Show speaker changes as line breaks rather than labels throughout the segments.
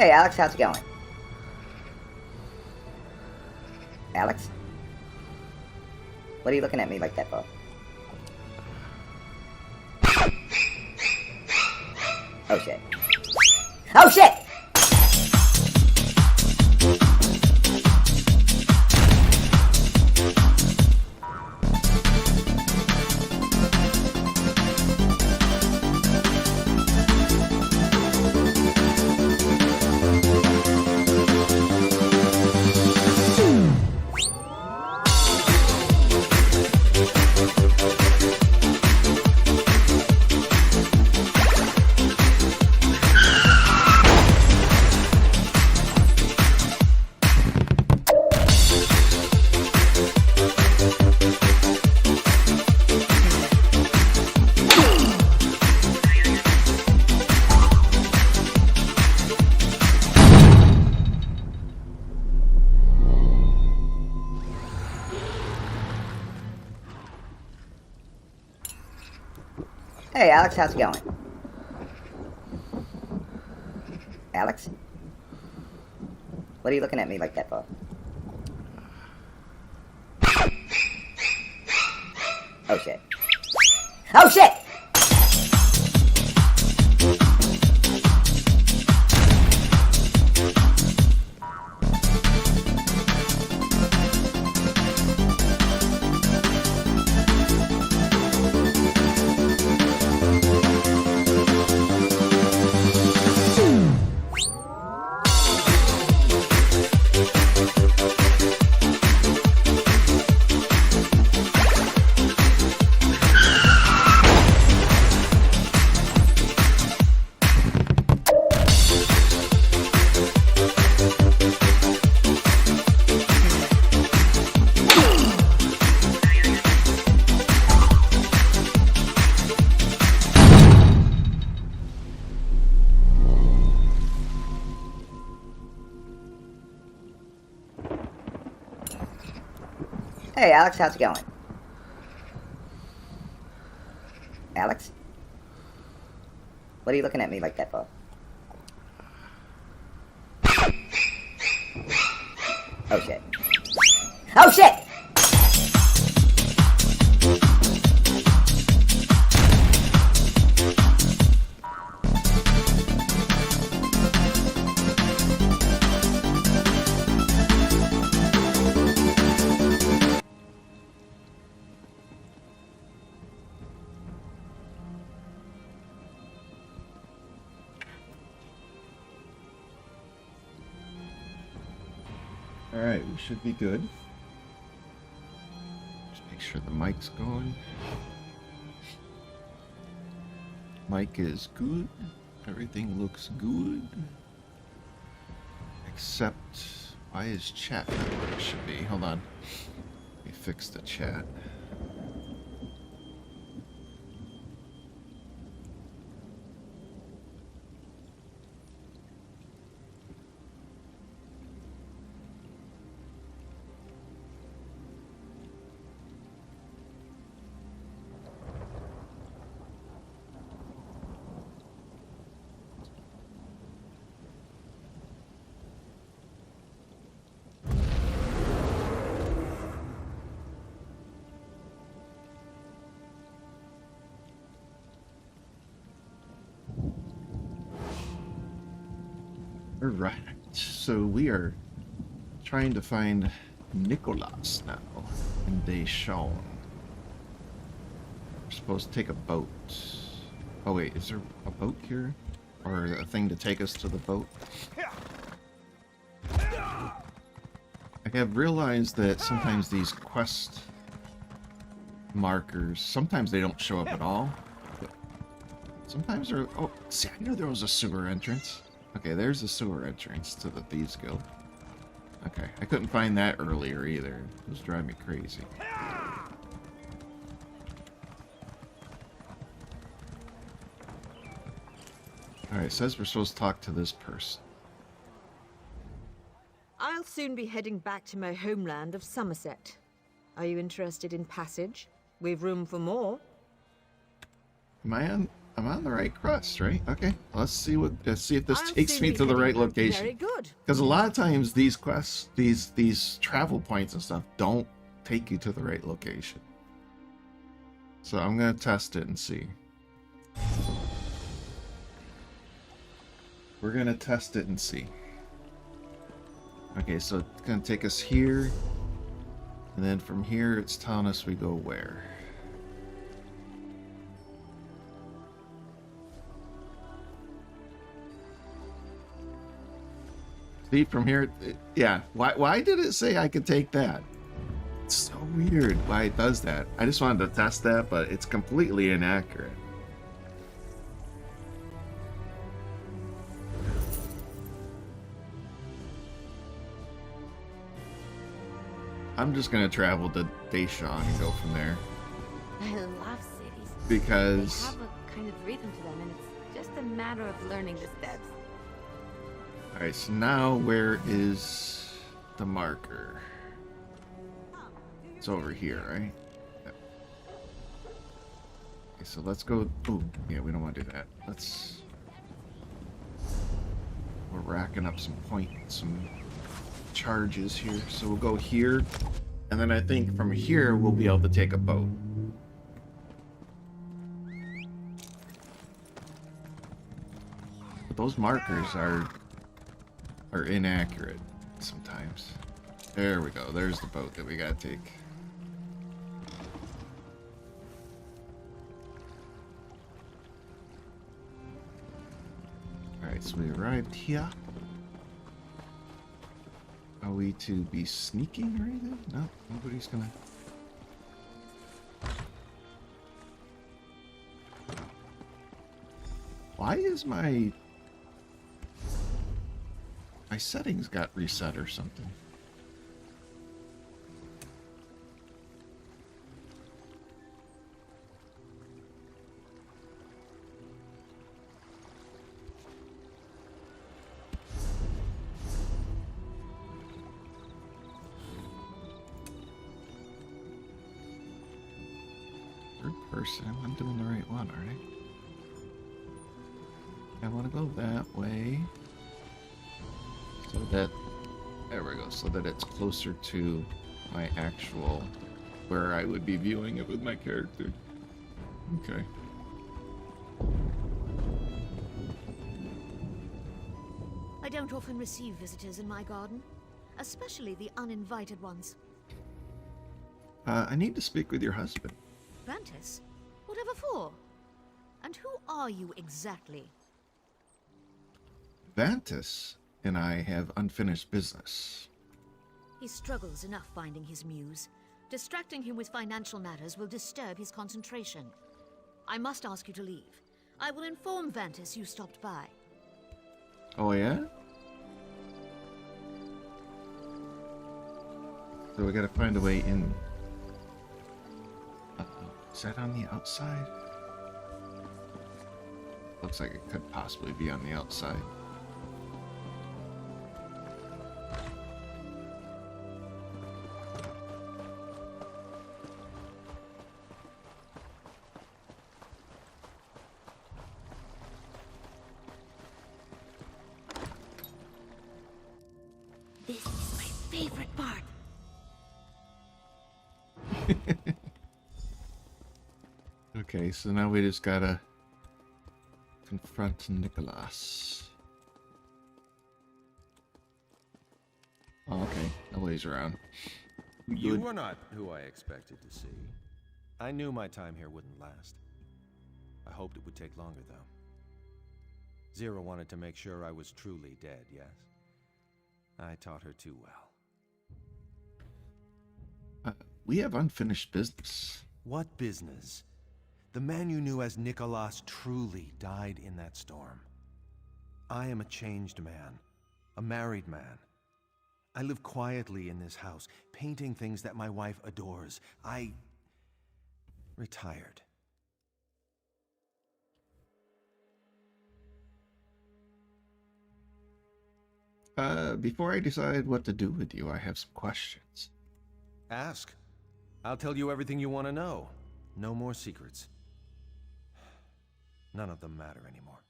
Hey, Alex, how's it going? Alex? What are you looking at me like that for? Oh, shit. Oh, shit! Hey, Alex, how's it going? Alex? What are you looking at me like that for? Oh, shit. Oh, shit! Hey, Alex, how's it going? Alex? What are you looking at me like that for? Oh, shit. Oh, shit!
Alright, we should be good. Just make sure the mic's going. Mic is good. Everything looks good. Except, why is chat not where it should be? Hold on. Let me fix the chat. Alright, so we are trying to find Nicholas now in Deschamps. We're supposed to take a boat. Oh wait, is there a boat here? Or a thing to take us to the boat? I have realized that sometimes these quest markers, sometimes they don't show up at all. But sometimes they're... Oh, see, I knew there was a sewer entrance. Okay, there's the sewer entrance to the Thieves Guild. Okay, I couldn't find that earlier either. It was driving me crazy. Alright, it says we're supposed to talk to this person.
I'll soon be heading back to my homeland of Somerset. Are you interested in passage? We've room for more.
Am I on I'm on the right crust, right? Okay. Let's see if this
I'll
takes
soon
me
be
to the
heading
right
back.
location.
Very good.
Because a lot of times these quests, these travel points and stuff don't take you to the right location. So I'm gonna test it and see. We're gonna test it and see. Okay, so it's gonna take us here, and then from here it's telling us we go where. See, from here, yeah. Why did it say I could take that? It's so weird why it does that. I just wanted to test that, but it's completely inaccurate. I'm just gonna travel to Deshawn and go from there.
I love cities.
Because
They have a kind of rhythm to them, and it's just a matter of learning the steps.
alright, so now where is the marker? It's over here, right? Yep. Okay, so let's go. Ooh, yeah, we don't want to do that. We're racking up some charges here. So we'll go here, and then I think from here we'll be able to take a boat. But those markers are inaccurate sometimes. There we go. There's the boat that we gotta take. Alright, so we arrived here. Are we to be sneaking or anything? No, nobody's gonna... Why is my settings got reset or something? Third person, I'm doing the right one, aren't I? I want to go that way. So that, there we go, so that it's closer to my actual, where I would be viewing it with my character. Okay.
I don't often receive visitors in my garden, especially the uninvited ones.
I need to speak with your husband.
Vantis? Whatever for? And who are you exactly?
Vantis and I have unfinished business.
He struggles enough finding his muse. Distracting him with financial matters will disturb his concentration. I must ask you to leave. I will inform Vantis you stopped by.
Oh, yeah? So we gotta find a way in. Is that on the outside? Looks like it could possibly be on the outside.
This is my favorite part.
Okay, so now we just gotta confront Nicholas. Oh, okay. Nobody's around.
You
Good.
were not who I expected to see. I knew my time here wouldn't last. I hoped it would take longer, though. Zero wanted to make sure I was truly dead, yes? I taught her too well.
We have unfinished business.
What business? The man you knew as Nicholas truly died in that storm. I am a changed man, a married man. I live quietly in this house, painting things that my wife adores. I retired.
Before I decide what to do with you, I have some questions.
Ask. I'll tell you everything you want to know. No more secrets. None of them matter anymore.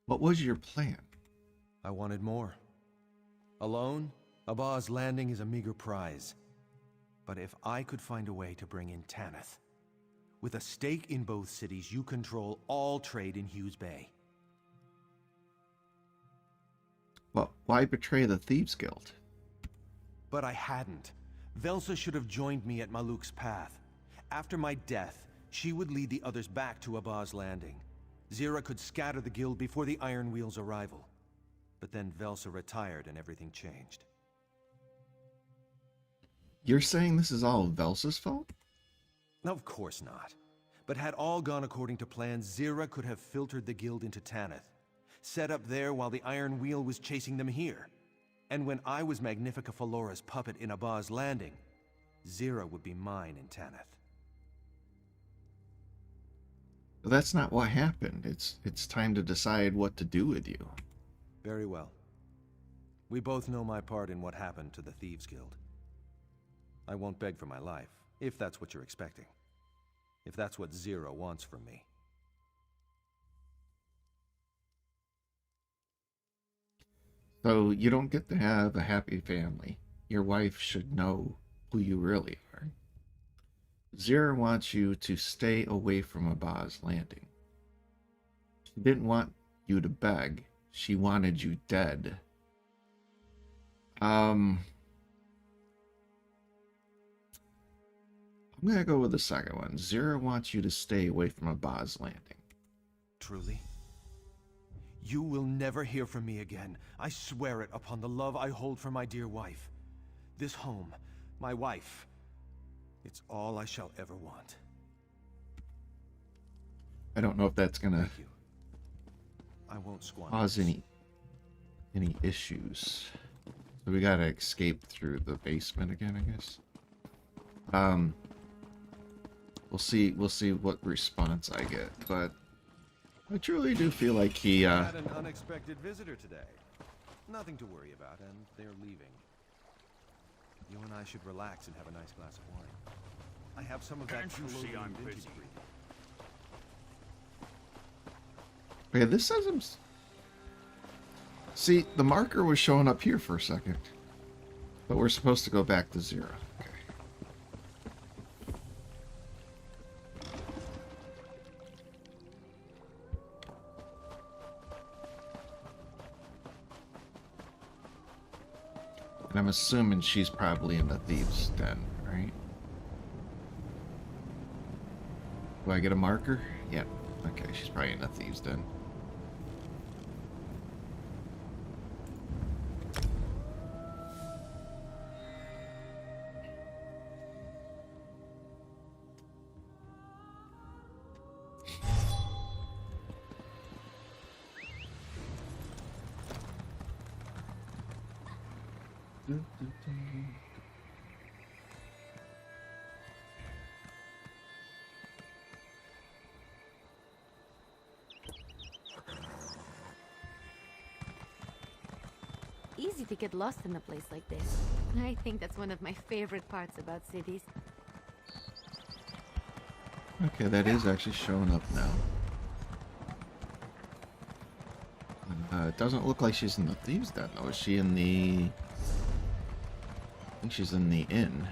What was your plan?
I wanted more. Alone, Abba's Landing is a meager prize. But if I could find a way to bring in Tanith, with a stake in both cities, you control all trade in Hughes Bay.
Well, why betray the Thieves Guild?
But I hadn't. Velsa should have joined me at Maluk's path. After my death, she would lead the others back to Abba's Landing. Zira could scatter the guild before the Iron Wheel's arrival. But then Velsa retired and everything changed.
You're saying this is all Velsa's fault?
Of course not. But had all gone according to plan, Zira could have filtered the guild into Tanith, set up there while the Iron Wheel was chasing them here. And when I was Magnifica Falora's puppet in Abba's Landing, Zira would be mine in Tanith.
But that's not what happened. It's time to decide what to do with you.
Very well. We both know my part in what happened to the Thieves Guild. I won't beg for my life, if that's what you're expecting. If that's what Zira wants from me.
So you don't get to have a happy family. Your wife should know who you really are. Zira wants you to stay away from Abba's Landing. She didn't want you to beg. She wanted you dead. I'm gonna go with the second one. Zira wants you to stay away from Abba's Landing.
Truly? You will never hear from me again. I swear it upon the love I hold for my dear wife. This home, my wife, it's all I shall ever want.
I don't know if that's gonna
Thank you. I won't squander
cause
this.
any issues. So we gotta escape through the basement again, I guess. We'll see what response I get, but I truly do feel like he
Had an unexpected visitor today. Nothing to worry about, and they're leaving. You and I should relax and have a nice glass of wine. I have some of that
Can't you see
Colombian
I'm
vintage
busy?
breed.
okay, this says see, the marker was showing up here for a second. But we're supposed to go back to 0. Okay. And I'm assuming she's probably in the Thieves' Den, right? Do I get a marker? Yep. Okay, she's probably in the Thieves' Den.
Easy to get lost in a place like this. I think that's one of my favorite parts about cities.
Okay, that is actually showing up now. It doesn't look like she's in the Thieves' Den, though. Is she in the... I think she's in the inn.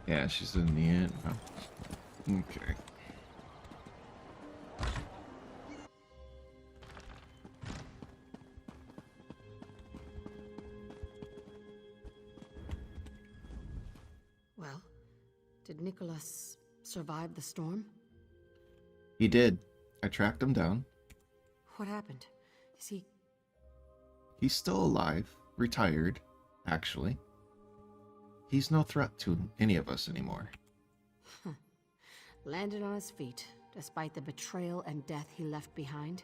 Yeah, she's in the inn. Oh. Okay.
Well, did Nicholas survive the storm?
He did. I tracked him down.
What happened? Is he...
He's still alive. Retired, actually. He's no threat to any of us anymore.
landed on his feet, despite the betrayal and death he left behind?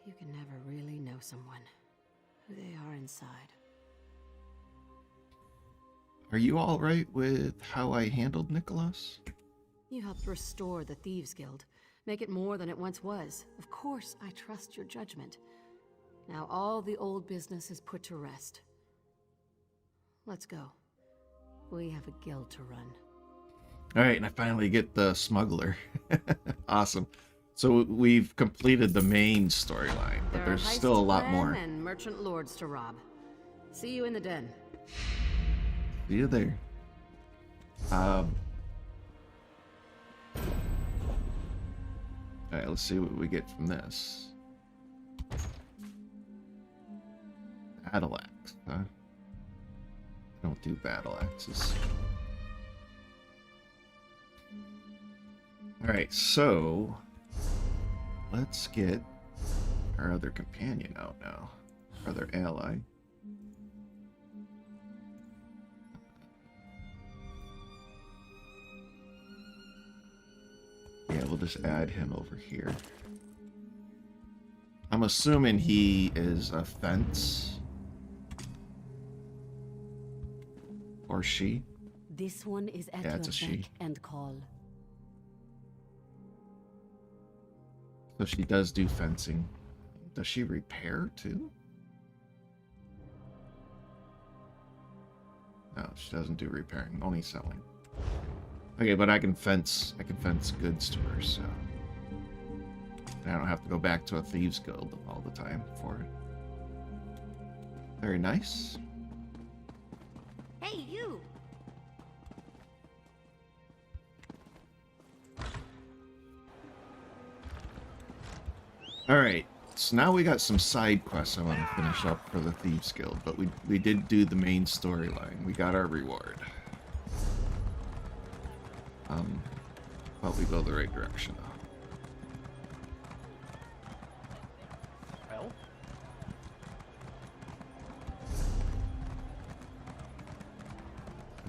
You can never really know someone, who they are inside.
Are you all right with how I handled Nicholas?
You helped restore the Thieves Guild, make it more than it once was. Of course, I trust your judgment. Now all the old business is put to rest. Let's go. We have a guild to run.
All right, and I finally get the smuggler. Awesome. So we've completed the main storyline, but there's still a lot more.
And merchant lords to rob. See you in the den.
See you there. All right, let's see what we get from this. Battle axe, huh? Don't do battle axes. Alright, so let's get our other companion out now. Our other ally. Yeah, we'll just add him over here. I'm assuming he is a fence. Or she.
This one is at
Yeah, it's a
your beck
she.
and call.
So she does do fencing. Does she repair too? No, she doesn't do repairing, only selling. Okay, but I can fence goods to her, so I don't have to go back to a thieves guild all the time for it. Very nice.
Hey, you!
Alright, so now we got some side quests I want to finish up for the Thieves Guild, but we did do the main storyline. We got our reward. But we go the right direction though.
Well,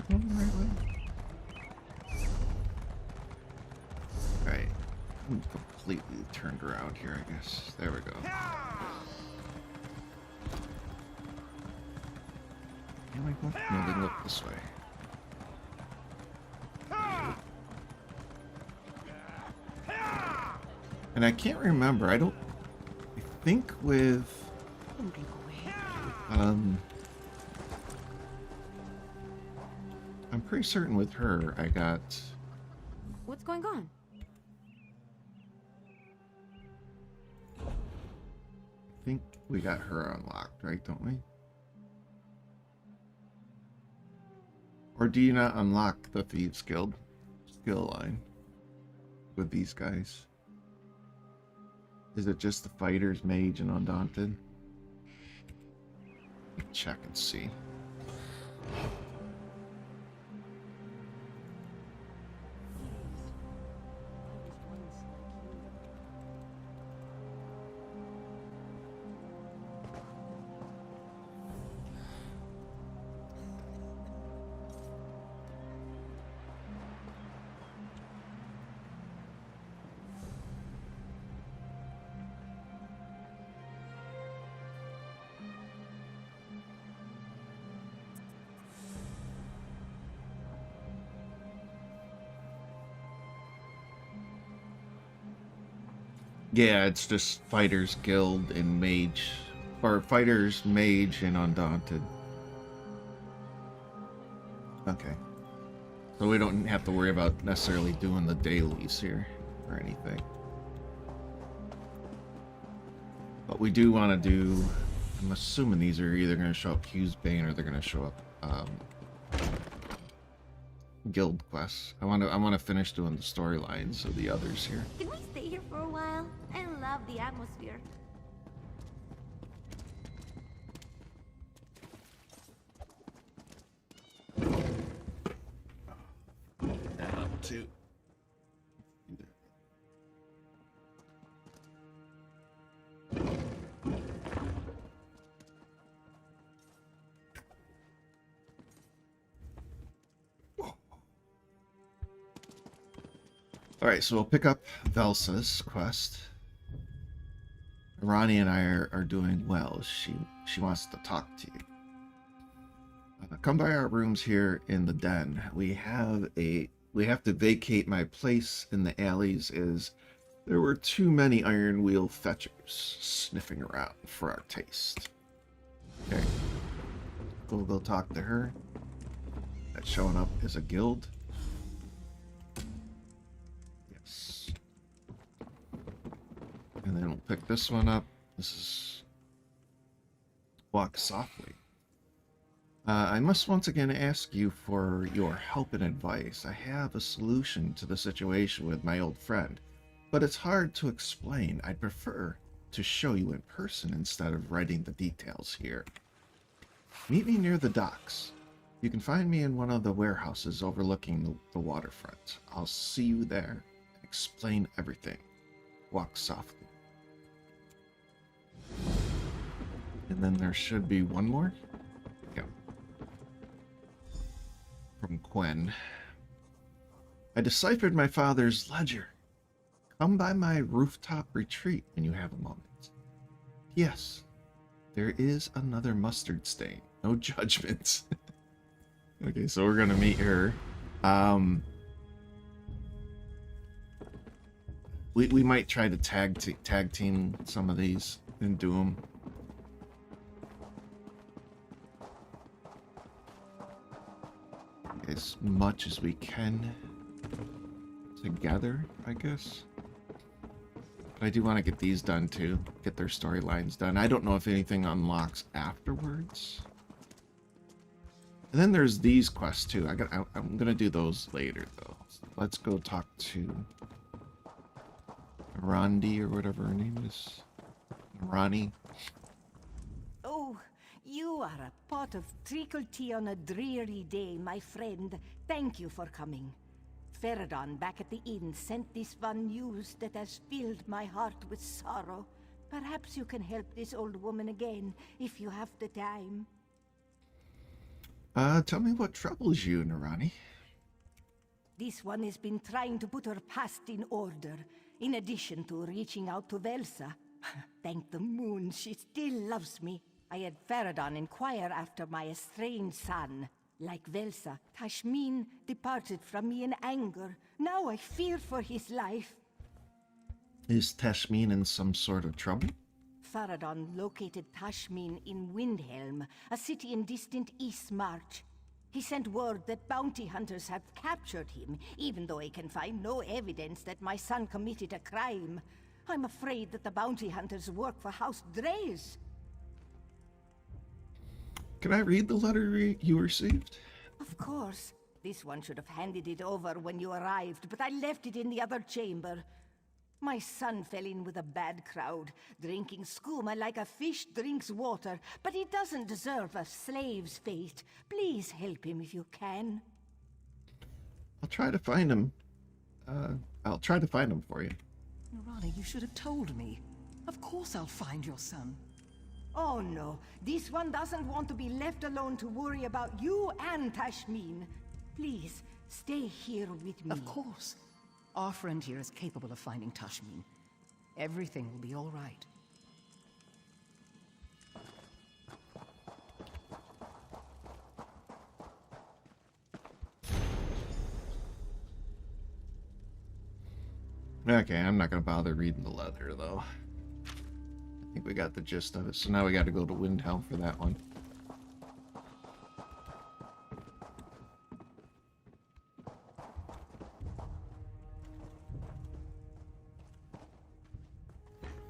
Going the right way? Right. I'm completely turned around here, I guess. There we go. Can we go? No, we can look this way. And I can't remember. I think with I'm pretty certain with her I got.
What's going on?
I think we got her unlocked, right? Don't we? Or do you not unlock the Thieves Guild skill line with these guys? Is it just the fighters, mage, and undaunted? Check and see. Yeah, it's just Fighters Guild and Mage. Or Fighters, Mage, and Undaunted. Okay. So we don't have to worry about necessarily doing the dailies here or anything. But we do want to do... I'm assuming these are either going to show up Hugh's Bane or they're going to show up guild quests. I want to finish doing the storylines of the others here.
Can we stay here for a while? I love the atmosphere.
That up too. Alright, so we'll pick up Velsa's quest. Ronnie and I are doing well. She wants to talk to you. Come by our rooms here in the den. We have to vacate my place in the alleys as there were too many Iron Wheel fetchers sniffing around for our taste. Okay. We'll go talk to her. That's showing up as a guild. Yes. And then we'll pick this one up. This is Walk Softly. I must once again ask you for your help and advice. I have a solution to the situation with my old friend, but it's hard to explain. I'd prefer to show you in person instead of writing the details here. Meet me near the docks. You can find me in one of the warehouses overlooking the waterfront. I'll see you there and explain everything. Walk softly. And then there should be one more. Yeah. From Gwen. I deciphered my father's ledger. Come by my rooftop retreat when you have a moment. Yes, there is another mustard stain. No judgment. Okay, so we're gonna meet her. We might try to tag team some of these and do them. As much as we can together, I guess. But I do want to get these done too. Get their storylines done. I don't know if anything unlocks afterwards. And then there's these quests too. I'm gonna do those later though. So let's go talk to Rondi or whatever her name is. Ronnie.
Oh, you are a pot of treacle tea on a dreary day, my friend. Thank you for coming. Feridon back at the inn sent this one news that has filled my heart with sorrow. Perhaps you can help this old woman again, if you have the time.
Tell me what troubles you, Narani.
This one has been trying to put her past in order, in addition to reaching out to Velsa. Thank the moon, she still loves me. I had Feridon inquire after my estranged son. Like Velsa, Tashmin departed from me in anger. Now I fear for his life.
Is Tashmin in some sort of trouble?
Feridon located Tashmin in Windhelm, a city in distant East March. He sent word that bounty hunters have captured him, even though I can find no evidence that my son committed a crime. I'm afraid that the bounty hunters work for House Dreys.
Can I read the letter you received?
Of course. This one should have handed it over when you arrived, but I left it in the other chamber. My son fell in with a bad crowd, drinking skooma like a fish drinks water, but he doesn't deserve a slave's fate. Please help him if you can.
I'll try to find him. I'll try to find him for you.
Rani, you should have told me. Of course I'll find your son.
Oh no, this one doesn't want to be left alone to worry about you and Tashmin. Please, stay here with me.
Of course. Our friend here is capable of finding Tashmin. Everything will be all right.
Okay, I'm not gonna bother reading the letter though. I think we got the gist of it. So now we got to go to Windhelm for that one.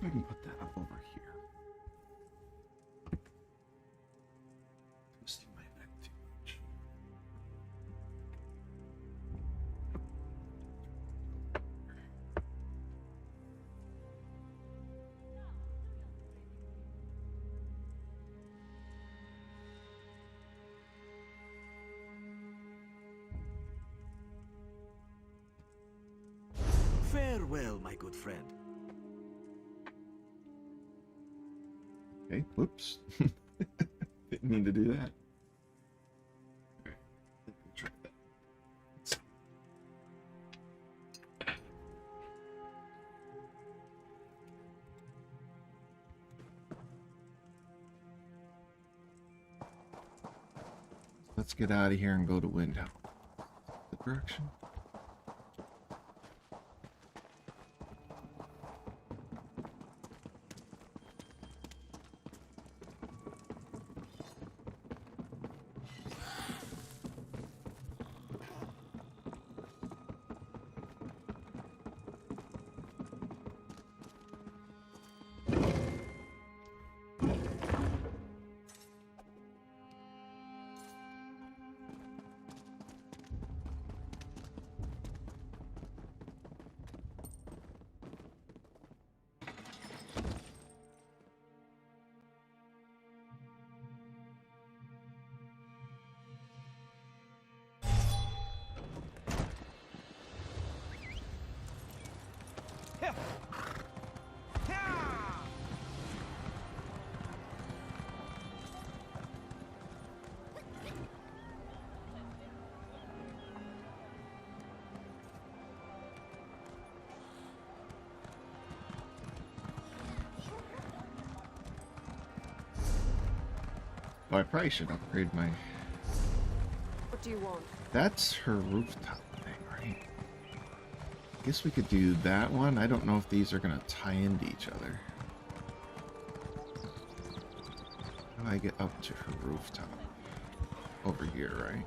I can put that up over here. Twisting my neck too much.
Farewell, my good friend.
Okay, whoops. Didn't mean to do that. Okay, let me try that. let's get out of here and go to Windhelm. The direction? Oh, I probably should upgrade my...
What do you want?
That's her rooftop thing, right? I guess we could do that one. I don't know if these are going to tie into each other. How do I get up to her rooftop? Over here, right?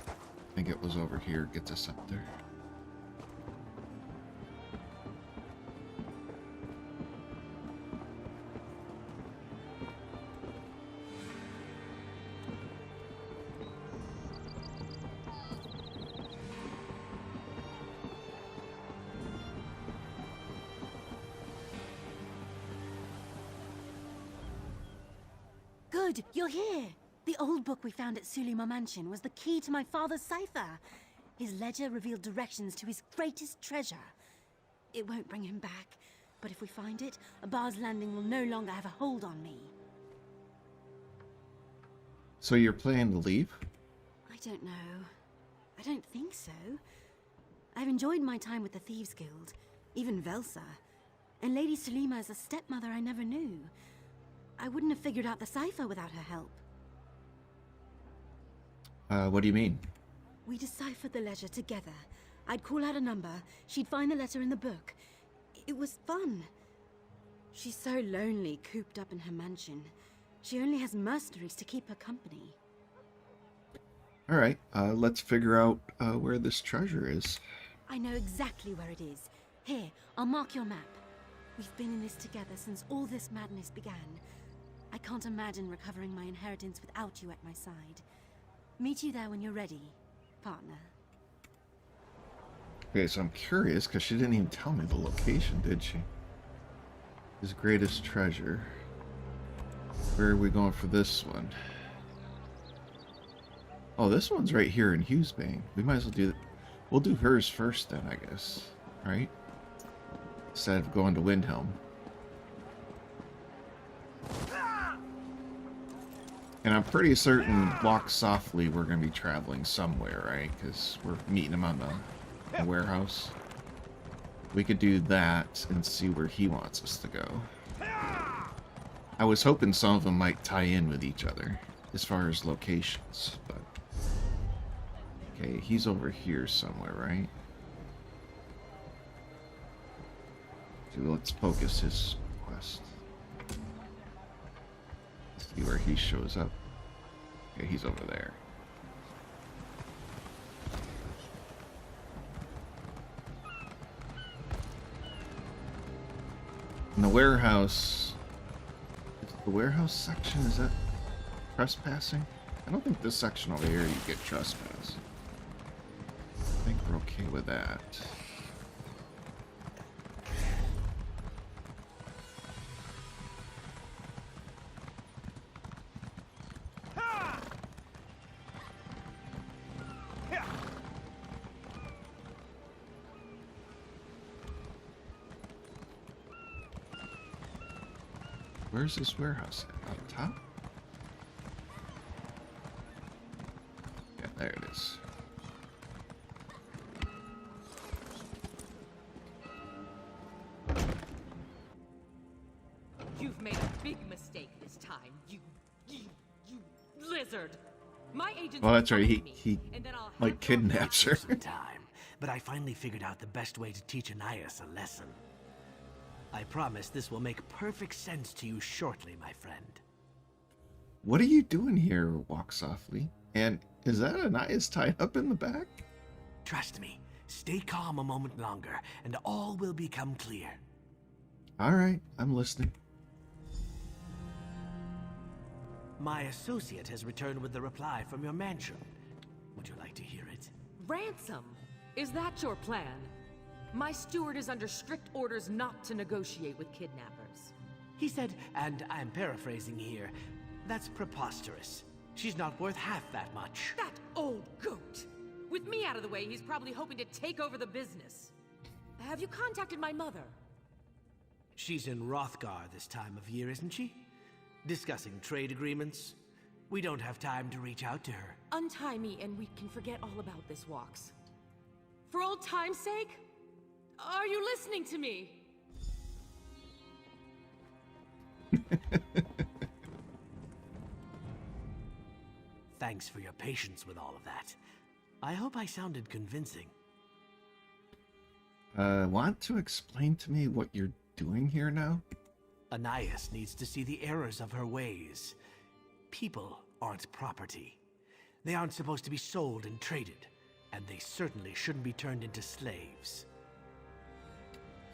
I think it was over here, gets us up there.
Good, you're here! The old book we found at Sulima Mansion was the key to my father's cipher. His ledger revealed directions to his greatest treasure. It won't bring him back, but if we find it, Abar's Landing will no longer have a hold on me.
So you're planning to leave?
I don't know. I don't think so. I've enjoyed my time with the Thieves Guild, even Velsa. And Lady Sulima is a stepmother I never knew. I wouldn't have figured out the cipher without her help.
What do you mean?
We deciphered the ledger together. I'd call out a number, she'd find the letter in the book. It was fun. She's so lonely, cooped up in her mansion. She only has mercenaries to keep her company.
Alright, let's figure out where this treasure is.
I know exactly where it is. Here, I'll mark your map. We've been in this together since all this madness began. I can't imagine recovering my inheritance without you at my side. Meet you there when you're ready, partner.
Okay, so I'm curious, because she didn't even tell me the location, did she? His greatest treasure. Where are we going for this one? Oh, this one's right here in Hughesbane. We might as well do... We'll do hers first then, I guess. Right? Instead of going to Windhelm. And I'm pretty certain, walk softly, we're going to be traveling somewhere, right? Because we're meeting him on the warehouse. We could do that and see where he wants us to go. I was hoping some of them might tie in with each other, as far as locations, but... Okay, he's over here somewhere, right? So let's focus his quest. See where he shows up. Okay, he's over there. And the warehouse... The warehouse section, is that trespassing? I don't think this section over here you get trespass. I think we're okay with that. Where's this warehouse at? On top? Yeah, there it is.
You've made a big mistake this time, you
wizard. My agents.
Well, that's right.
find me,
He
and then I'll
like
have your
kidnaps her.
Some time, but I finally figured out the best way to teach Anais a lesson. I promise this will make perfect sense to you shortly, my friend.
What are you doing here? Walk softly. And is that Anais tied up in the back?
Trust me, stay calm a moment longer, and all will become clear.
All right, I'm listening.
My associate has returned with the reply from your mansion. Would you like to hear it?
ransom. Is that your plan? My steward is under strict orders not to negotiate with kidnappers.
He said, and I'm paraphrasing here, that's preposterous. She's not worth half that much.
That old goat! With me out of the way, he's probably hoping to take over the business. Have you contacted my mother?
She's in Rothgar this time of year, isn't she? Discussing trade agreements. We don't have time to reach out to her.
Untie me and we can forget all about this, Walks. For old time's sake? Are you listening to me?
Thanks for your patience with all of that. I hope I sounded convincing.
Want to explain to me what you're doing here now?
Anais needs to see the errors of her ways. People aren't property. They aren't supposed to be sold and traded, and they certainly shouldn't be turned into slaves.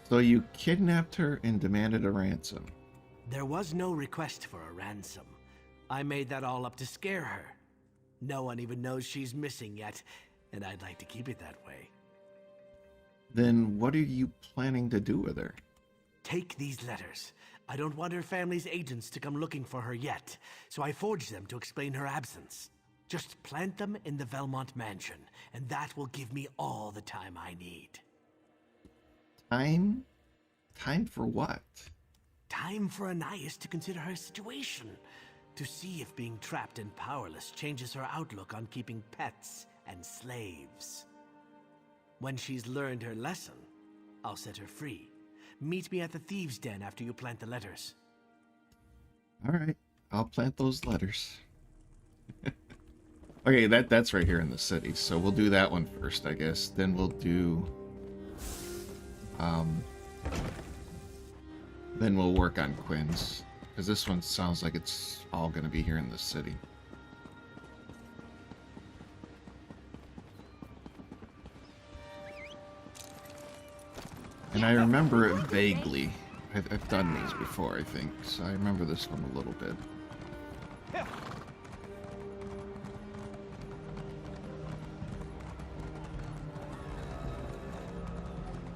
So you kidnapped her and demanded a ransom.
There was no request for a ransom. I made that all up to scare her. No one even knows she's missing yet, and I'd like to keep it that way.
Then what are you planning to do with her?
Take these letters. I don't want her family's agents to come looking for her yet, so I forged them to explain her absence. Just plant them in the Velmont mansion, and that will give me all the time I need.
Time? Time for what?
Time for Anais to consider her situation, to see if being trapped and powerless changes her outlook on keeping pets and slaves. When she's learned her lesson, I'll set her free. Meet me at the Thieves' Den after you plant the letters.
All right, I'll plant those letters. Okay, that's right here in the city, so we'll do that one first, I guess. Then we'll do... Then we'll work on Quinn's, because this one sounds like it's all going to be here in the city. And I remember it vaguely. I've done these before, I think, so I remember this one a little bit.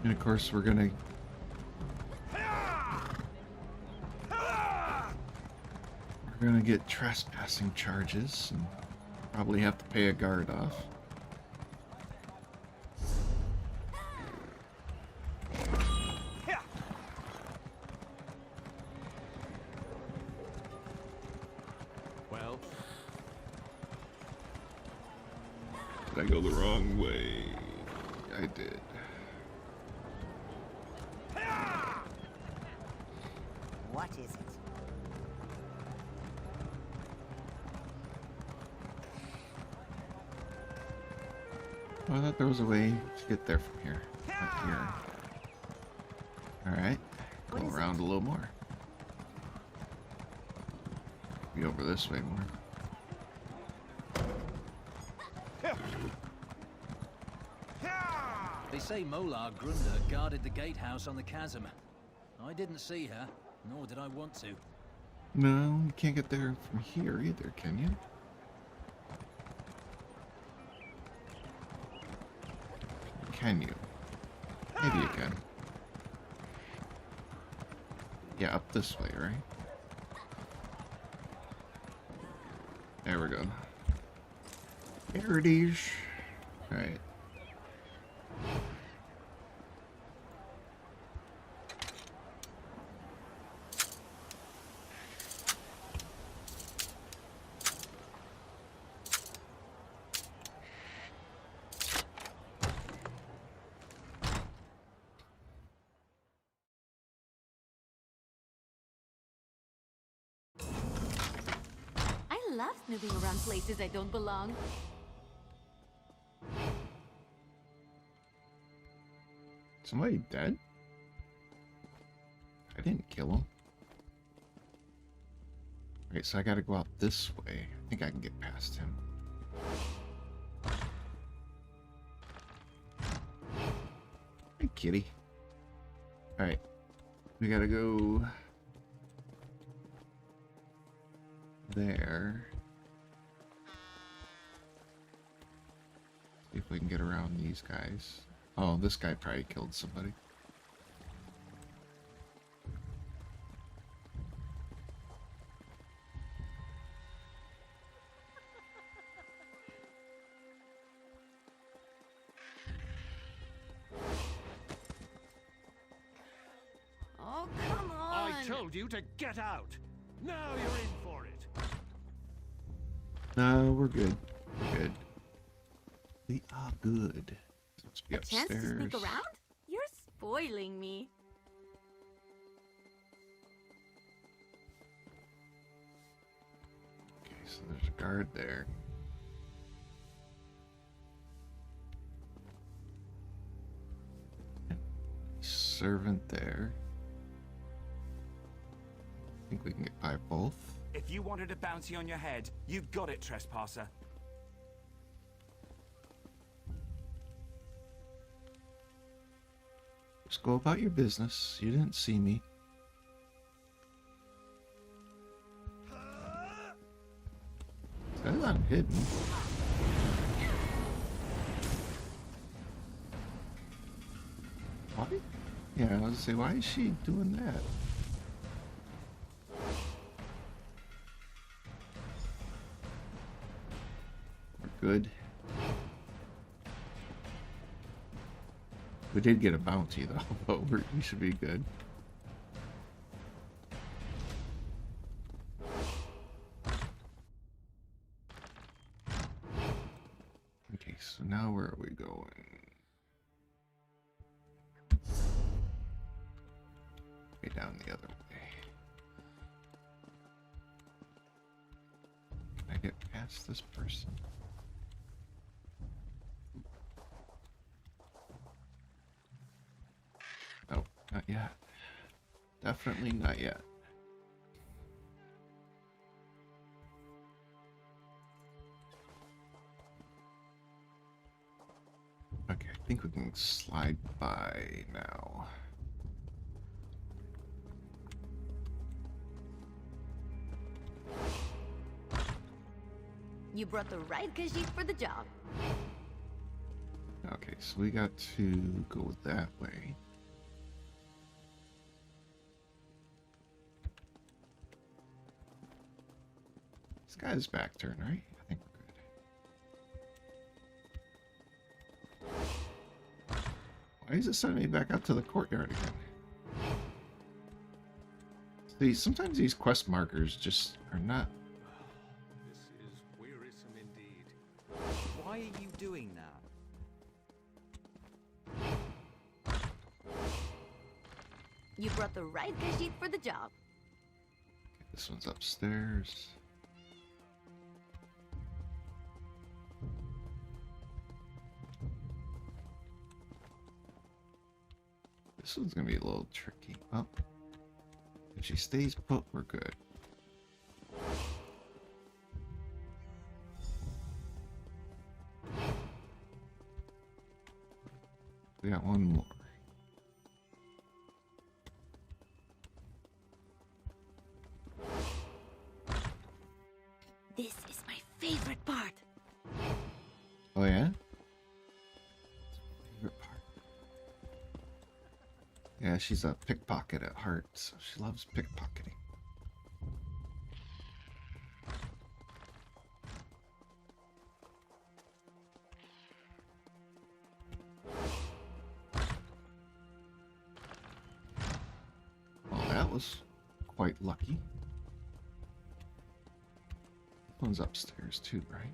And of course, we're gonna get trespassing charges and probably have to pay a guard off.
Well,
Did I go the wrong way? I did.
What is it?
Oh, I thought there was a way to get there from here. Up here. Alright. Go around a little more. Be over this way more.
They say Molar Grunda guarded the gatehouse on the chasm. I didn't see her, nor did I want to.
No, you can't get there from here either, can you? Can you? Maybe you can. Yeah, up this way, right? There we go. Heritage. Alright.
I love snooping around places I don't belong.
Somebody dead? I didn't kill him. Okay, so I gotta go out this way. I think I can get past him. Hey, kitty. Alright. We gotta go there. See if we can get around these guys. Oh, this guy probably killed somebody.
Oh, come on!
I told you to get out! Now you're in for it!
No, we're good. We're good. We are good. Let's be
A chance to
upstairs.
sneak around? You're spoiling me.
Okay, so there's a guard there. Servant there. Think we can get by both?
If you wanted a bounty on your head, you've got it, trespasser.
Just go about your business. You didn't see me. Says I'm hidden. Why? Yeah, I was gonna say, why is she doing that? We're good. We did get a bounty though, but we should be good. Okay, so now where are we going? Way down the other way. Can I get past this person? Oh, not yet. Definitely not yet. Okay, I think we can slide by now.
You brought the right Khajiit for the job.
Okay, so we got to go that way. This guy's back turn, right? I think we're good. Why is it sending me back out to the courtyard again? See, sometimes these quest markers just are not...
This is wearisome indeed.
Why are you doing that?
You brought the right Khajiit for the job.
This one's upstairs. This one's gonna be a little tricky. Oh. If she stays put, we're good. We got one more.
This is my favorite part.
Oh yeah? Favorite part. Yeah, she's a pickpocket at heart, so she loves pickpocketing. Well, that was quite lucky. One's upstairs too, right?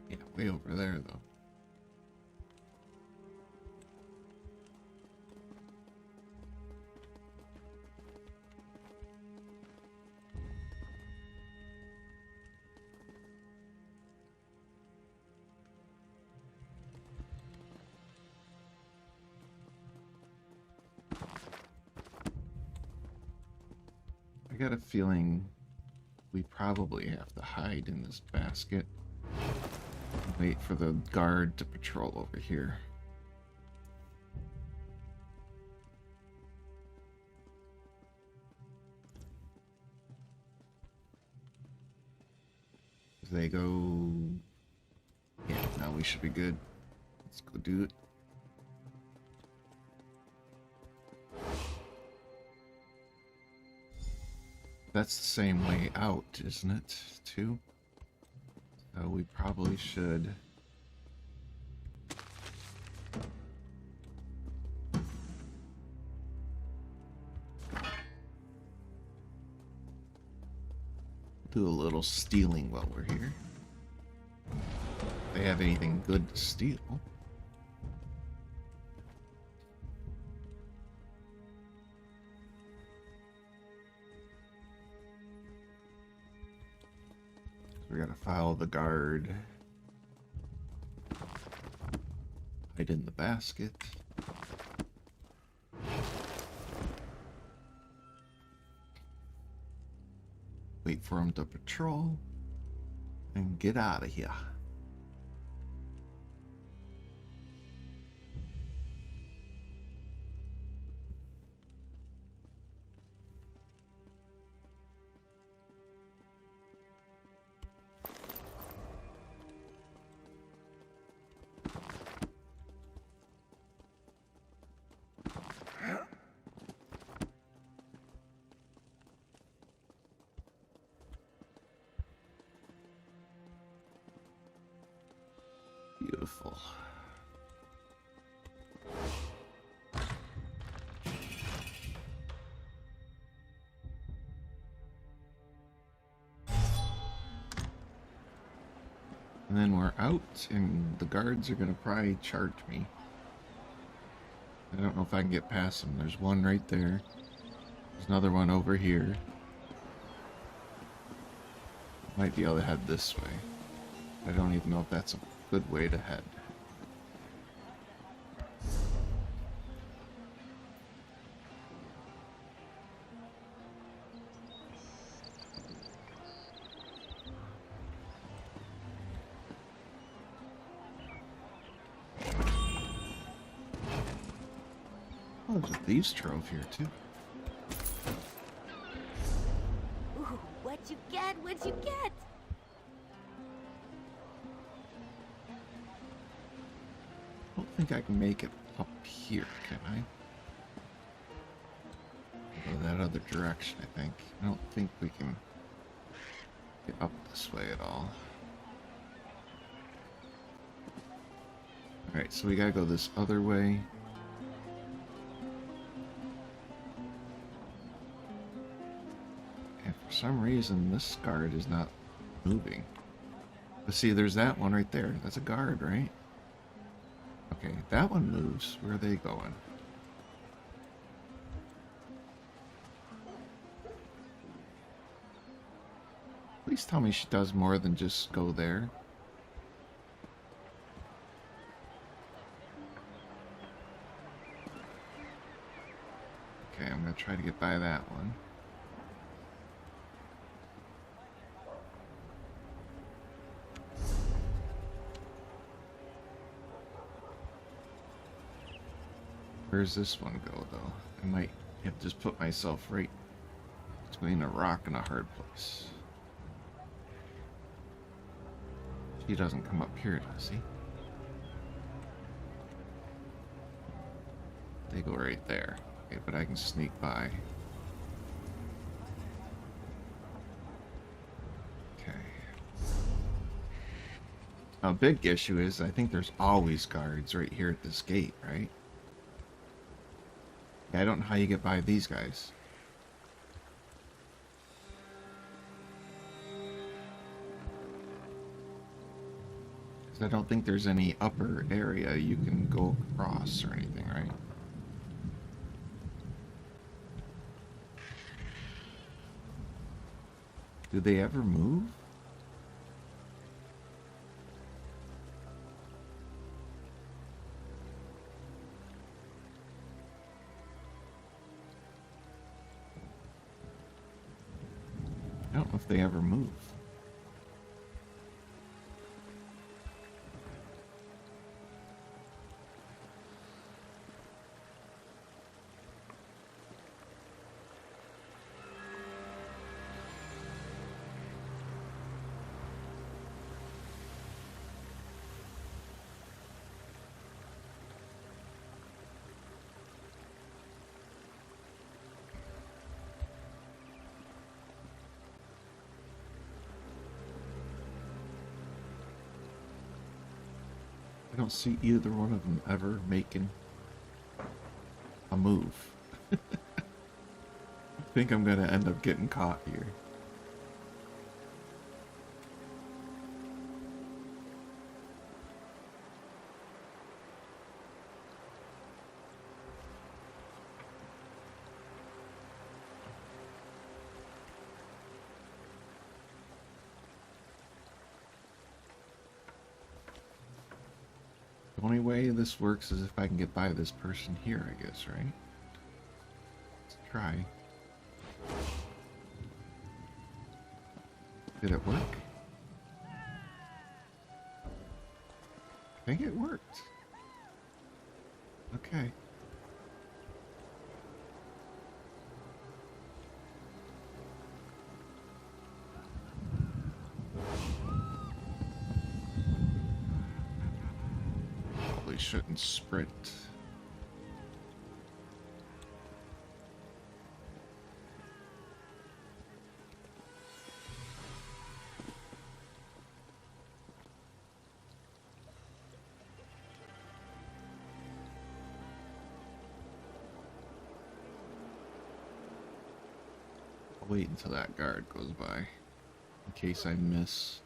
Yeah, way over there though. I got a feeling we probably have to hide in this basket. Wait for the guard to patrol over here. If they go... Yeah, now we should be good. Let's go do it. That's the same way out, isn't it, too? So we probably should... do a little stealing while we're here. If they have anything good to steal. We gotta follow the guard. Hide in the basket. Wait for him to patrol. And get out of here. Beautiful. And then we're out, and the guards are gonna probably charge me. I don't know if I can get past them. There's one right there. There's another one over here. Might be able to head this way. I don't even know if that's a good way to head. Oh, there's a thieves' trove here too.
Ooh, what'd you get? What'd you get?
I don't think I can make it up here, can I? Go that other direction, I think. I don't think we can get up this way at all. Alright, so we gotta go this other way. And for some reason, this guard is not moving. But see, there's that one right there. That's a guard, right? Okay, that one moves. Where are they going? Please tell me she does more than just go there. Okay, I'm gonna try to get by that one. Where's this one go, though? I might have to just put myself right between a rock and a hard place. He doesn't come up here, does he? They go right there. Okay, but I can sneak by. Okay. Now, a big issue is I think there's always guards right here at this gate, right? I don't know how you get by these guys. Because I don't think there's any upper area you can go across or anything, right? Do they ever move? don't know if they ever move. I don't see either one of them ever making a move. I think I'm gonna end up getting caught here. The only way this works is if I can get by this person here, I guess, right? Let's try. Did it work? I think it worked. Okay. Probably shouldn't sprint. I'll wait until that guard goes by, in case I miss.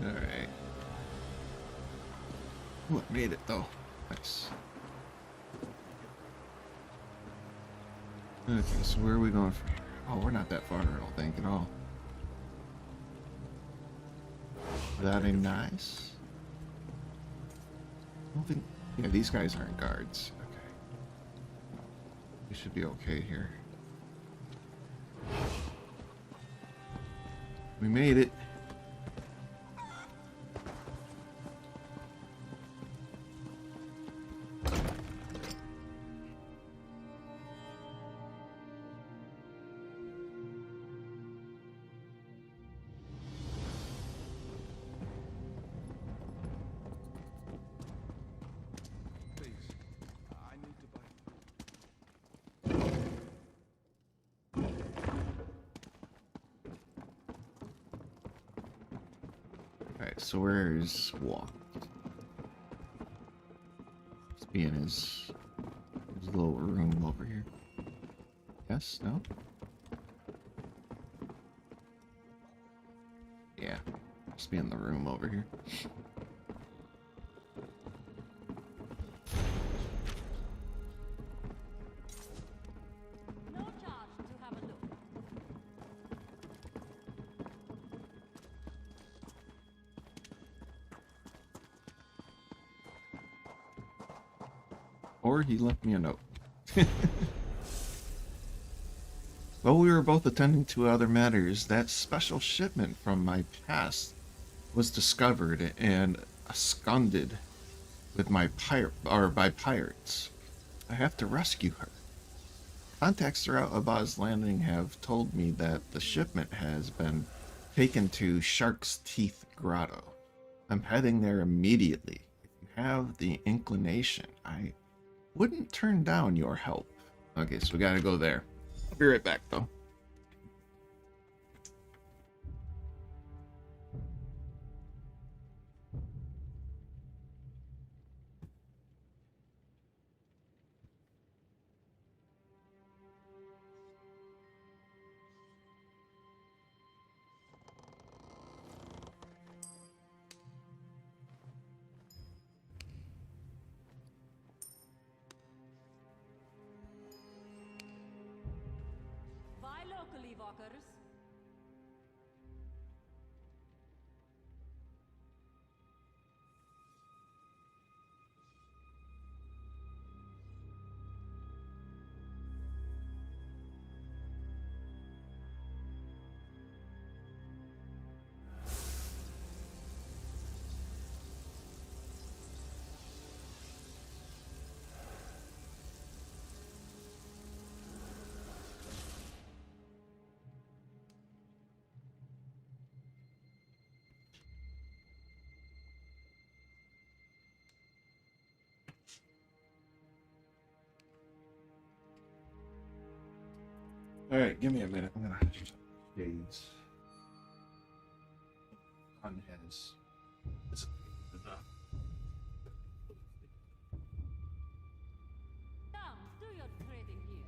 Alright. Ooh, I made it though. Nice. Okay, so where are we going from here? Oh, we're not that far, I don't think, at all. That ain't nice. I don't think... Yeah, these guys aren't guards. Okay. We should be okay here. We made it. Alright, so where's Walk? Must be in his little room over here. Yes? No? Yeah. Must be in the room over here. Or he left me a note. While we were both attending to other matters, that special shipment from my past was discovered and absconded with by pirates. I have to rescue her. Contacts throughout Abaz Landing have told me that the shipment has been taken to Shark's Teeth Grotto. I'm heading there immediately. If you have the inclination, I wouldn't turn down your help. Okay, so we gotta go there. I'll be right back, though.
locally, walkers.
All right, give me a minute. I'm gonna shades on his.
Come, do your trading here.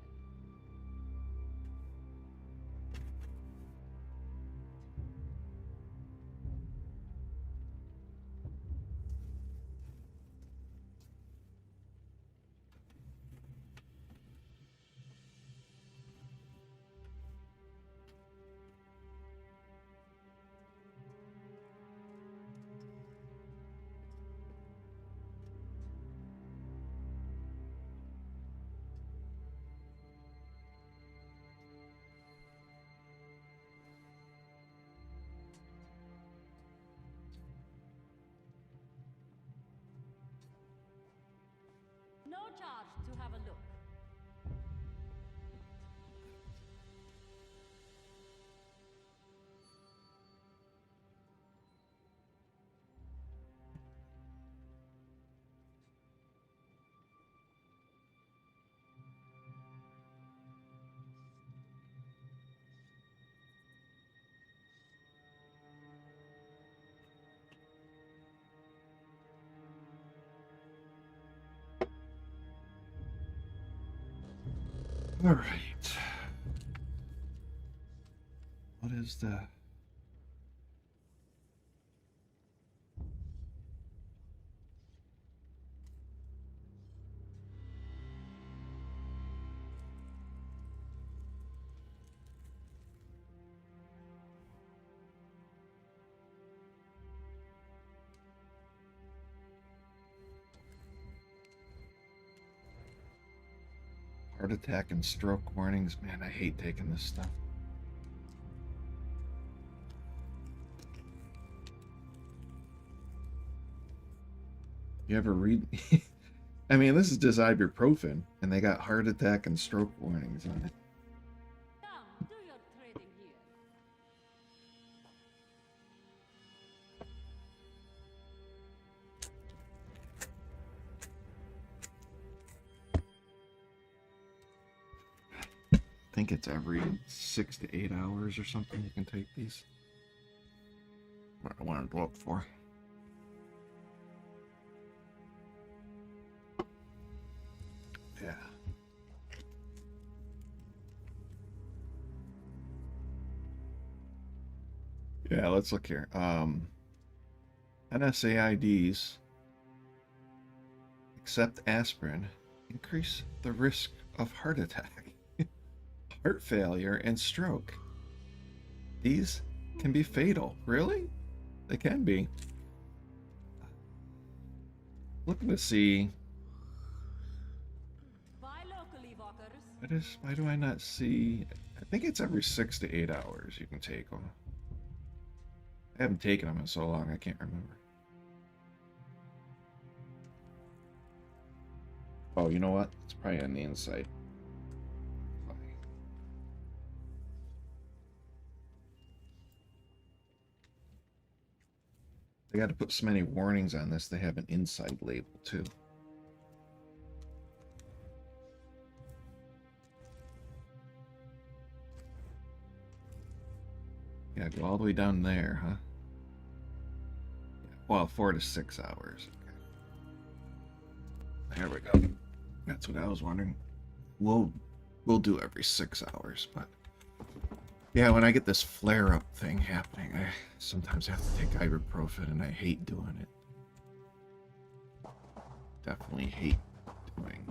No charge to have a look.
All right. What is the... Heart attack and stroke warnings. Man, I hate taking this stuff. You ever read? I mean, this is just ibuprofen, and they got heart attack and stroke warnings on it.
Come, do your trading here.
I think it's every 6 to 8 hours or something you can take these. What I wanted to look for. Yeah. Yeah, let's look here. NSAIDs, except aspirin, increase the risk of heart attack, heart failure, and stroke. These can be fatal. Really? They can be. Looking to see.
Buy locally, walkers.
Why do I not see? I think it's every 6 to 8 hours you can take them. I haven't taken them in so long, I can't remember. Oh, you know what? It's probably on the inside. They got to put so many warnings on this, they have an inside label too. Yeah, go all the way down there, huh? Well, 4 to 6 hours. Okay. There we go. That's what I was wondering. We'll do every 6 hours, but yeah, when I get this flare-up thing happening, I sometimes have to take ibuprofen, and I hate doing it. Definitely hate doing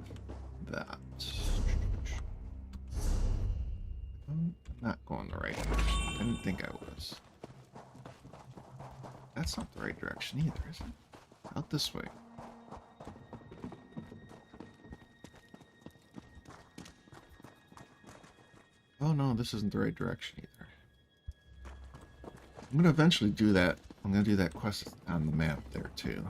that. not going the right direction. I didn't think I was. That's not the right direction either, is it? Out this way. Oh no, this isn't the right direction either. I'm gonna eventually do that. I'm gonna do that quest on the map there too.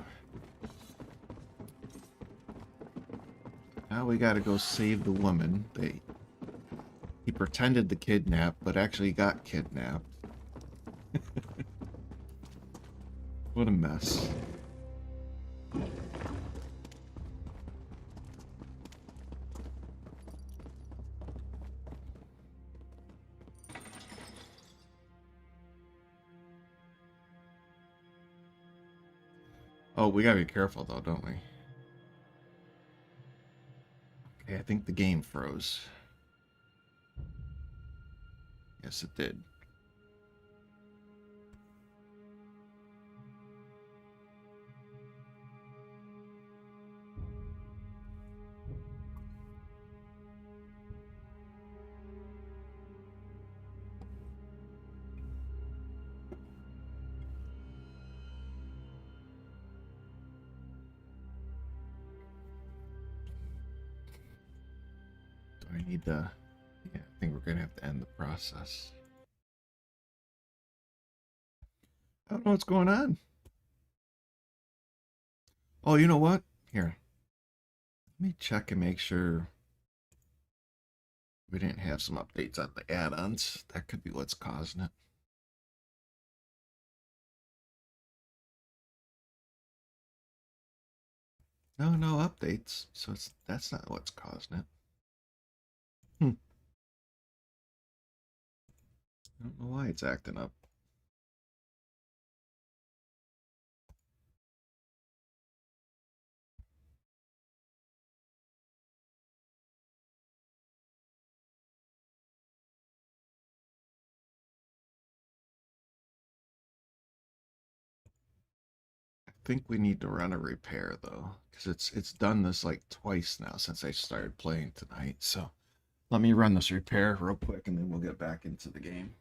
Now we gotta go save the woman. He pretended to kidnap, but actually got kidnapped. What a mess. Oh, we gotta be careful though, don't we? Okay, I think the game froze. Yes, it did. Do I need to... Yeah, I think we're gonna have to end the process. I don't know what's going on. Oh, you know what? Here. Let me check and make sure we didn't have some updates on the add-ons. That could be what's causing it. No, no updates. So that's not what's causing it. I don't know why it's acting up. I think we need to run a repair though, because it's done this like twice now since I started playing tonight. So let me run this repair real quick and then we'll get back into the game.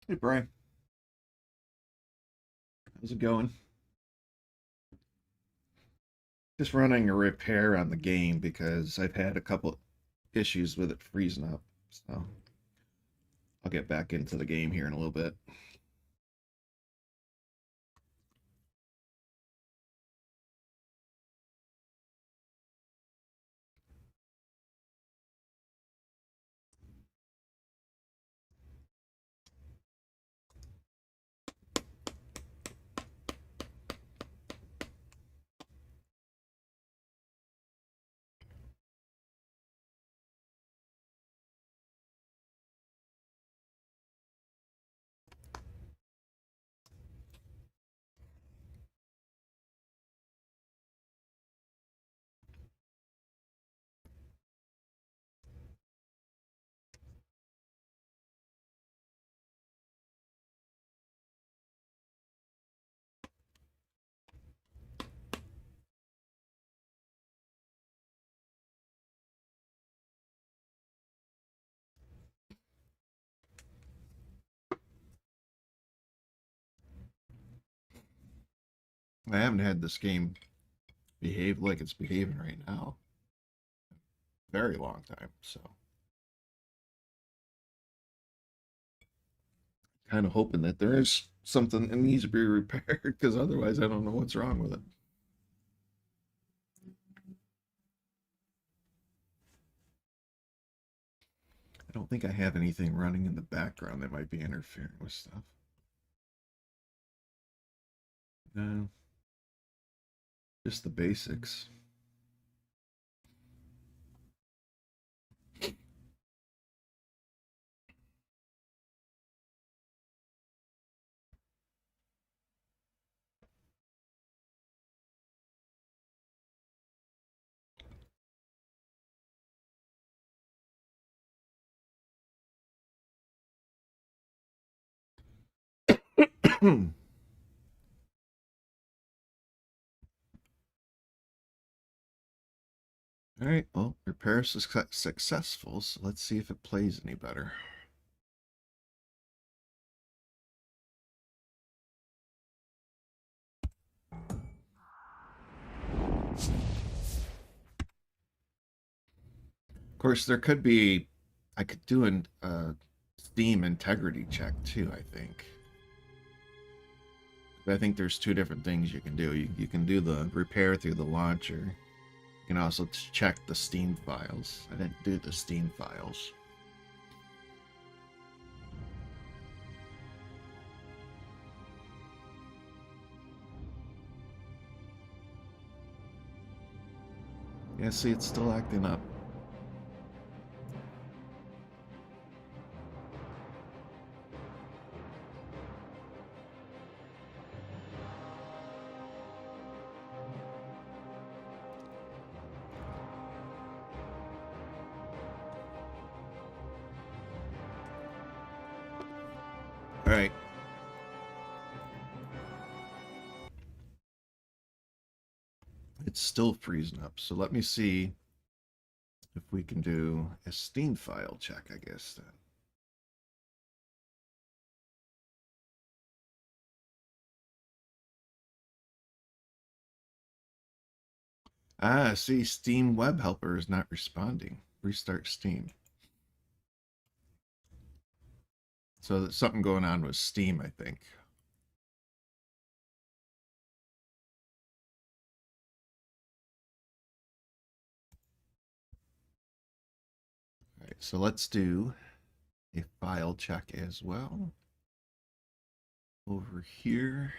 Hey Brian, how's it going? Just running a repair on the game because I've had a couple issues with it freezing up. So I'll get back into the game here in a little bit. I haven't had this game behave like it's behaving right now. Very long time, so. Kind of hoping that there is something that needs to be repaired, because otherwise I don't know what's wrong with it. I don't think I have anything running in the background that might be interfering with stuff. No. Just the basics. All right, well, repair successful, so let's see if it plays any better. Of course, there could be, I could do a Steam integrity check too, I think. But I think there's two different things you can do. You can do the repair through the launcher. You can also check the Steam files. I didn't do the Steam files. Yeah, see, it's still acting up. All right. It's still freezing up, so let me see if we can do a Steam file check, I guess, then. Ah, see, Steam Web Helper is not responding. Restart Steam. So there's something going on with Steam, I think. All right, so let's do a file check as well. Over here.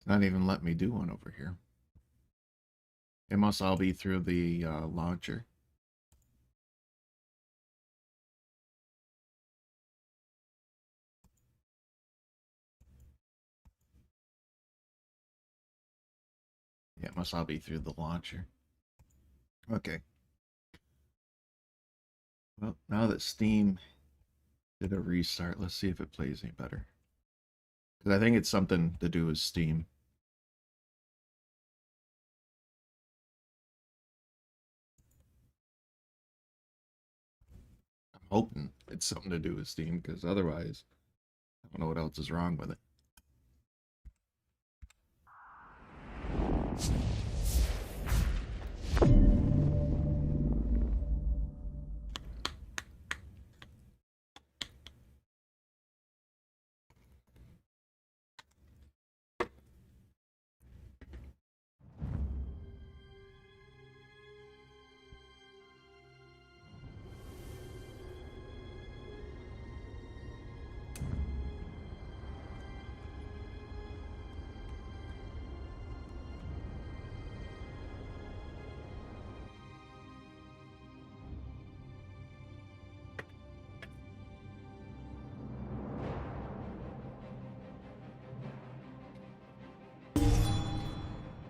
Not even let me do one over here. It must all be through the launcher. Yeah, it must all be through the launcher. Okay. Well, now that Steam did a restart, let's see if it plays any better. Because I think it's something to do with Steam. I'm hoping it's something to do with Steam, because otherwise, I don't know what else is wrong with it.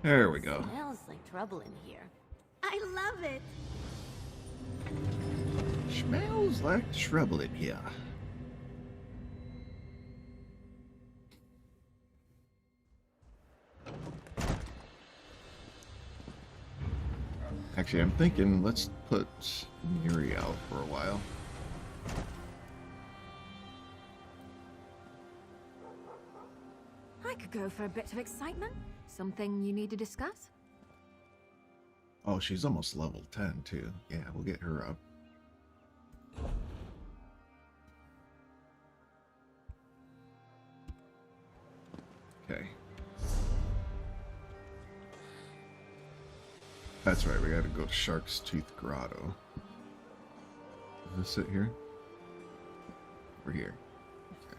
There we go.
Smells like trouble in here. I love it.
Smells like trouble in here. Actually, I'm thinking let's put Miri out for a while.
I could go for a bit of excitement. Something you need to discuss?
Oh, she's almost level 10 too. Yeah, we'll get her up. Okay. That's right, we gotta go to Shark's Tooth Grotto. Is this it here? Over here. Okay.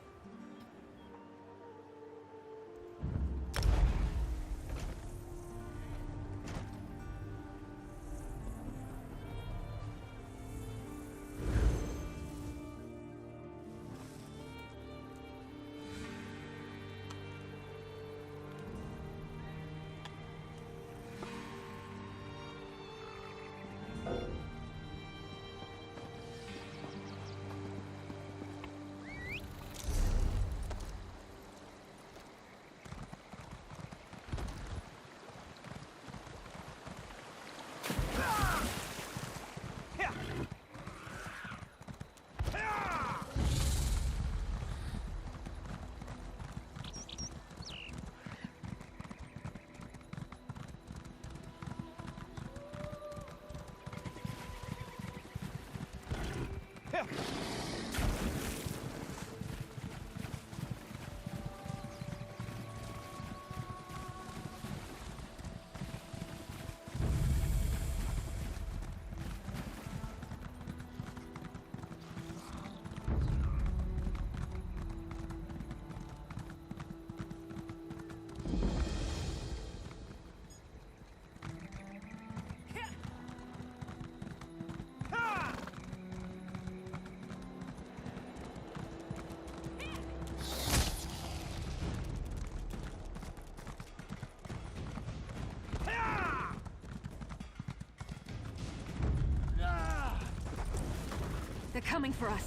They're coming for us.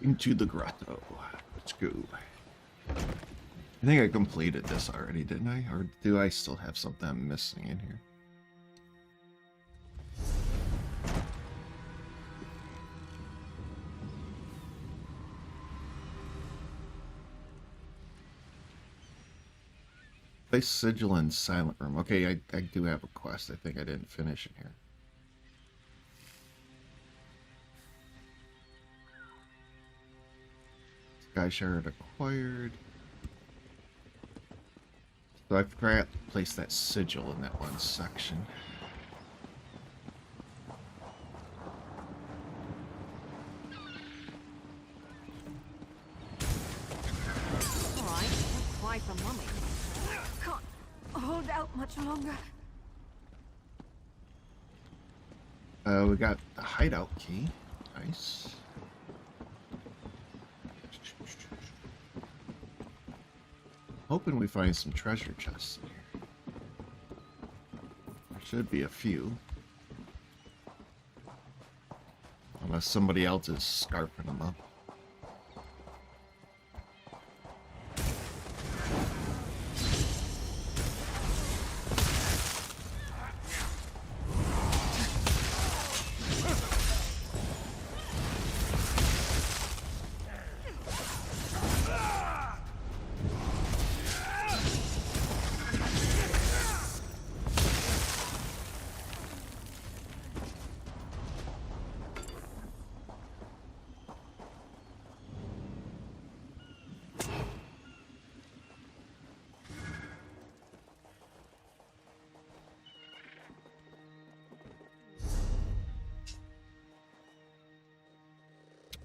Into the grotto. Let's go. I think I completed this already, didn't I? Or do I still have something I'm missing in here? Place sigil in silent room. Okay, I do have a quest. I think I didn't finish it here. Sky shard acquired. So I forgot to place that sigil in that one section.
Alright, not quite the mummy. Can't hold out much longer.
We got the hideout key. Nice. Hoping we find some treasure chests in here. There should be a few. Unless somebody else is scarping them up.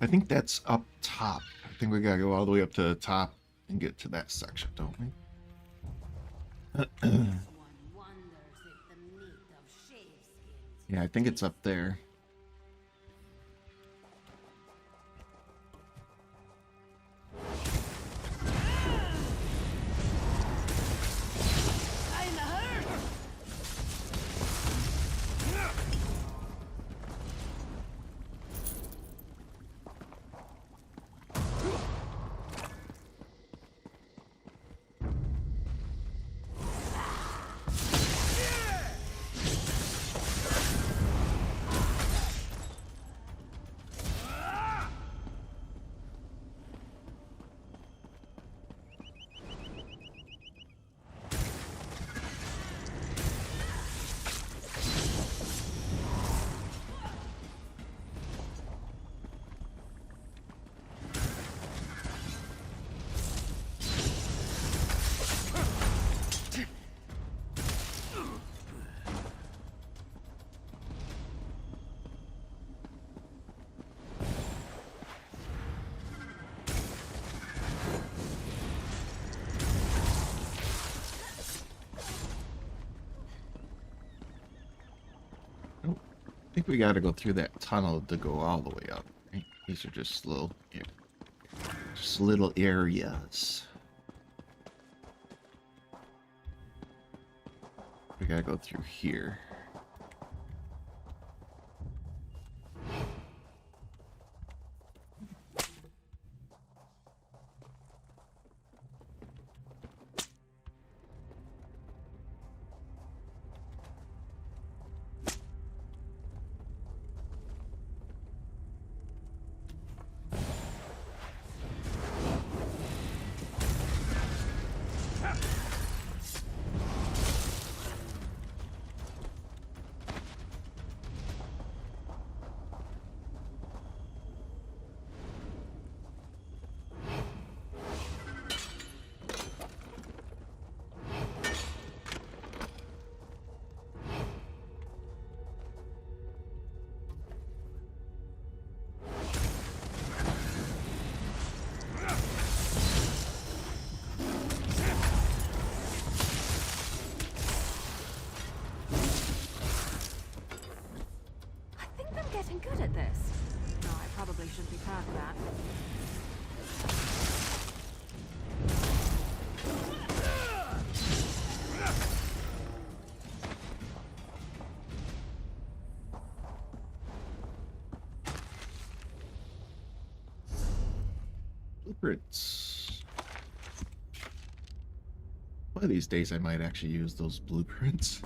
I think that's up top. I think we gotta go all the way up to the top and get to that section, don't we? Yeah, I think it's up there. I think we gotta go through that tunnel to go all the way up. Right? These are just little areas. We gotta go through here.
Getting good at this. No, I probably shouldn't be proud of that.
Blueprints. One of these days I might actually use those blueprints.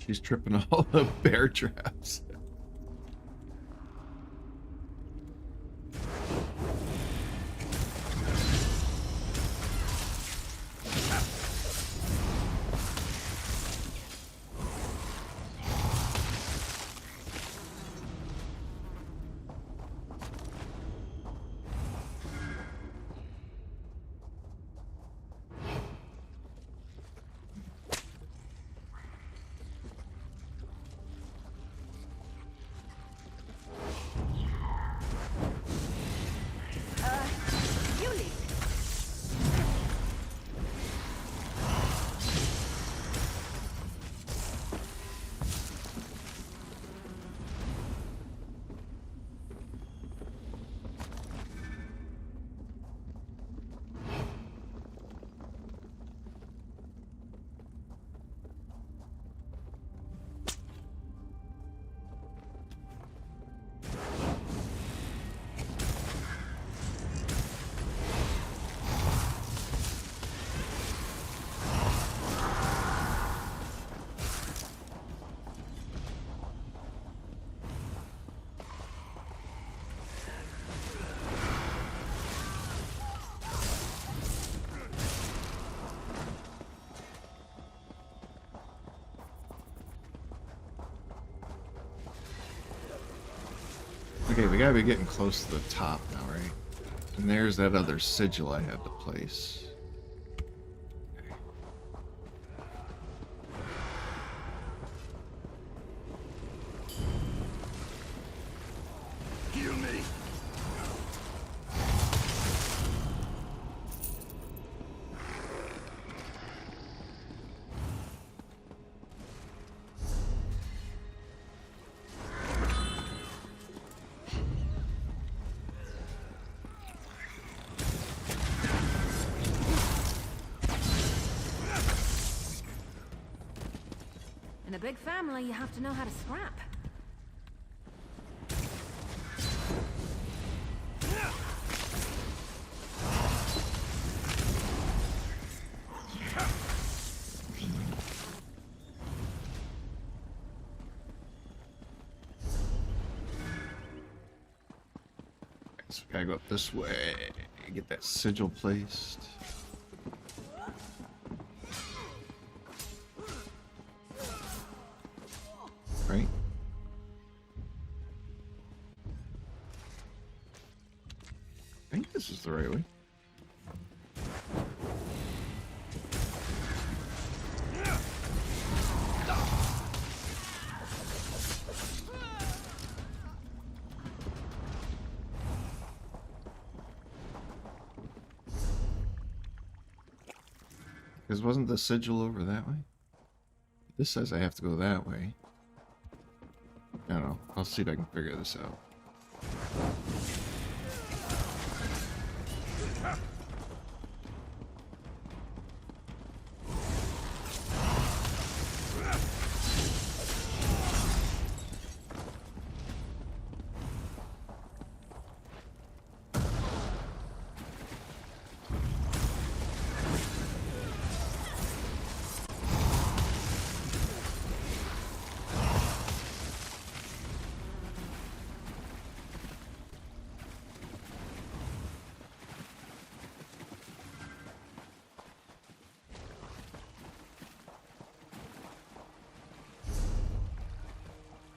She's tripping all the bear traps. Okay, we gotta be getting close to the top now, right? And there's that other sigil I had to place.
Heal me.
In a big family, you have to know how to scrap.
So we gotta go up this way. Get that sigil placed. Right? I think this is the right way. Because wasn't the sigil over that way? This says I have to go that way. I don't know. I'll see if I can figure this out.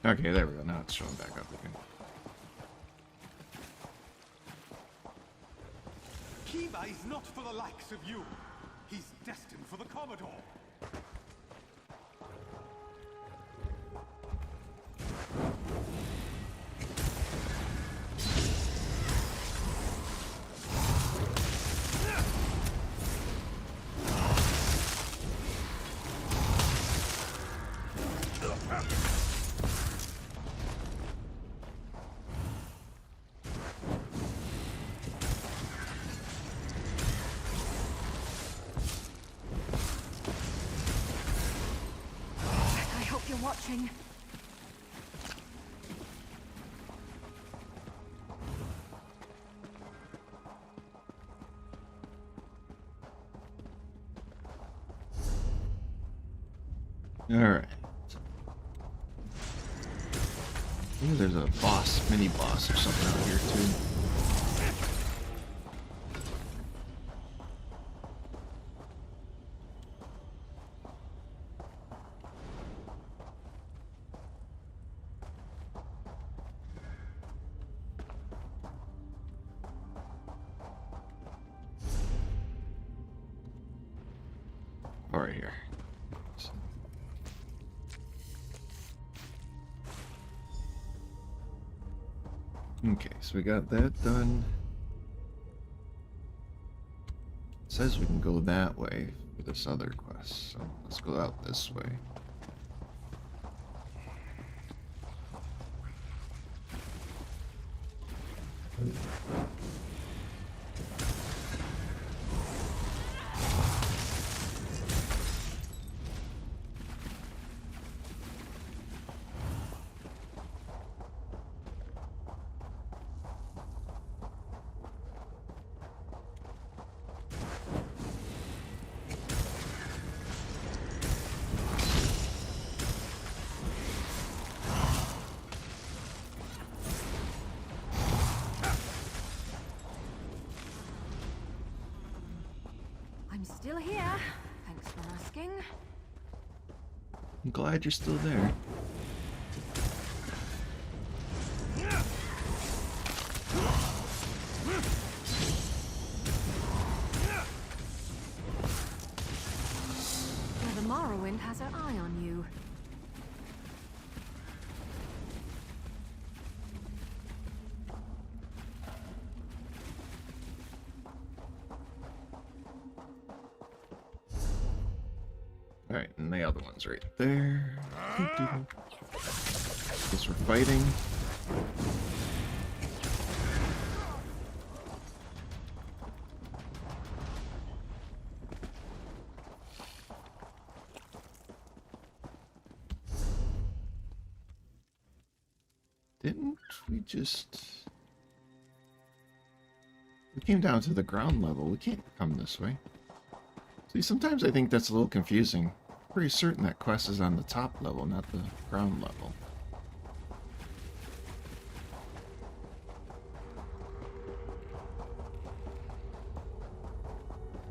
Okay, there we go. Now it's showing back up again.
Kiba is not for the likes of you. He's destined for the Commodore.
Watching.
All right. Maybe there's a boss, mini boss or something out here too. Right here. Okay, so we got that done. It says we can go that way for this other quest, so let's go out this way.
I'm still here. Thanks for asking.
I'm glad you're still there.
on you.
Alright, and the other one's right there. Guess we're fighting. Didn't we just... We came down to the ground level. We can't come this way. See, sometimes I think that's a little confusing. Pretty certain that quest is on the top level, not the ground level.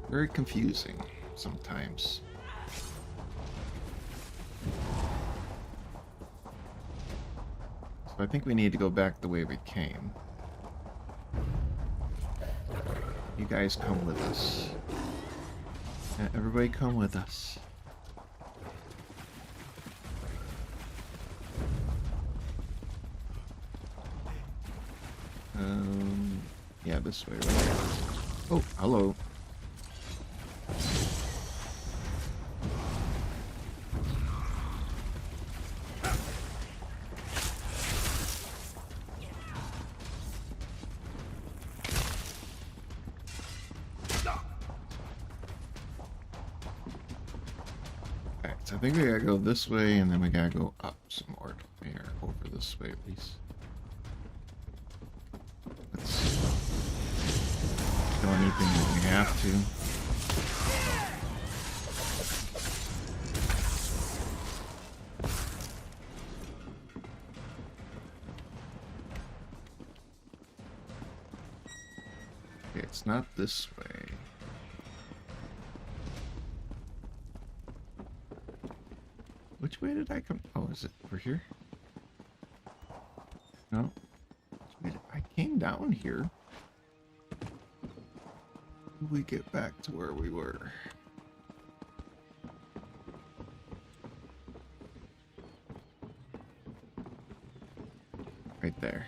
Very confusing sometimes. So I think we need to go back the way we came. You guys come with us. Yeah, everybody come with us. Yeah, this way, right? Oh, hello. Alright, so I think we gotta go this way, and then we gotta go up some more here, over this way at least. Let's do anything that we have to. Okay, it's not this way. Which way did I come? Oh, is it over here? No. I came down here. We get back to where we were. Right there.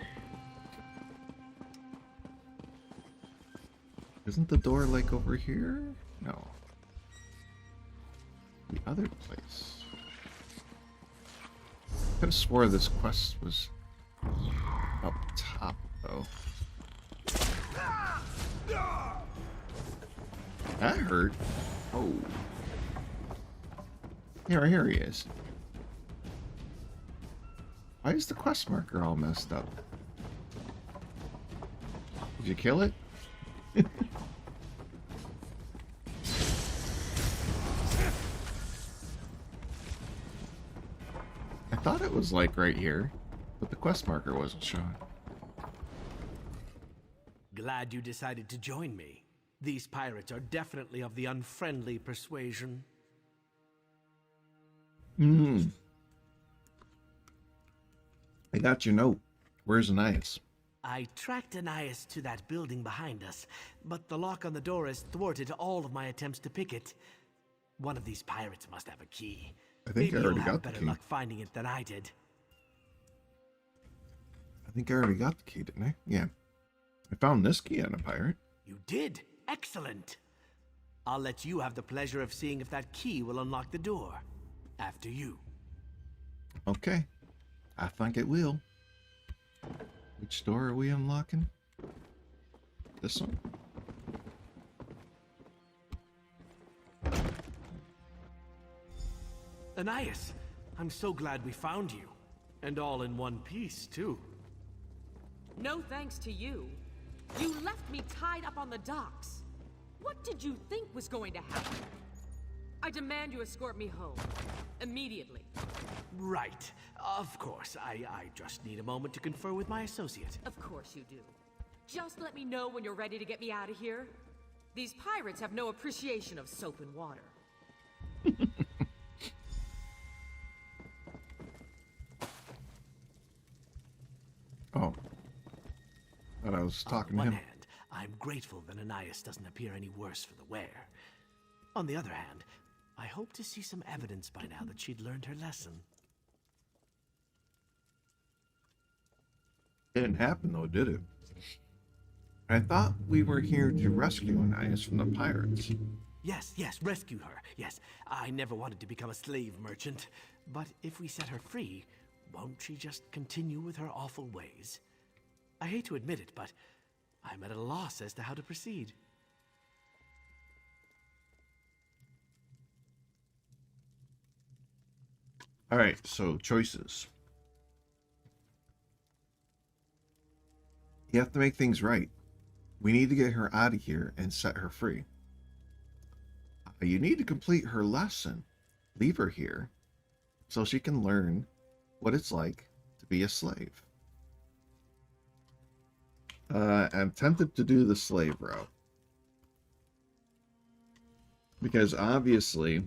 Isn't the door like over here? No. The other place. I could have swore this quest was up top, though. That hurt. Oh. Here he is. Why is the quest marker all messed up? Did you kill it? I thought it was like right here, but the quest marker wasn't showing.
Glad you decided to join me. These pirates are definitely of the unfriendly persuasion.
I got your note. Where's Anais?
I tracked Anais to that building behind us, but the lock on the door has thwarted all of my attempts to pick it. One of these pirates must have a key.
I think
Maybe
I already
you'll have
got the
better
key.
luck finding it than I did.
I think I already got the key, didn't I? Yeah. I found this key on a pirate.
You did? Excellent. I'll let you have the pleasure of seeing if that key will unlock the door. After you.
Okay. I think it will. Which door are we unlocking? This one?
Anais, I'm so glad we found you. And all in one piece, too.
No thanks to you. You left me tied up on the docks. What did you think was going to happen? I demand you escort me home. Immediately.
Right. Of course. I just need a moment to confer with my associate.
Of course you do. Just let me know when you're ready to get me out of here. These pirates have no appreciation of soap and water.
Oh. Thought I was talking to
On
him.
one hand, I'm grateful that Anais doesn't appear any worse for the wear. On the other hand, I hope to see some evidence by now that she'd learned her lesson.
Didn't happen though, did it? I thought we were here to rescue Anais from the pirates.
Yes, rescue her. Yes, I never wanted to become a slave merchant. But if we set her free, won't she just continue with her awful ways? I hate to admit it, but I'm at a loss as to how to proceed.
Alright, so choices. You have to make things right. We need to get her out of here and set her free. You need to complete her lesson. Leave her here so she can learn what it's like to be a slave. I'm tempted to do the slave route. Because obviously,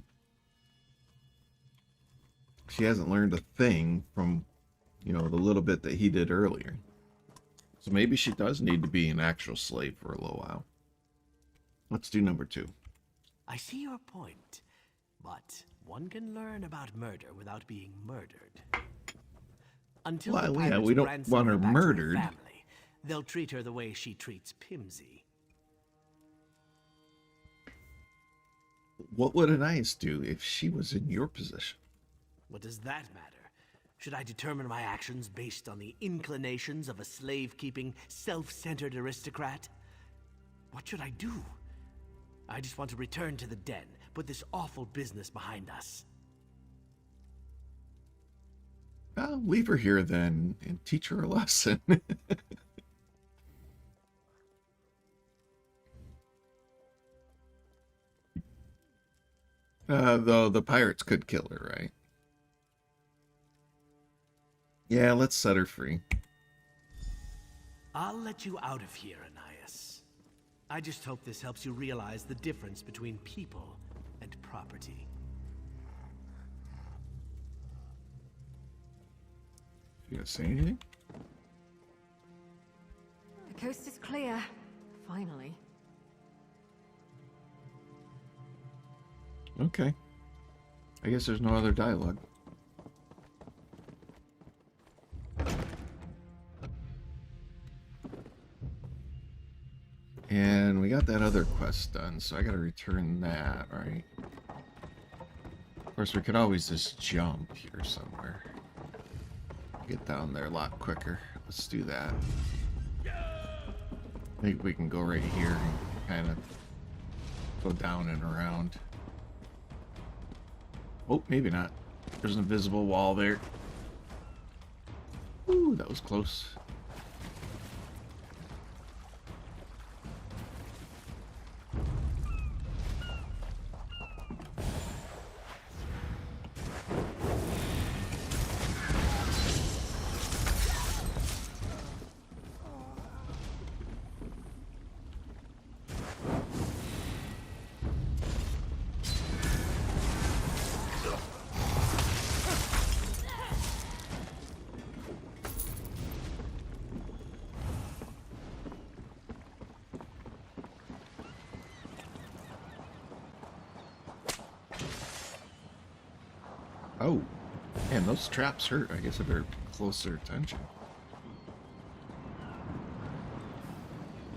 she hasn't learned a thing from, you know, the little bit that he did earlier. So maybe she does need to be an actual slave for a little while. Let's do number 2.
I see your point, but one can learn about murder without being murdered. Until
Well,
the
yeah,
pirates
we don't
ransom
want her
back to
murdered.
family, they'll treat her the way she treats Pimsy.
What would Anais do if she was in your position?
What does that matter? Should I determine my actions based on the inclinations of a slave-keeping, self-centered aristocrat? What should I do? I just want to return to the den, put this awful business behind us.
I'll leave her here then and teach her a lesson. Though the pirates could kill her, right? Yeah, let's set her free.
I'll let you out of here, Anais. I just hope this helps you realize the difference between people and property.
You gonna say anything?
The coast is clear. Finally.
Okay. I guess there's no other dialogue. And we got that other quest done, so I gotta return that, right? Of course, we could always just jump here somewhere. Get down there a lot quicker. Let's do that. I think we can go right here and kind of go down and around. Oh, maybe not. There's an invisible wall there. Ooh, that was close. Oh, man, those traps hurt. I guess I better pay closer attention.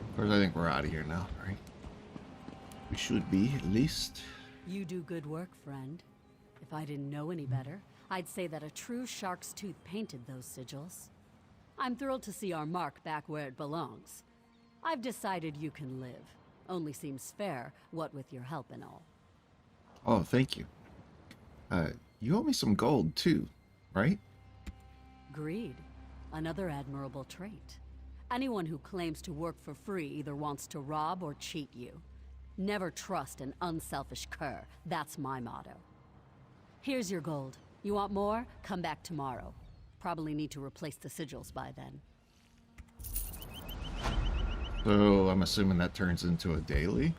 Of course, I think we're out of here now, right? We should be, at least.
You do good work, friend. If I didn't know any better, I'd say that a true shark's tooth painted those sigils. I'm thrilled to see our mark back where it belongs. I've decided you can live. Only seems fair, what with your help and all.
Oh, thank you. You owe me some gold, too, right?
Greed. Another admirable trait. Anyone who claims to work for free either wants to rob or cheat you. Never trust an unselfish cur. That's my motto. Here's your gold. You want more? Come back tomorrow. Probably need to replace the sigils by then.
So, I'm assuming that turns into a daily?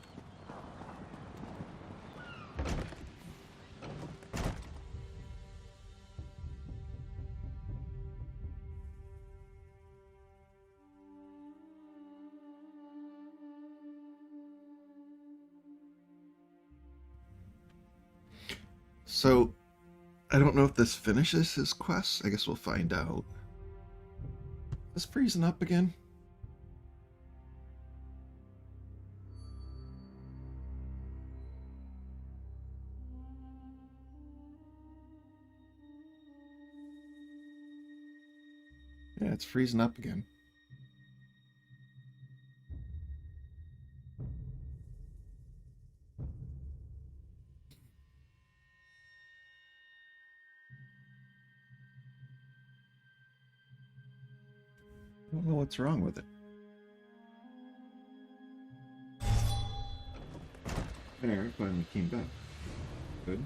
So, I don't know if this finishes his quest. I guess we'll find out. Is freezing up again? Yeah, it's freezing up again. I don't know what's wrong with it. There, it finally came back. Good.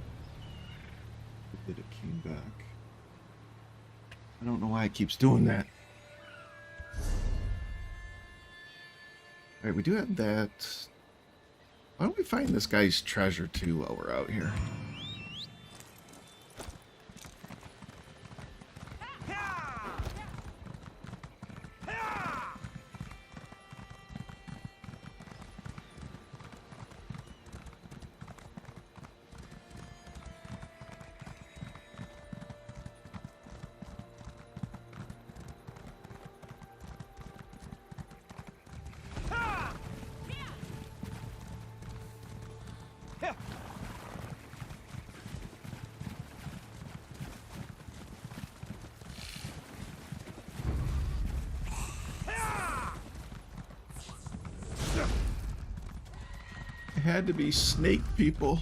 Good that it came back. I don't know why it keeps doing that. Alright, we do have that. Why don't we find this guy's treasure too while we're out here? It had to be snake people.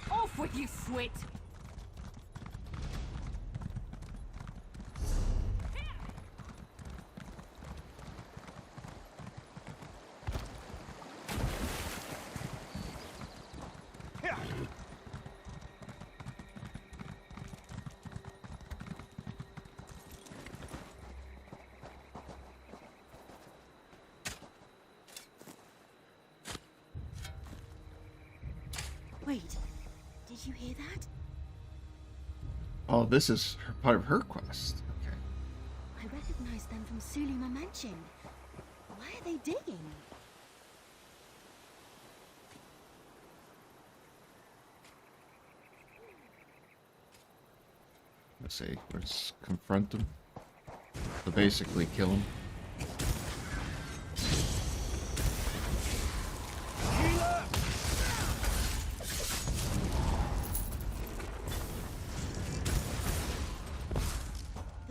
Off with you, Swit!
Wait, did you hear that?
Oh, this is part of her quest. Okay.
I recognize them from Sulima Mansion. Why are they digging?
Let's see. Let's confront them. To basically kill him.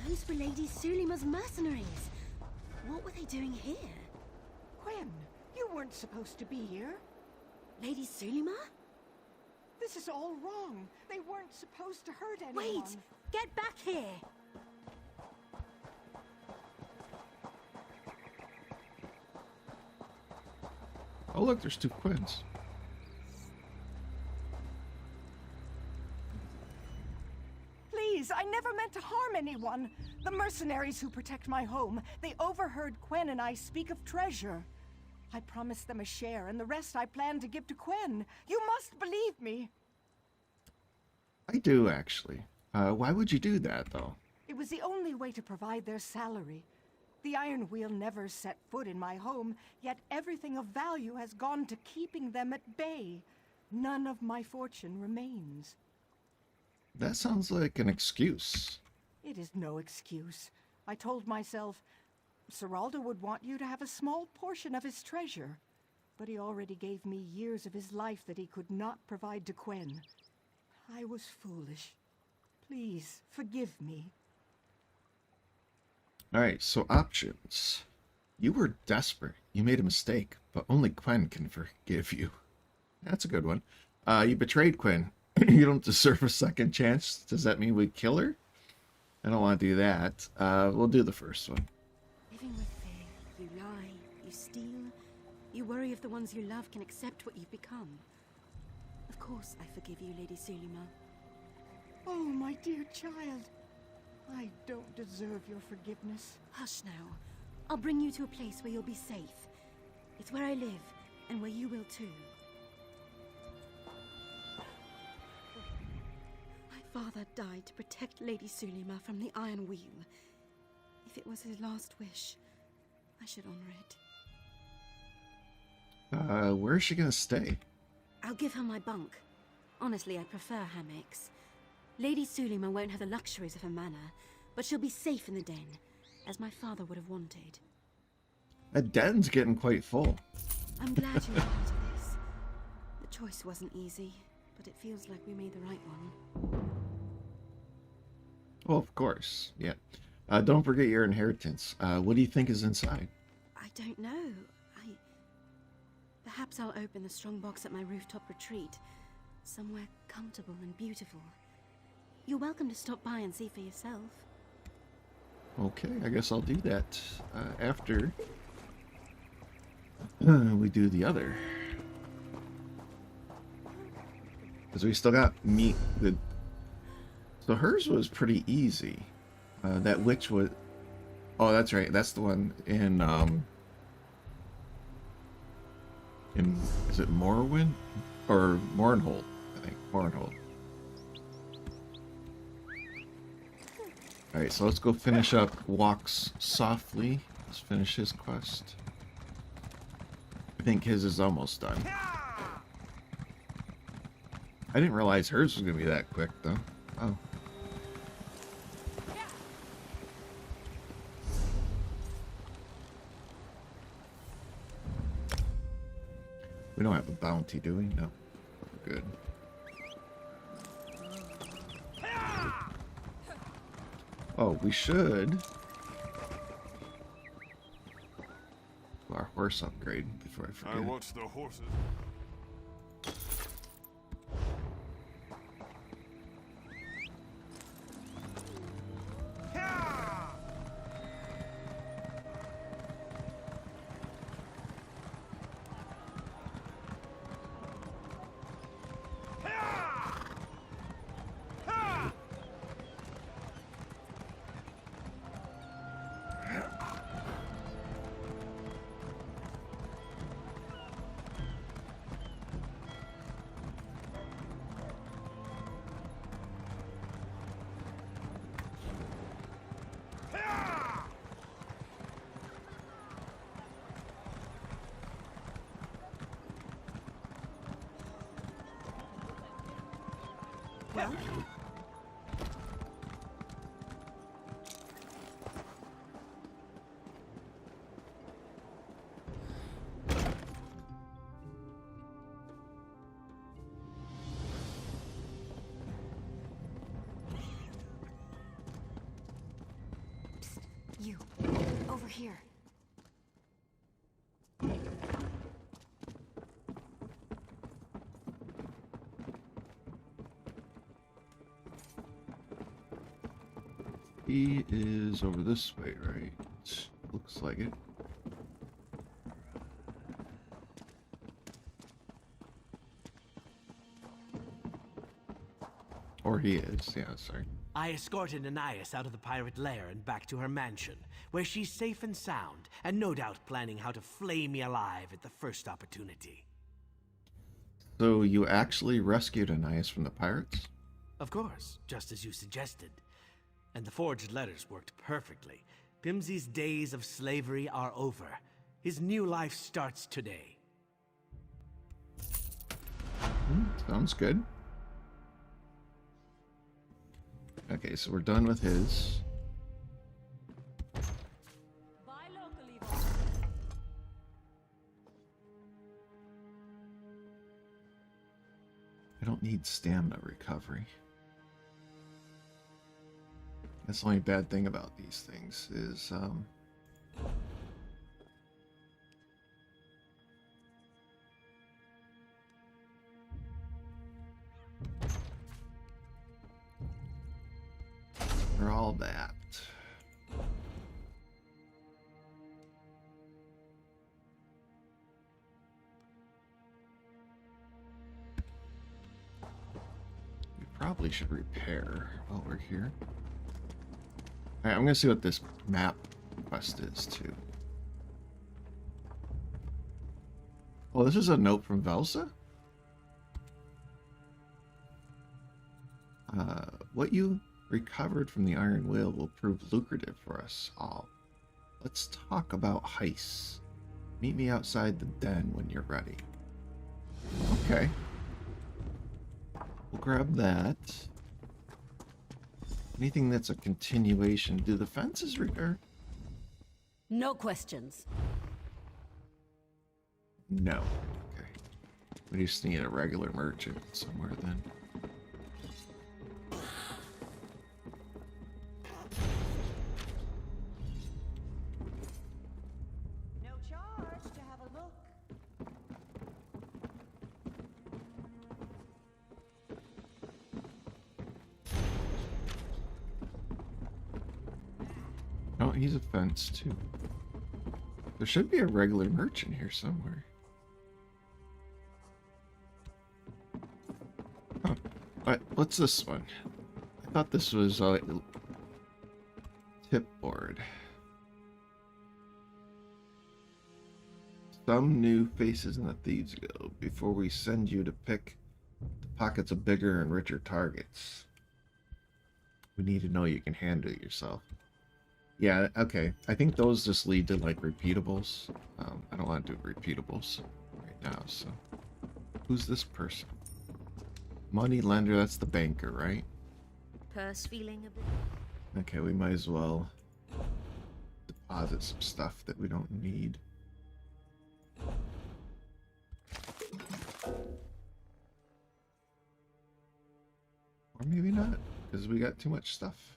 Those were Lady Sulima's mercenaries. What were they doing here?
Gwen, you weren't supposed to be here.
Lady Sulima?
This is all wrong. They weren't supposed to hurt anyone.
Wait! Get back here!
Oh look, there's two Quins.
Please, I never meant to harm anyone. The mercenaries who protect my home, they overheard Gwen and I speak of treasure. I promised them a share, and the rest I plan to give to Gwen. You must believe me.
I do, actually. Why would you do that, though?
It was the only way to provide their salary. The Iron Wheel never set foot in my home, yet everything of value has gone to keeping them at bay. None of my fortune remains.
That sounds like an excuse.
It is no excuse. I told myself, Seraldo would want you to have a small portion of his treasure, but he already gave me years of his life that he could not provide to Gwen. I was foolish. Please, forgive me.
Alright, so options. You were desperate. You made a mistake, but only Quinn can forgive you. That's a good one. You betrayed Quinn. You don't deserve a second chance. Does that mean we kill her? I don't want to do that. We'll do the first one.
Living with fear, you lie, you steal, you worry if the ones you love can accept what you've become. Of course I forgive you, Lady Sulima.
Oh, my dear child. I don't deserve your forgiveness.
Hush now. I'll bring you to a place where you'll be safe. It's where I live, and where you will too. My father died to protect Lady Sulima from the Iron Wheel. If it was his last wish, I should honor it.
Where is she gonna stay?
I'll give her my bunk. Honestly, I prefer hammocks. Lady Sulima won't have the luxuries of her manor, but she'll be safe in the den, as my father would have wanted.
That den's getting quite full.
I'm glad you're part of this. The choice wasn't easy, but it feels like we made the right one.
Well, of course, yeah. Don't forget your inheritance. What do you think is inside?
I don't know. Perhaps I'll open the strong box at my rooftop retreat. Somewhere comfortable and beautiful. You're welcome to stop by and see for yourself.
Okay, I guess I'll do that after we do the other. Because we still got meat with... So hers was pretty easy. That witch was... Oh, that's right. That's the one in... Is it Morrowind? Or Mournhold, I think. Mournhold. Alright, so let's go finish up Walks Softly. Let's finish his quest. I think his is almost done. I didn't realize hers was going to be that quick, though. Oh. We don't have a bounty, do we? No. We're good. Oh, we should do our horse upgrade before I forget.
I watch the horses.
Well? Psst, you. Over here.
He is over this way, right? Looks like it. Or he is, yeah, sorry.
I escorted Anais out of the pirate lair and back to her mansion, where she's safe and sound, and no doubt planning how to flay me alive at the first opportunity.
So you actually rescued Anais from the pirates?
Of course, just as you suggested. And the forged letters worked perfectly. Pimsey's days of slavery are over. His new life starts today.
Sounds good. Okay, so we're done with his. I don't need stamina recovery. That's the only bad thing about these things is, for all that. We probably should repair while we're here. Alright, I'm gonna see what this map quest is, too. Oh, this is a note from Velsa? What you recovered from the Iron Whale will prove lucrative for us all. Let's talk about heists. Meet me outside the den when you're ready. Okay. We'll grab that. Anything that's a continuation. Do the fences repair?
No questions.
No. Okay. We just need a regular merchant somewhere then.
No charge to have a look.
Oh, he's a fence too. There should be a regular merchant here somewhere. Huh. What's this one? I thought this was a tip board. Some new faces in the Thieves Guild before we send you to pick the pockets of bigger and richer targets. We need to know you can handle it yourself. Yeah, okay. I think those just lead to, like, repeatables. I don't want to do repeatables right now, so... Who's this person? Money lender, that's the banker, right?
Purse feeling a bit...
Okay, we might as well deposit some stuff that we don't need. Or maybe not, because we got too much stuff.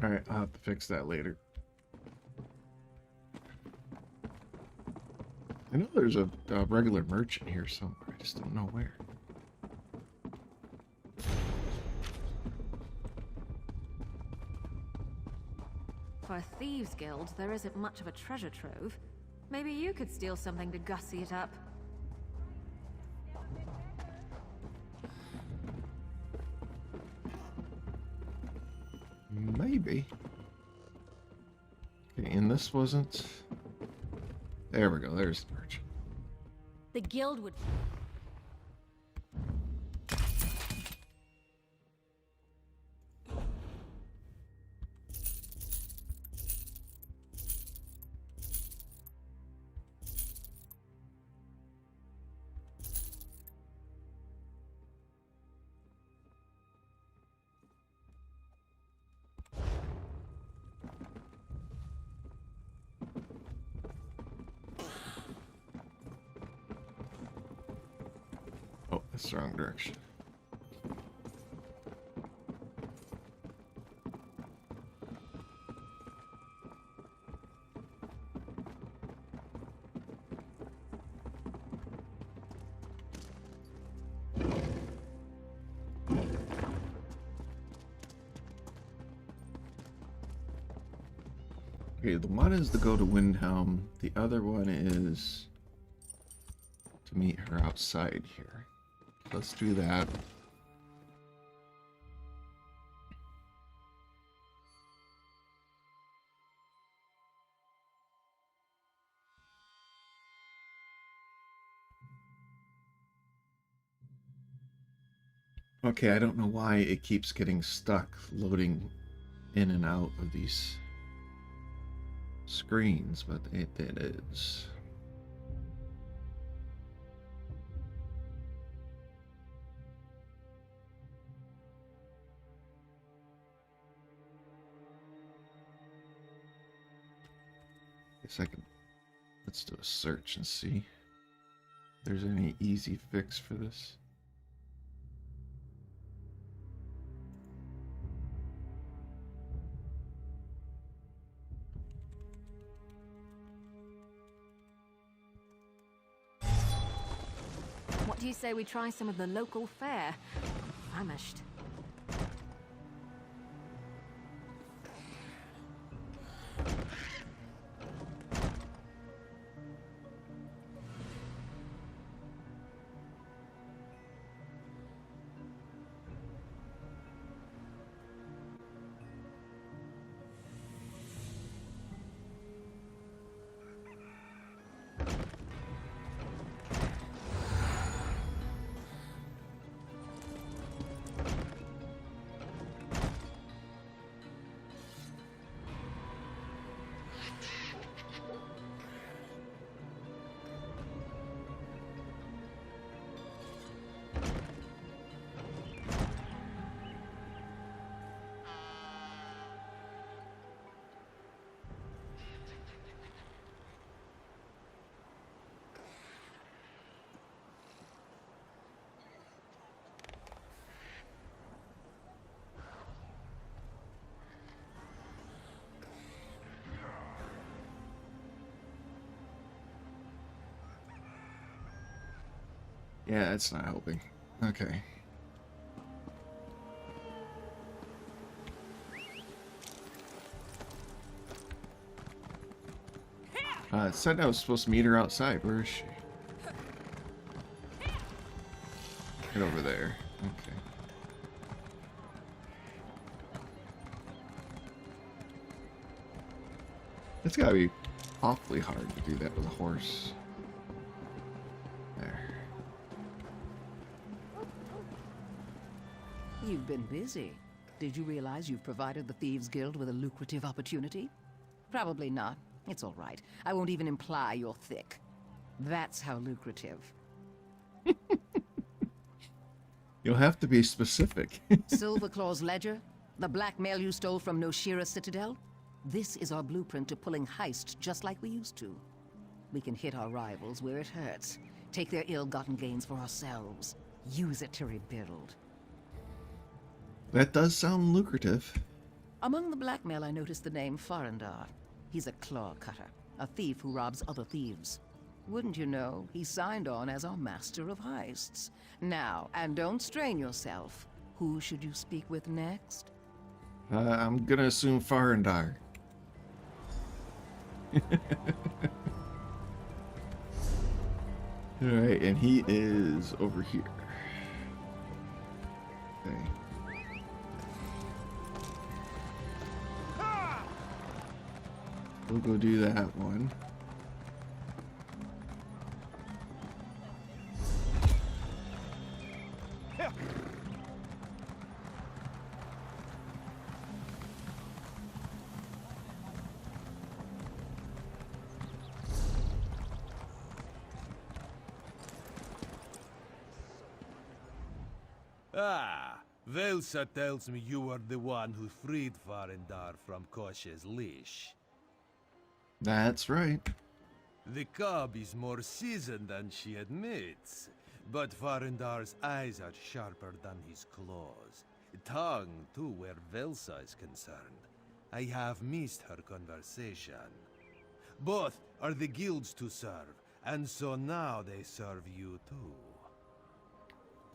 Alright, I'll have to fix that later. I know there's a regular merchant here somewhere, I just don't know where.
For a thieves' guild, there isn't much of a treasure trove. Maybe you could steal something to gussy it up.
Maybe. Okay, and this wasn't... There we go, there's the merchant.
The guild would...
Oh, that's the wrong direction. Okay, the one is to go to Windhelm. The other one is to meet her outside here. Let's do that. Okay, I don't know why it keeps getting stuck loading in and out of these screens, but it is. Guess I can. Let's do a search and see if there's any easy fix for this.
What do you say we try some of the local fare? Famished.
Yeah, it's not helping. Okay. It said I was supposed to meet her outside. Where is she? Right over there. Okay. It's gotta be awfully hard to do that with a horse. There.
You've been busy. Did you realize you've provided the Thieves Guild with a lucrative opportunity? Probably not. It's all right. I won't even imply you're thick. That's how lucrative.
You'll have to be specific.
Silverclaw's ledger? The blackmail you stole from Noshira Citadel? This is our blueprint to pulling heists just like we used to. We can hit our rivals where it hurts, take their ill-gotten gains for ourselves, use it to rebuild.
That does sound lucrative.
Among the blackmail, I noticed the name Farandar. He's a claw cutter, a thief who robs other thieves. Wouldn't you know, he signed on as our master of heists. Now, and don't strain yourself, who should you speak with next?
I'm gonna assume Farandar. Alright, and he is over here. Okay. We'll go do that one.
Ah, Velsa tells me you are the one who freed Farendar from Koshe's leash.
That's right.
The cub is more seasoned than she admits, but Farendar's eyes are sharper than his claws. Tongue, too, where Velsa is concerned. I have missed her conversation. Both are the guilds to serve, and so now they serve you too.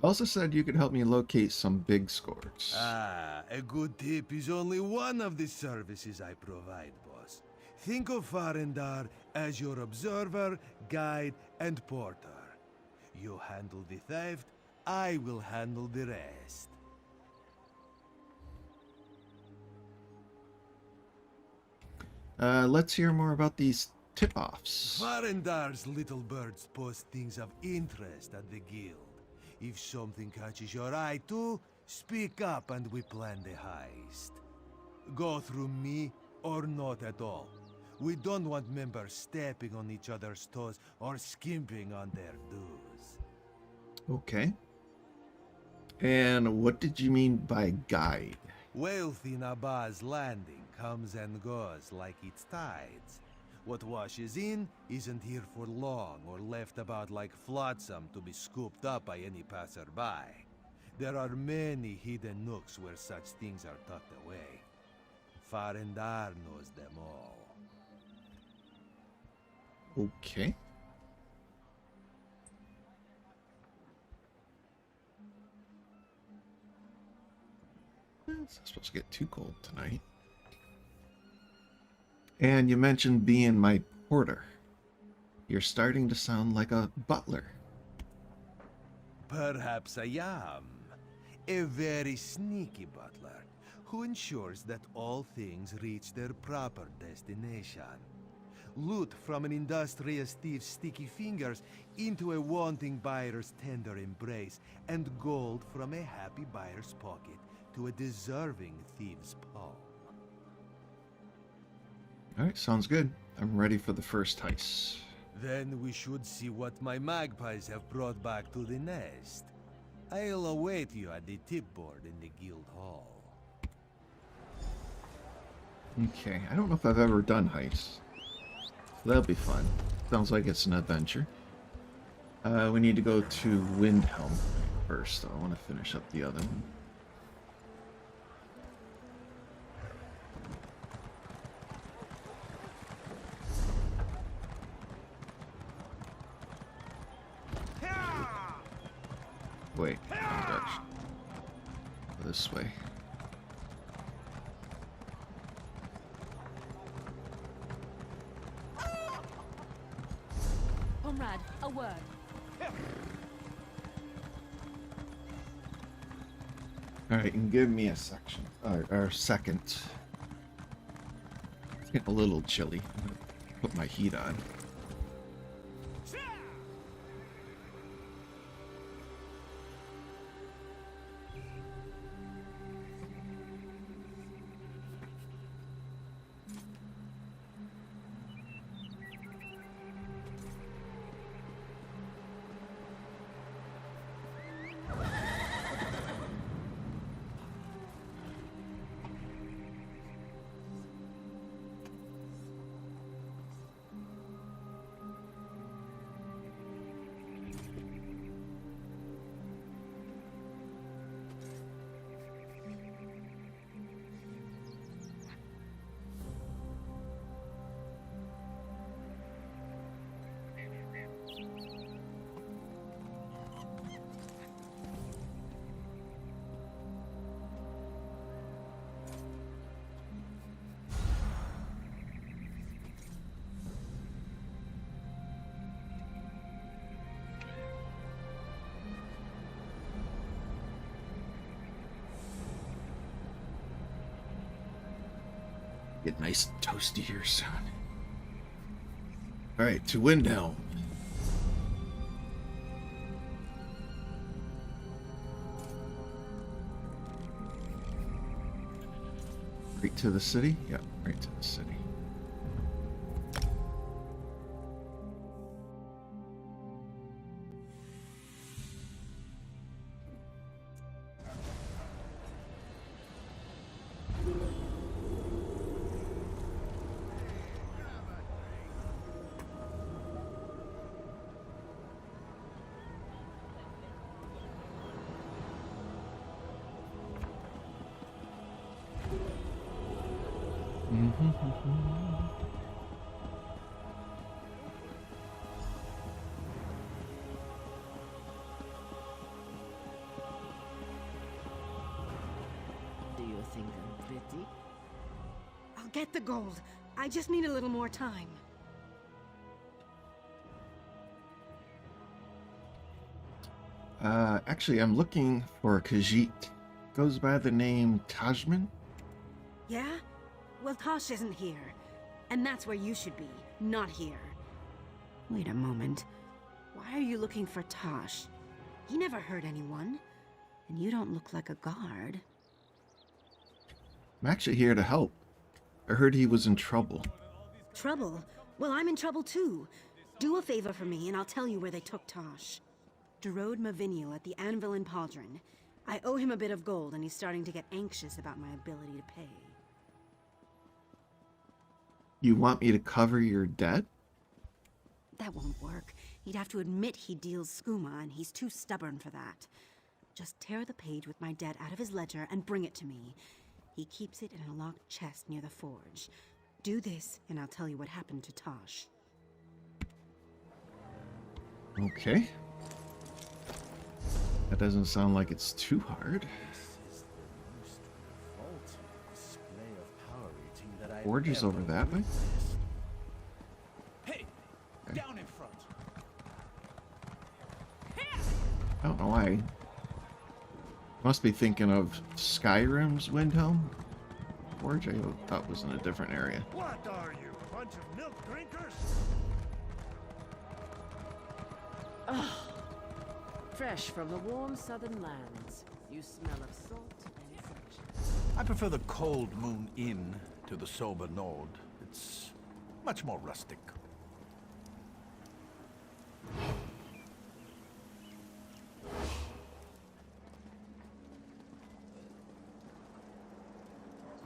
Also said you could help me locate some big scores.
Ah, a good tip is only one of the services I provide, boss. Think of Farendar as your observer, guide, and porter. You handle the theft, I will handle the rest.
Let's hear more about these tip-offs.
Farendar's little birds post things of interest at the guild. If something catches your eye too, speak up and we plan the heist. Go through me or not at all. We don't want members stepping on each other's toes or skimping on their dues.
Okay. And what did you mean by guide?
Wealth in Abba's landing comes and goes like its tides. What washes in isn't here for long or left about like flotsam to be scooped up by any passerby. There are many hidden nooks where such things are tucked away. Farendar knows them all.
Okay. It's not supposed to get too cold tonight. And you mentioned being my porter. You're starting to sound like a butler.
Perhaps I am. A very sneaky butler who ensures that all things reach their proper destination. Loot from an industrious thief's sticky fingers into a wanting buyer's tender embrace, and gold from a happy buyer's pocket to a deserving thief's palm.
Alright, sounds good. I'm ready for the first heist.
Then we should see what my magpies have brought back to the nest. I'll await you at the tip board in the guild hall.
Okay, I don't know if I've ever done heists. That'll be fun. Sounds like it's an adventure. We need to go to Windhelm first, though. I want to finish up the other one. Wait, wrong direction. This way.
Comrade, a word.
Alright, and give me a section. Or second. It's getting a little chilly. I'm gonna put my heat on. Get nice and toasty here soon. Alright, to Windhelm. Right to the city? Yeah, right to the city.
Do you think I'm pretty?
I'll get the gold. I just need a little more time.
Actually, I'm looking for Khajiit. Goes by the name Tajman.
Yeah? Well, Tosh isn't here. And that's where you should be, not here. Wait a moment. Why are you looking for Tosh? He never hurt anyone. And you don't look like a guard.
I'm actually here to help. I heard he was in trouble.
Trouble? Well, I'm in trouble too. Do a favor for me and I'll tell you where they took Tosh. Derode Mavinio at the Anvil in Pauldron. I owe him a bit of gold and he's starting to get anxious about my ability to pay.
You want me to cover your debt?
That won't work. He'd have to admit he deals skooma, and he's too stubborn for that. Just tear the page with my debt out of his ledger and bring it to me. He keeps it in a locked chest near the forge. Do this, and I'll tell you what happened to Tosh.
Okay. That doesn't sound like it's too hard. Forge is over that way?
Hey,
okay.
Down in front.
I don't know why. Must be thinking of Skyrim's Windhelm Forge. I thought was in a different area.
What are you, a bunch of milk drinkers?
Fresh from the warm southern lands. You smell of salt and sunshine.
I prefer the Cold Moon Inn to the Sober Nord. It's much more rustic.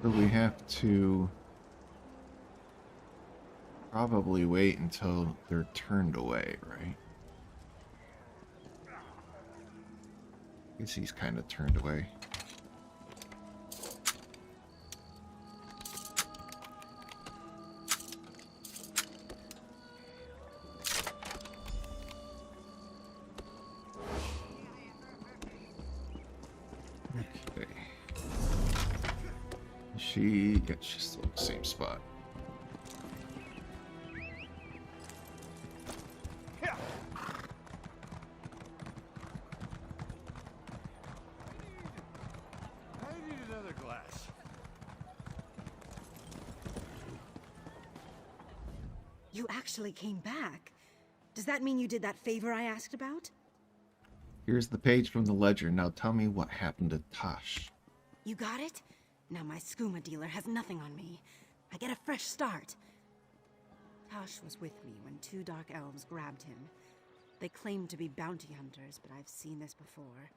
So we have to probably wait until they're turned away, right? I guess he's kind of turned away. she's still in the same spot.
I need another glass.
You actually came back. Does that mean you did that favor I asked about?
Here's the page from the ledger. Now tell me what happened to Tosh.
You got it? Now my skooma dealer has nothing on me. I get a fresh start. Tosh was with me when 2 dark elves grabbed him. They claimed to be bounty hunters, but I've seen this before.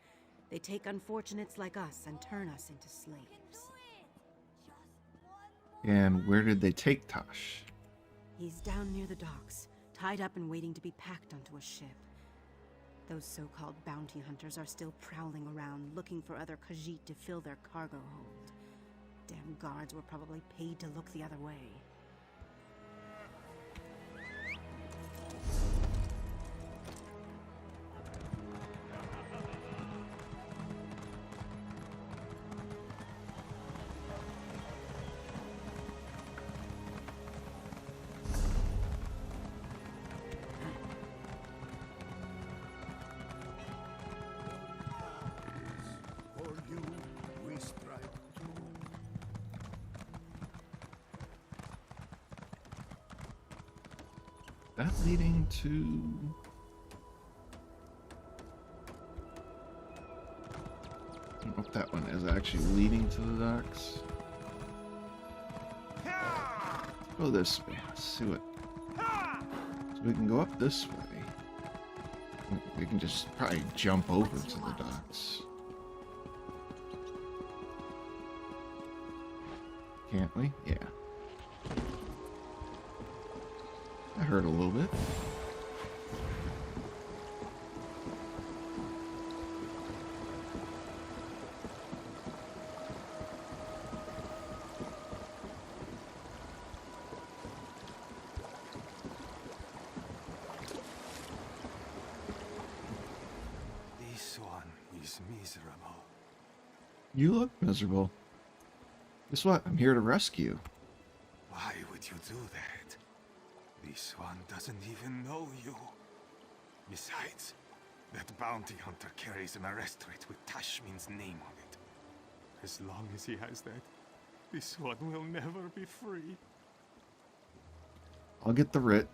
They take unfortunates like us and turn us into slaves.
And where did they take Tosh?
He's down near the docks, tied up and waiting to be packed onto a ship. Those so-called bounty hunters are still prowling around, looking for other Khajiit to fill their cargo hold. Damn guards were probably paid to look the other way.
For you, we strive to.
That leading to... I don't know if that one is actually leading to the docks. Go this way. Let's see what... So we can go up this way. We can just probably jump over to the docks. Can't we? Yeah. That hurt a little bit.
This one is miserable.
You look miserable. Guess what? I'm here to rescue.
Why would you do that? This one doesn't even know you. Besides, that bounty hunter carries an arrest writ with Tashmin's name on it. As long as he has that, this one will never be free.
I'll get the writ,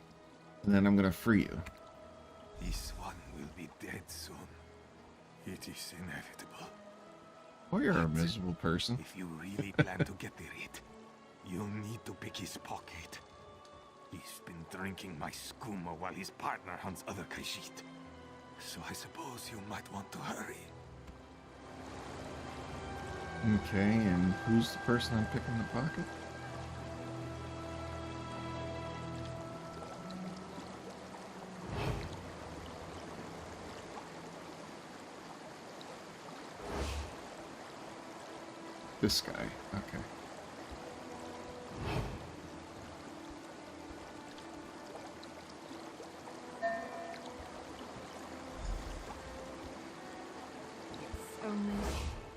and then I'm gonna free you.
This one will be dead soon. It is inevitable.
Or you're a miserable person.
If you really plan to get the writ, you'll need to pick his pocket. He's been drinking my skooma while his partner hunts other Khajiit. So I suppose you might want to hurry.
Okay, and who's the person I'm picking the pocket? This guy, okay.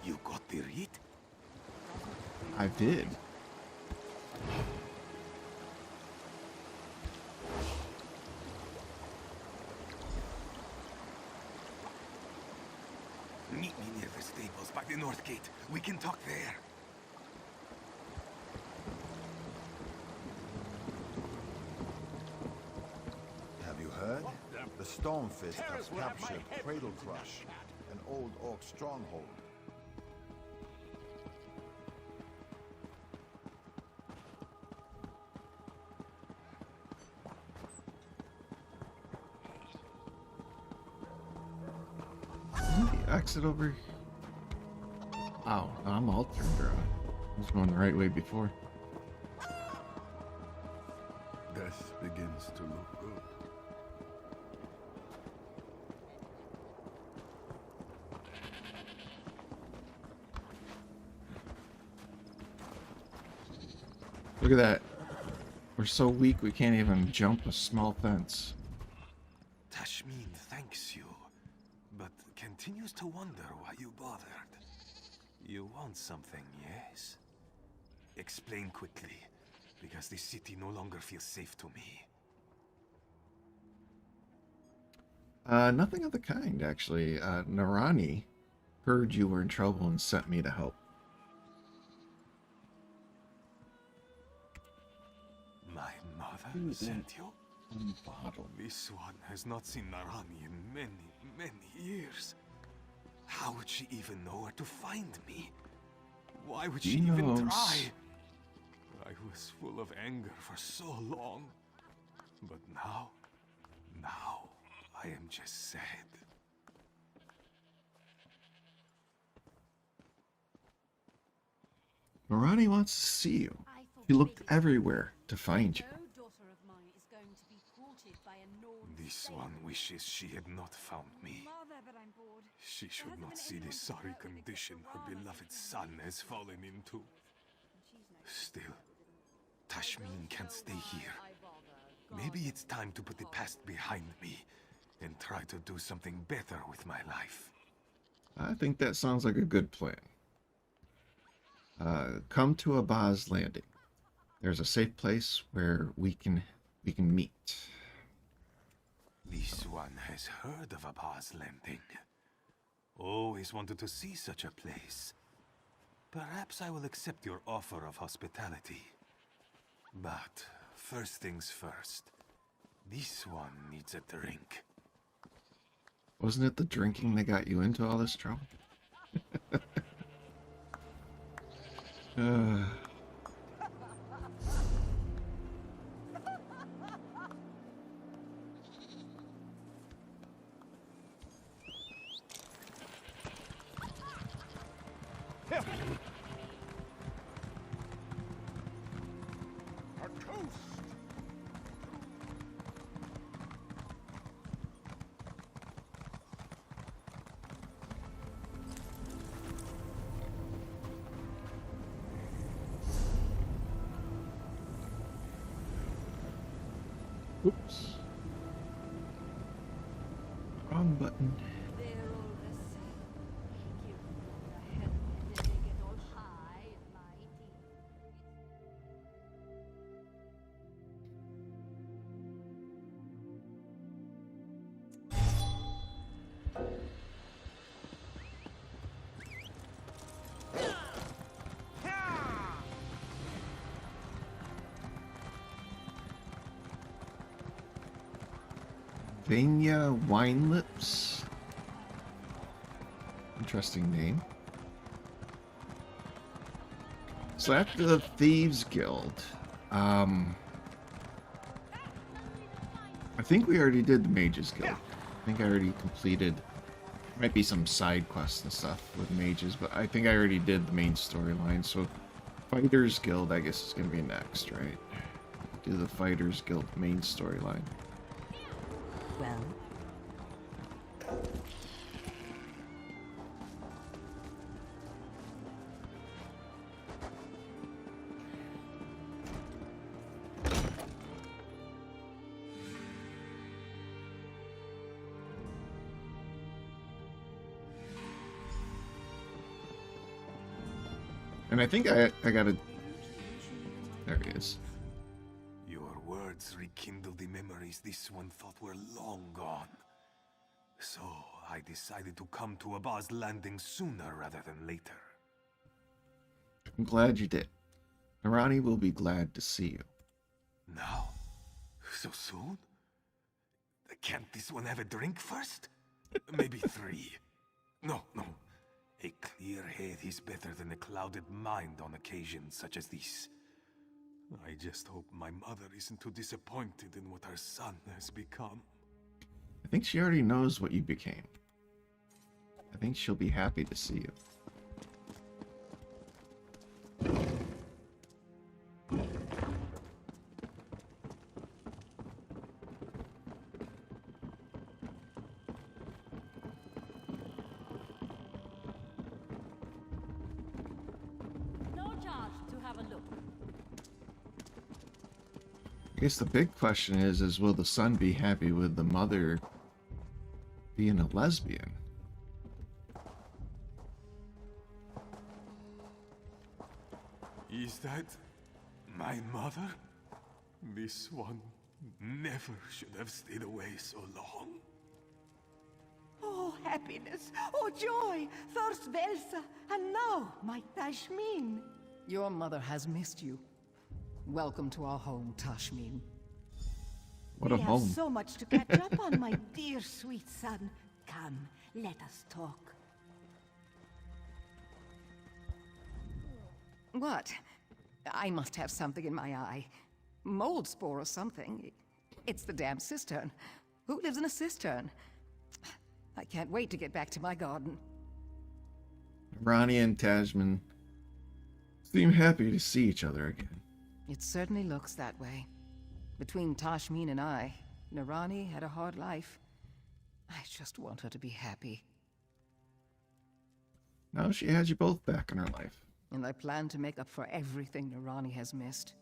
You got the writ?
I did.
Meet me near the stables by the north gate. We can talk there.
Have you heard? The Stormfist has captured Cradle Crush, an old orc stronghold.
The exit over. Oh, I'm all turned around. I was going the right way before.
This begins to look good.
Look at that. We're so weak we can't even jump a small fence.
Tashmin thanks you, but continues to wonder why you bothered. You want something, yes?
Explain quickly, because this city no longer feels safe to me.
Nothing of the kind, actually. Narani heard you were in trouble and sent me to help.
My mother sent you?
Bottle.
This one has not seen Narani in many, many years. How would she even know where to find me? Why would she even try? I was full of anger for so long. But now I am just sad.
Narani wants to see you. He looked everywhere to find you.
This one wishes she had not found me. She should not see the sorry condition her beloved son has fallen into. Still, Tashmin can't stay here. Maybe it's time to put the past behind me and try to do something better with my life.
I think that sounds like a good plan. Come to Abaz Landing. There's a safe place where we can meet.
This one has heard of Abaz Landing. Always wanted to see such a place. Perhaps I will accept your offer of hospitality. But first things first. This one needs a drink.
Wasn't it the drinking that got you into all this trouble? Oops. Wrong button. Vania Wine Lips. Interesting name. So after the Thieves Guild, I think we already did the Mages Guild. I think I already completed, might be some side quests and stuff with mages, but I think I already did the main storyline. So Fighters Guild, I guess, is going to be next, right? Do the Fighters Guild main storyline.
Well.
And I think I got a... There he is.
Your words rekindled the memories this one thought were long gone. So I decided to come to Abaz Landing sooner rather than later.
I'm glad you did. Narani will be glad to see you.
Now? So soon? Can't this one have a drink first? Maybe 3. No. A clear head is better than a clouded mind on occasions such as this. I just hope my mother isn't too disappointed in what her son has become.
I think she already knows what you became. I think she'll be happy to see you. I guess the big question is will the son be happy with the mother being a lesbian?
Is that my mother? This one never should have stayed away so long.
Oh, happiness! Oh, joy! First Velsa, and now my Tashmin.
Your mother has missed you. Welcome to our home, Tashmin.
What a
We
home.
have so much to catch up on, my dear sweet son. Come, let us talk.
What? I must have something in my eye. Mold spore or something. It's the damn cistern. Who lives in a cistern? I can't wait to get back to my garden.
Ronnie and Tashmin seem happy to see each other again.
It certainly looks that way. Between Tashmin and I, Narani had a hard life. I just want her to be happy.
Now she has you both back in her life.
And I plan to make up for everything Narani has missed.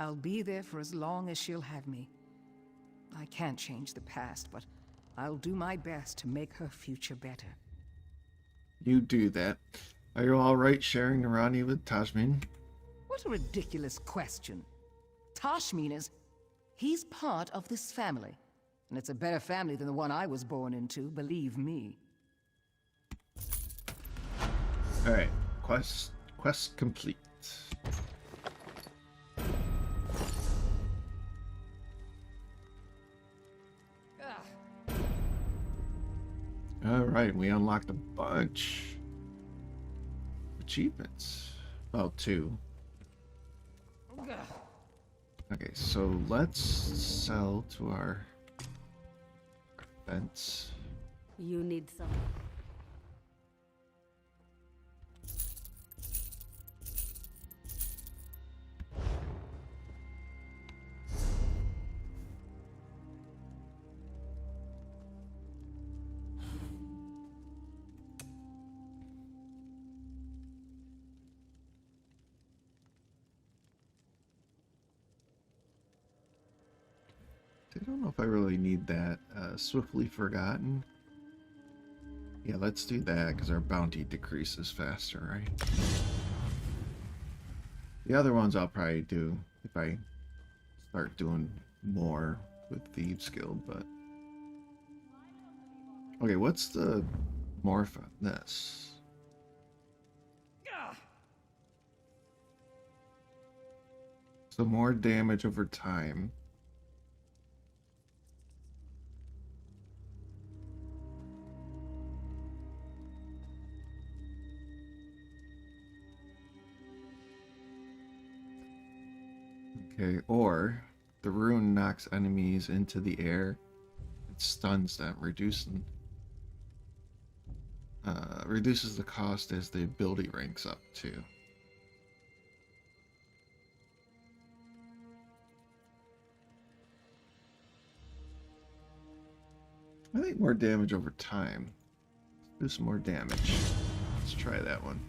I'll be there for as long as she'll have me. I can't change the past, but I'll do my best to make her future better.
You do that. Are you alright sharing Narani with Tashmin?
What a ridiculous question. Tashmin is... He's part of this family. And it's a better family than the one I was born into, believe me.
Alright, quest complete. Alright, we unlocked a bunch of achievements. Well, 2. Okay, so let's sell to our fence.
You need some.
I don't know if I really need that. Swiftly Forgotten. Yeah, let's do that because our bounty decreases faster, right? The other ones I'll probably do if I start doing more with Thieves Guild, but... Okay, what's the morph on this? So more damage over time. Okay, or the rune knocks enemies into the air. It stuns them, reduces the cost as the ability ranks up too. I think more damage over time. Let's do some more damage. Let's try that one.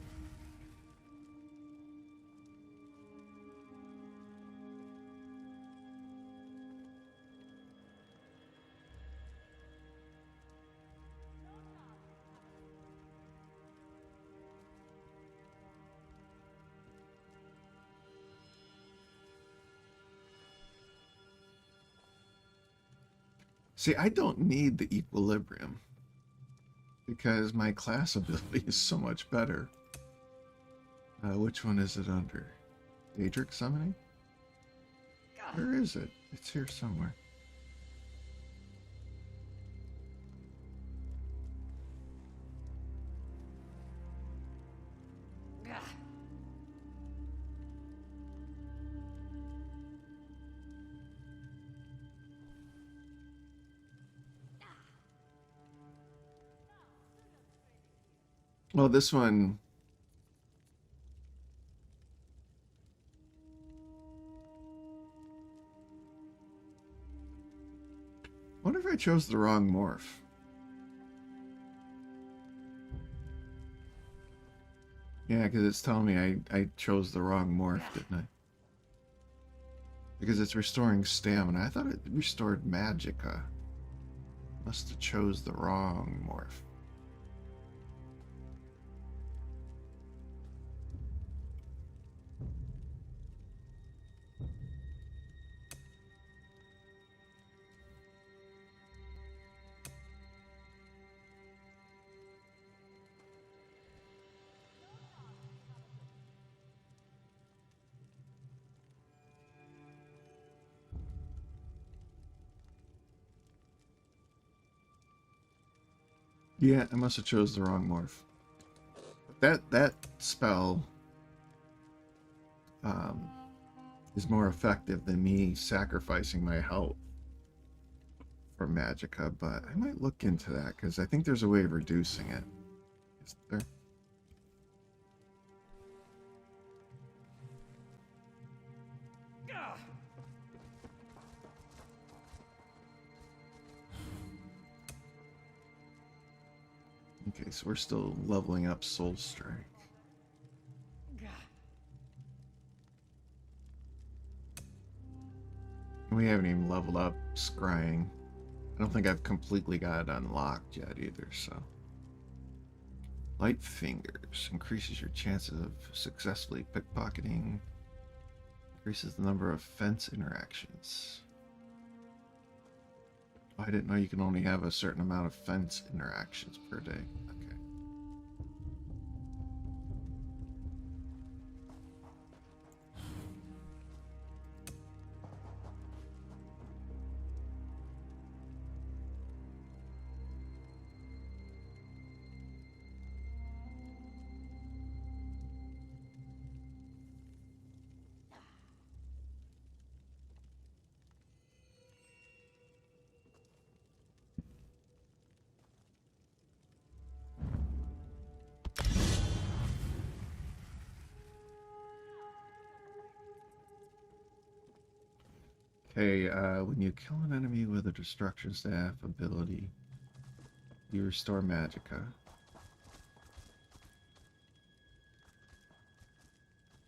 See, I don't need the equilibrium because my class ability is so much better. Which one is it under? Daedric Summoning? Where is it? It's here somewhere. Well, this one... I wonder if I chose the wrong morph. Yeah, because it's telling me I chose the wrong morph, didn't I? Because it's restoring stamina. I thought it restored magicka. Must have chose the wrong morph. Yeah, I must have chose the wrong morph. That spell is more effective than me sacrificing my health for Magicka, but I might look into that because I think there's a way of reducing it. Is there? Okay, so we're still leveling up Soul Strike. We haven't even leveled up Scrying. I don't think I've completely got it unlocked yet either, so. Light Fingers increases your chances of successfully pickpocketing. Increases the number of fence interactions. Oh, I didn't know you can only have a certain amount of fence interactions per day. Okay. Okay, when you kill an enemy with a destruction staff ability, you restore Magicka.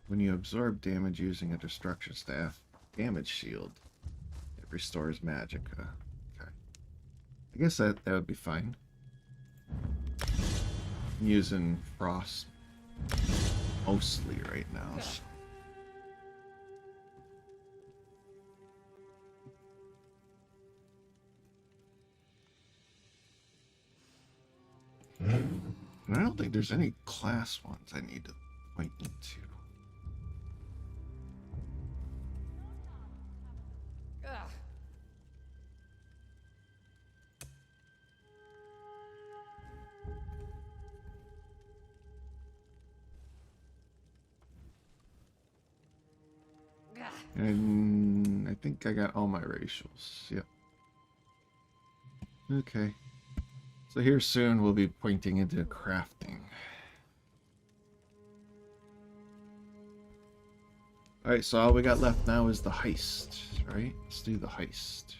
When you absorb damage using a destruction staff damage shield, it restores Magicka. Okay. I guess that would be fine. I'm using Frost mostly right now. And I don't think there's any class ones I need to point into. And I think I got all my racials. Yep. Okay. So here soon we'll be pointing into crafting. Alright, so all we got left now is the heist, right? Let's do the heist.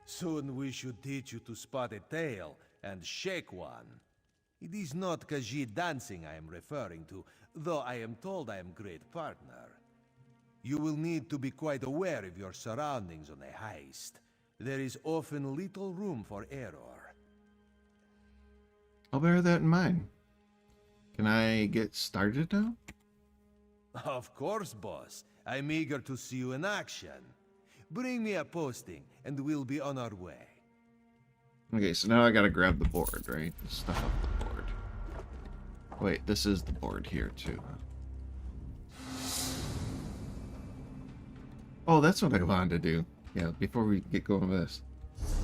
Soon we should teach you to spot a tail and shake one. It is not Khajiit dancing I am referring to, though I am told I am great partner. You will need to be quite aware of your surroundings on a heist. There is often little room for error.
I'll bear that in mind. Can I get started now?
Of course, boss. I'm eager to see you in action. Bring me a posting, and we'll be on our way.
Okay, so now I gotta grab the board, right? Stuff up the board. Wait, this is the board here, too. Oh, that's what I wanted to do. Yeah, before we get going with this.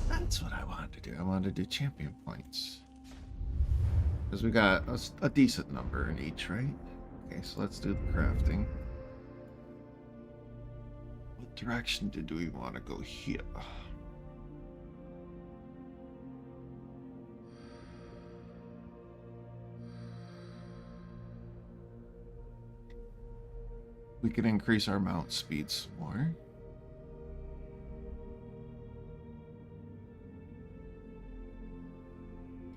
That's what I wanted to do. I wanted to do champion points. Because we got a decent number in each, right? Okay, so let's do the crafting. What direction did we want to go here? We can increase our mount speed some more.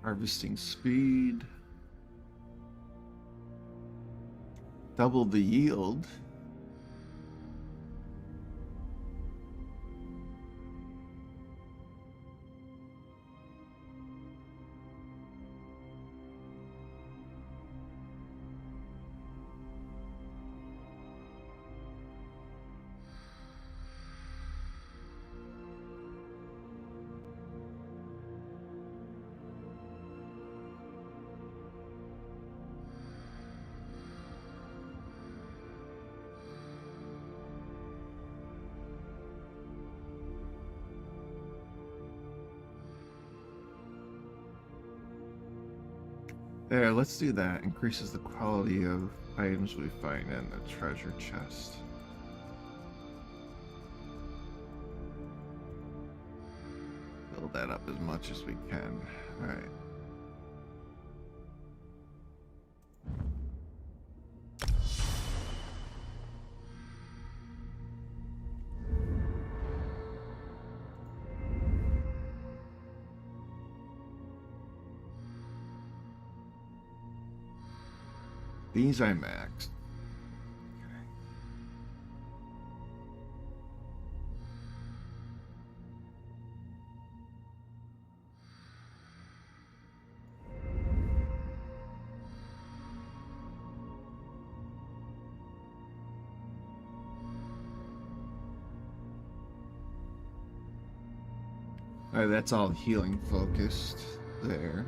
Harvesting speed. Double the yield. There, let's do that. Increases the quality of items we find in the treasure chest. Build that up as much as we can. Alright. These I maxed. Alright, that's all healing focused there.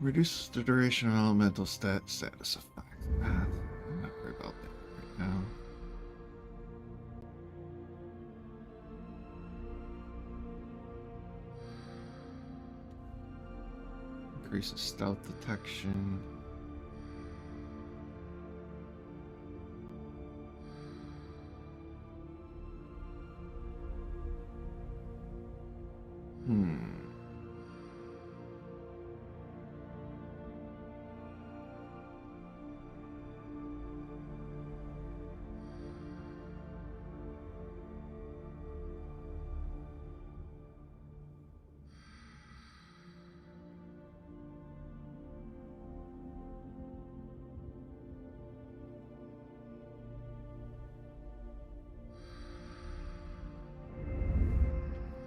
Reduce the duration of elemental status effects. I'm not worried about that right now. Increases stealth detection.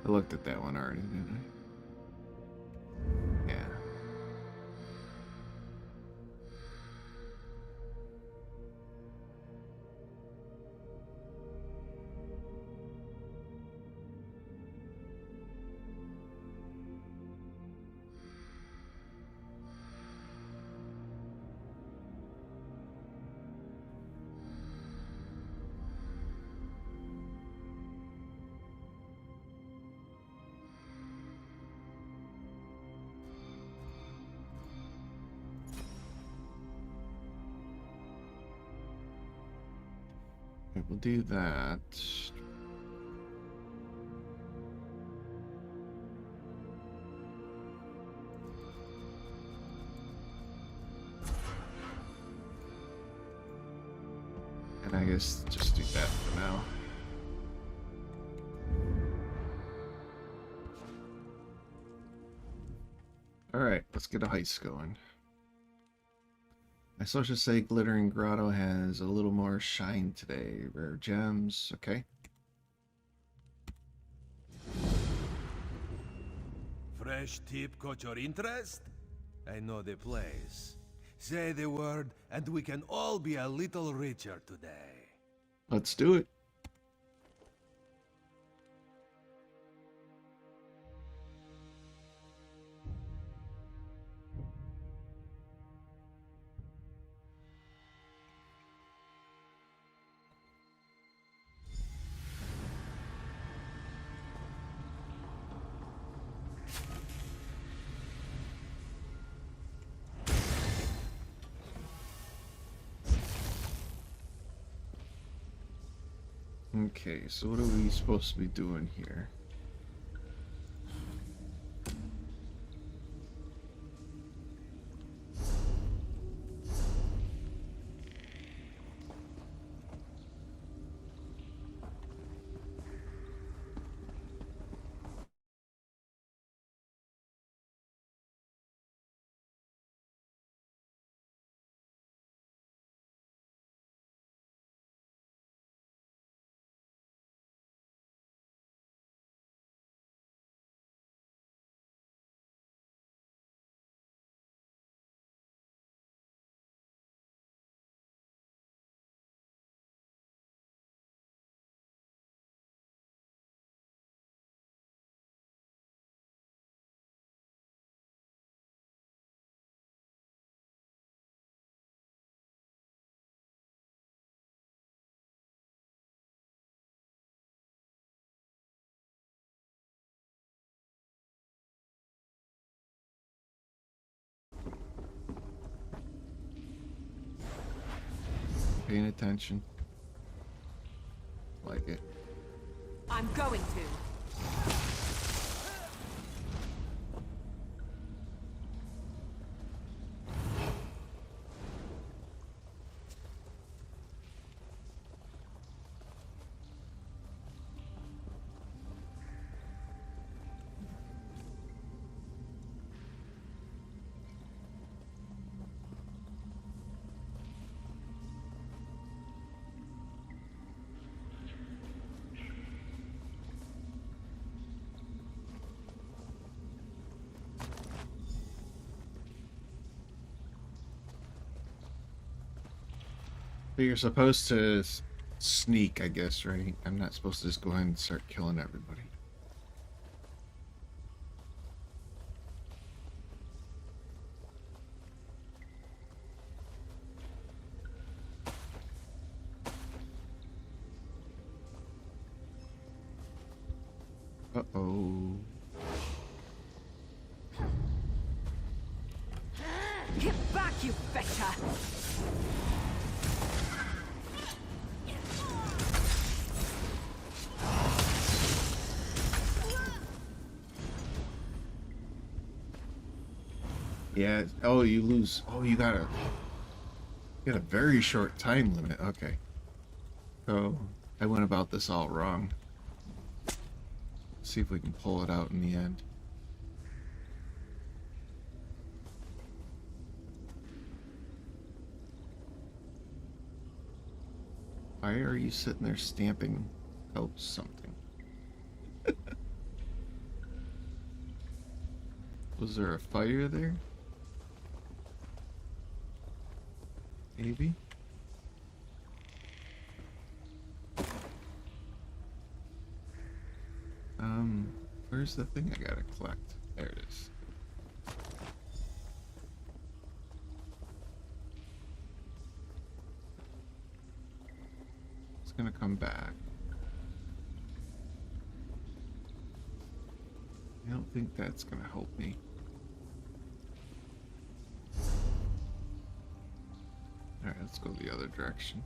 I looked at that one already, didn't I? Yeah. Okay, we'll do that. And I guess just do that for now. Alright, let's get a heist going. My sources say Glittering Grotto has a little more shine today. Rare gems, okay.
Fresh tip caught your interest? I know the place. Say the word, and we can all be a little richer today.
Let's do it. Okay, so what are we supposed to be doing here? Paying attention. Like it.
I'm going to.
But you're supposed to sneak, I guess, right? I'm not supposed to just go ahead and start killing everybody. Uh-oh.
Get back, you betcha!
Yeah, oh, you lose. Oh, you got a very short time limit. Okay. So, I went about this all wrong. See if we can pull it out in the end. Why are you sitting there stamping out something? Was there a fire there? Maybe? Where's the thing I gotta collect? There it is. It's gonna come back. I don't think that's gonna help me. Alright, let's go the other direction.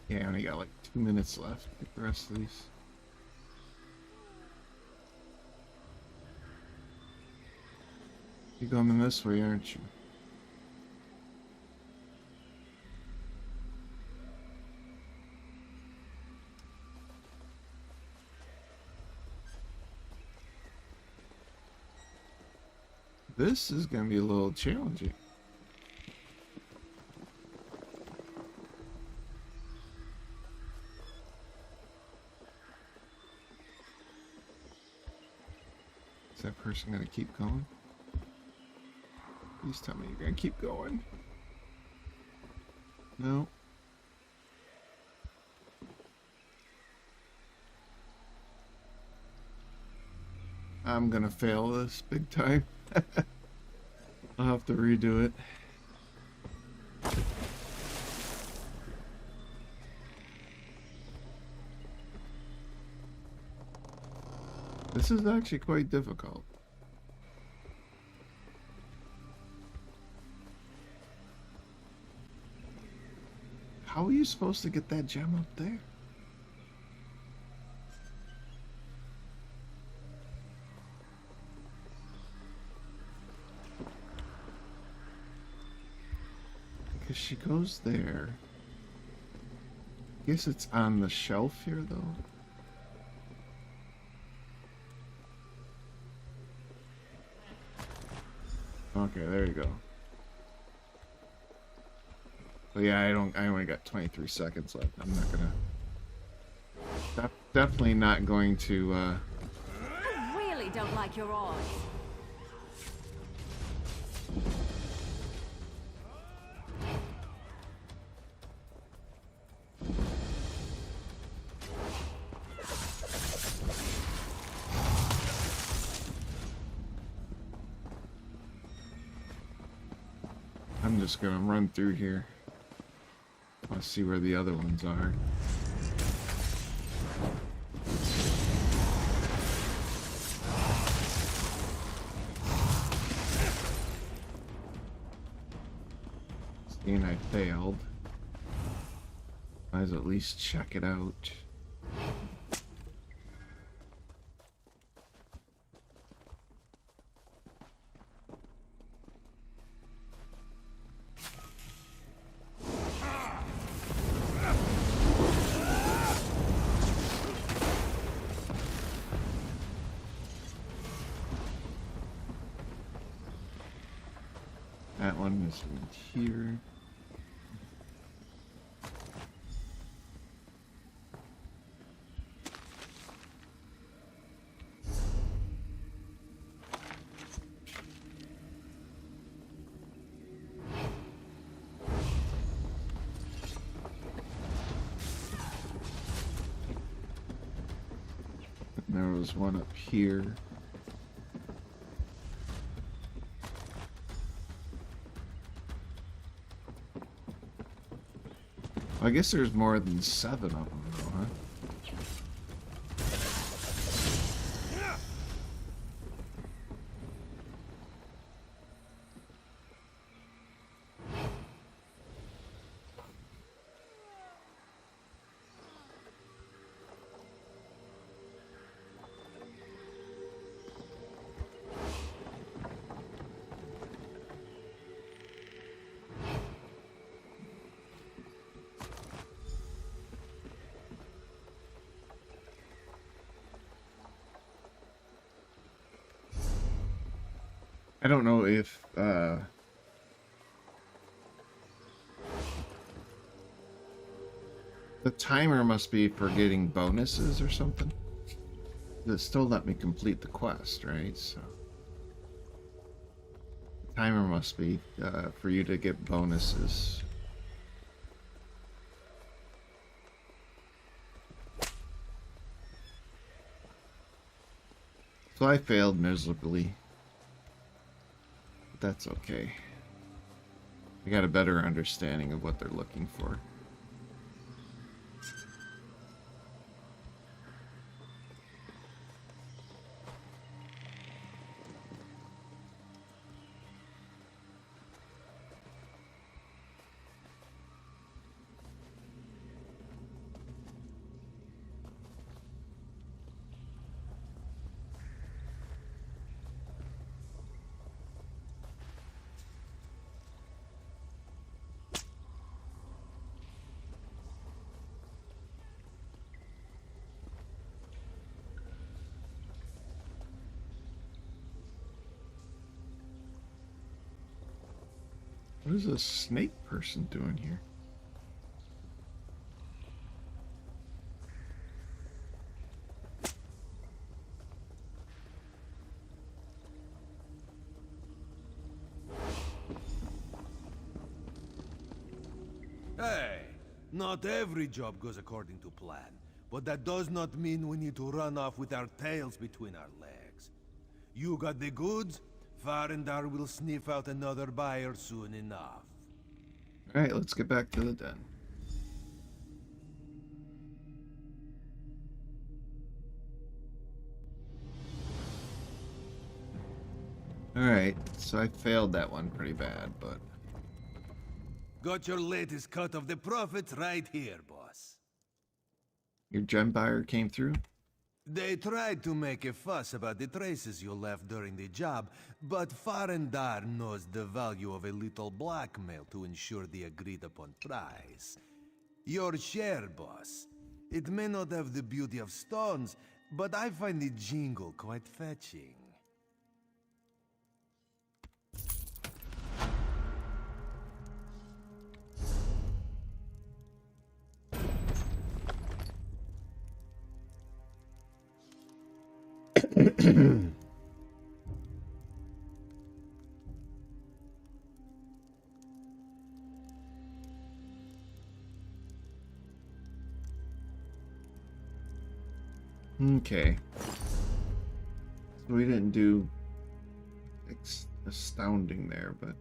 Yeah, I only got like 2 minutes left with the rest of these. You're going this way, aren't you? This is going to be a little challenging. Is that person going to keep going? Please tell me you're going to keep going. No. I'm going to fail this big time. I'll have to redo it. This is actually quite difficult. How are you supposed to get that gem up there? Because she goes there. I guess it's on the shelf here, though. Okay, there you go. But yeah, I only got 23 seconds left. I'm not gonna... Definitely not going to,
I really don't like your odds.
I'm just gonna run through here. Let's see where the other ones are. Seeing I failed. Might as well at least check it out. That one is in here. And there was one up here. I guess there's more than 7 of them, though, huh? I don't know if, the timer must be for getting bonuses or something. It still let me complete the quest, right? So the timer must be for you to get bonuses. So I failed miserably. But that's okay. I got a better understanding of what they're looking for. What is this snake person doing here?
Hey, not every job goes according to plan, but that does not mean we need to run off with our tails between our legs. You got the goods, Farendar will sniff out another buyer soon enough.
Alright, let's get back to the den. Alright, so I failed that one pretty bad, but...
Got your latest cut of the profits right here, boss.
Your gem buyer came through?
They tried to make a fuss about the traces you left during the job, but Farendar knows the value of a little blackmail to ensure the agreed-upon price. Your share, boss. It may not have the beauty of stones, but I find the jingle quite fetching.
Okay. So we didn't do astounding there, but...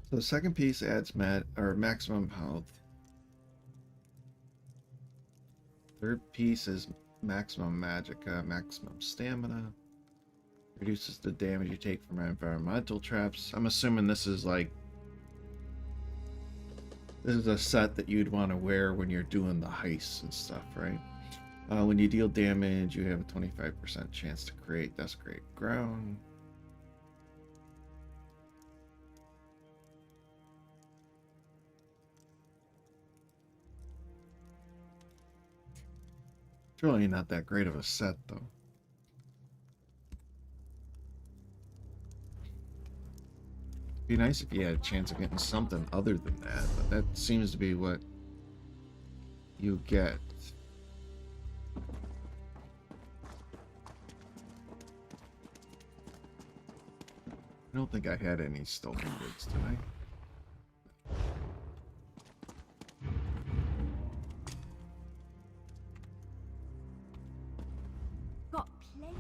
So the second piece adds maximum health. Third piece is maximum magicka, maximum stamina. Reduces the damage you take from environmental traps. I'm assuming this is like... This is a set that you'd want to wear when you're doing the heists and stuff, right? When you deal damage, you have a 25% chance to create desecrate ground. It's really not that great of a set, though. It'd be nice if you had a chance of getting something other than that, but that seems to be what you get. I don't think I had any stolen goods tonight.
Got plenty.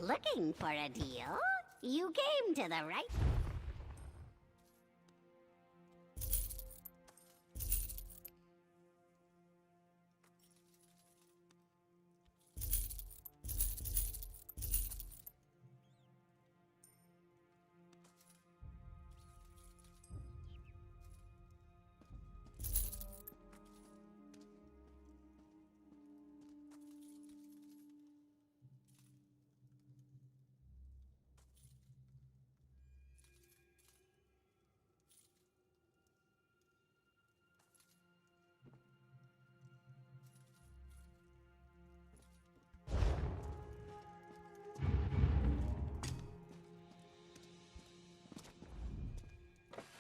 Looking for a deal? You came to the right...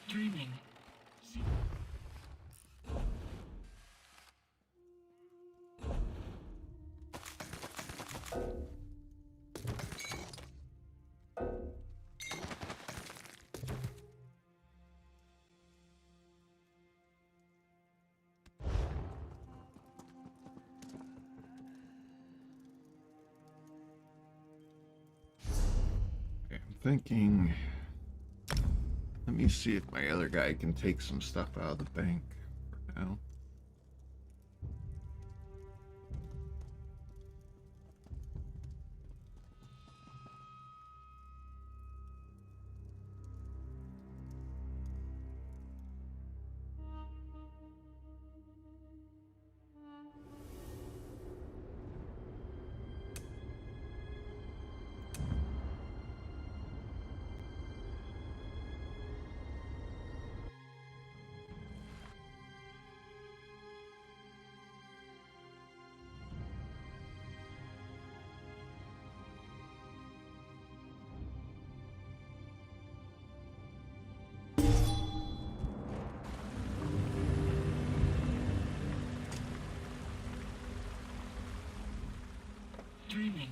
Dreaming.
thinking... Let me see if my other guy can take some stuff out of the bank for now.
Dreaming.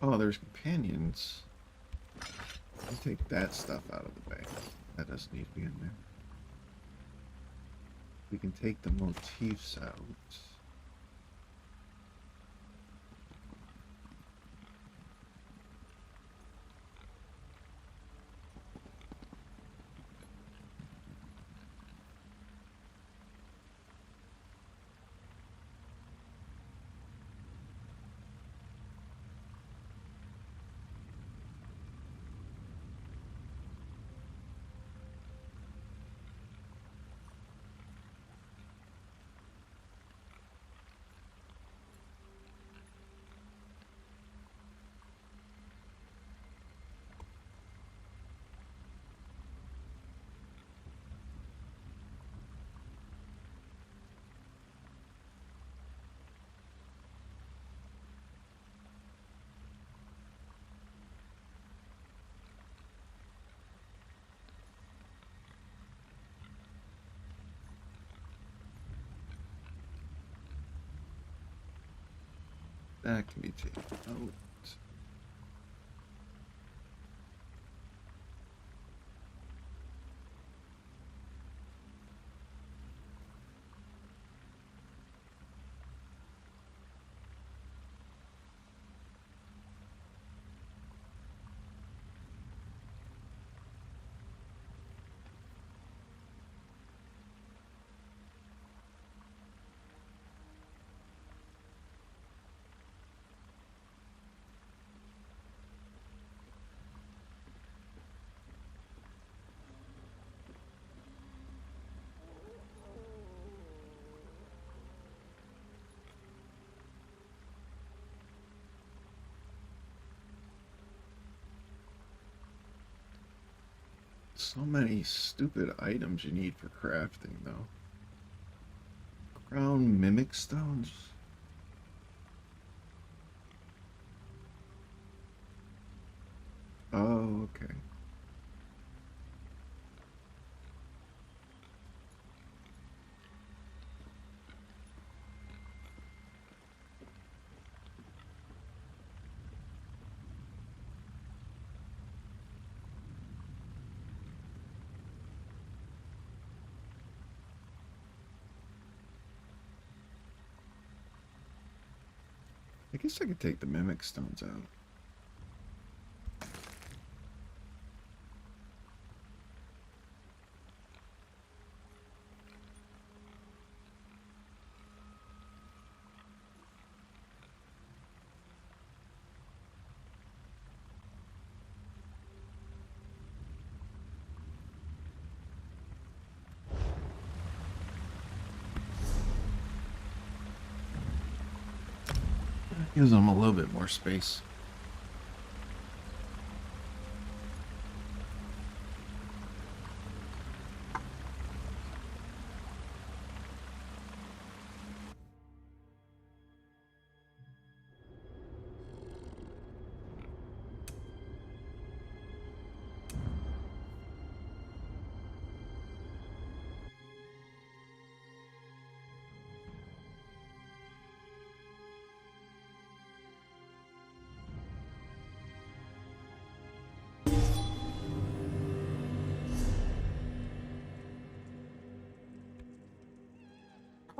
Oh, there's companions. I'll take that stuff out of the bag. That doesn't need to be in there. We can take the motifs out. That can be taken out. So many stupid items you need for crafting, though. Crown mimic stones. Oh, okay. I guess I could take the mimic stones out. Gives them a little bit more space.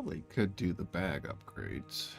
Probably could do the bag upgrades.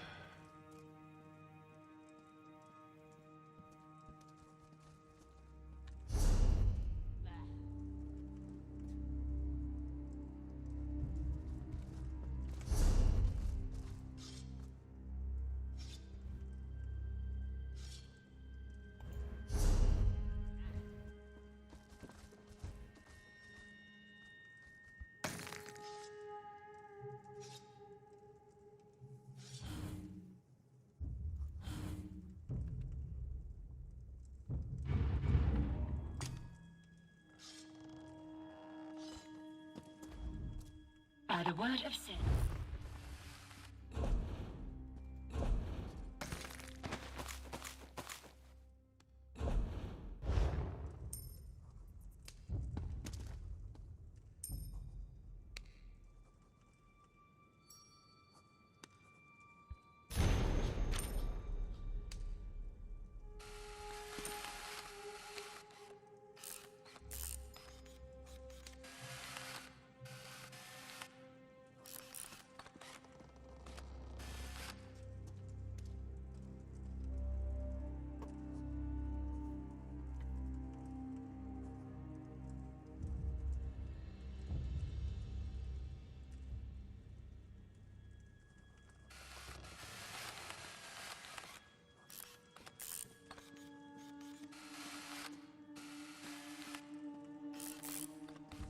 By the word of sin.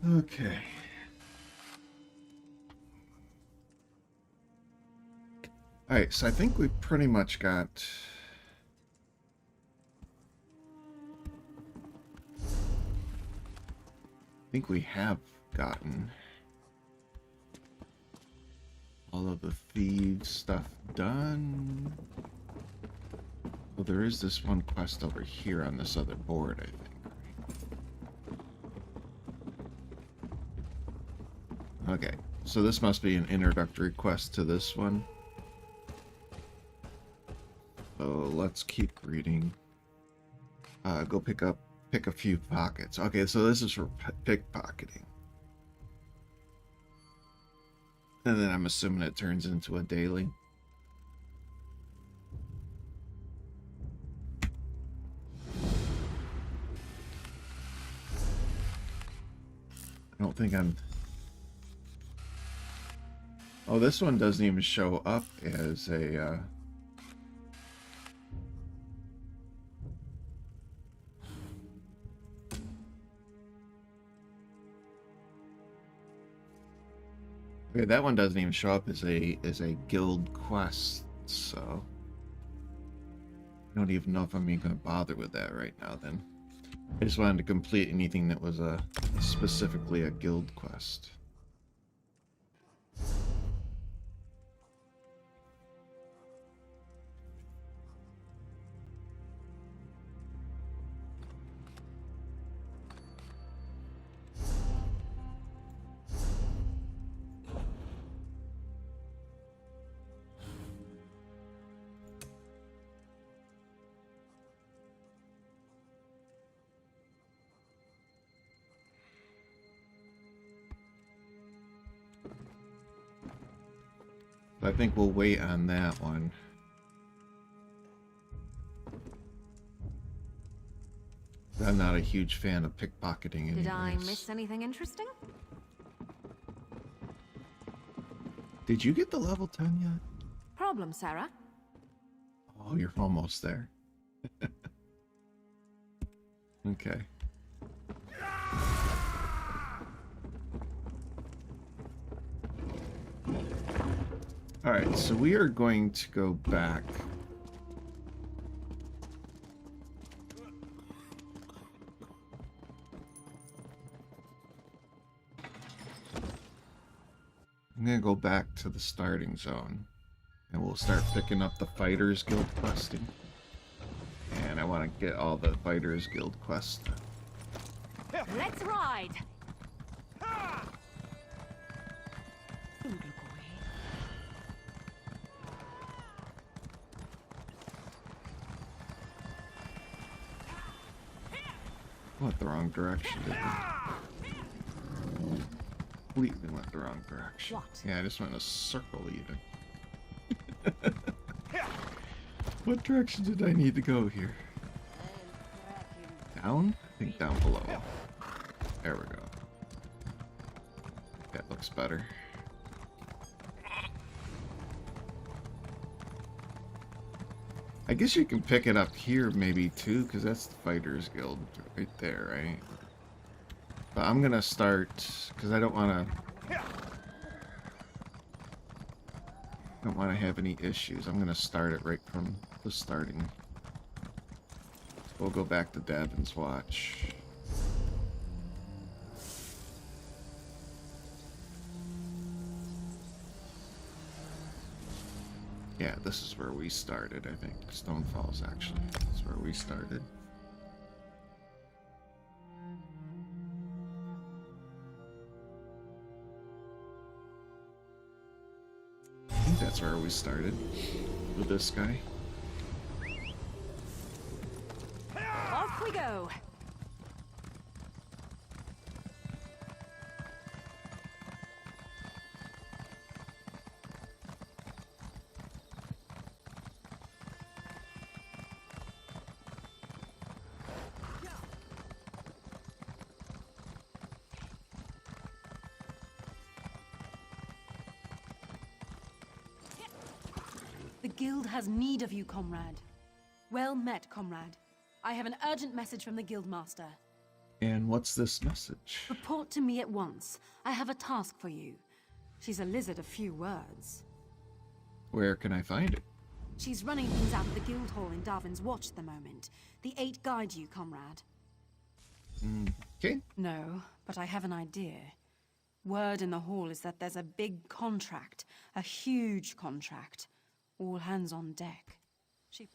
Okay. Alright, so I think we pretty much got... I think we have gotten all of the Thieve stuff done. Well, there is this one quest over here on this other board, I think. Okay, so this must be an introductory quest to this one. So let's keep reading. Go pick a few pockets. Okay, so this is for pickpocketing. And then I'm assuming it turns into a daily. I don't think I'm... Oh, this one doesn't even show up as a... Okay, that one doesn't even show up as a guild quest, so I don't even know if I'm even going to bother with that right now. Then I just wanted to complete anything that was specifically a guild quest. I think we'll wait on that one. I'm not a huge fan of pickpocketing anyways.
Did I miss anything interesting?
Did you get the level 10 yet?
Problem, Sarah?
Oh, you're almost there. Okay. Alright, so we are going to go back. I'm going to go back to the starting zone. And we'll start picking up the Fighters Guild questing. And I want to get all the Fighters Guild quests.
Let's ride!
Went the wrong direction, didn't we? completely went the wrong direction.
What?
Yeah, I just went in a circle even. What direction did I need to go here? Down? I think down below. There we go. That looks better. I guess you can pick it up here maybe too, because that's the Fighters Guild right there, right? But I'm gonna start, because I don't want to have any issues. I'm gonna start it right from the starting. So we'll go back to Davin's Watch. Yeah, this is where we started, I think. Stone Falls, actually. That's where we started. I think that's where we started. With this guy.
Off we go.
The guild has need of you, comrade. Well met, comrade. I have an urgent message from the guildmaster.
And what's this message?
Report to me at once. I have a task for you. She's a lizard of few words.
Where can I find it?
She's running things out of the guild hall in Darwin's Watch at the moment. The 8 guide you, comrade.
Okay.
No, but I have an idea. Word in the hall is that there's a big contract. A huge contract. All hands on deck. She...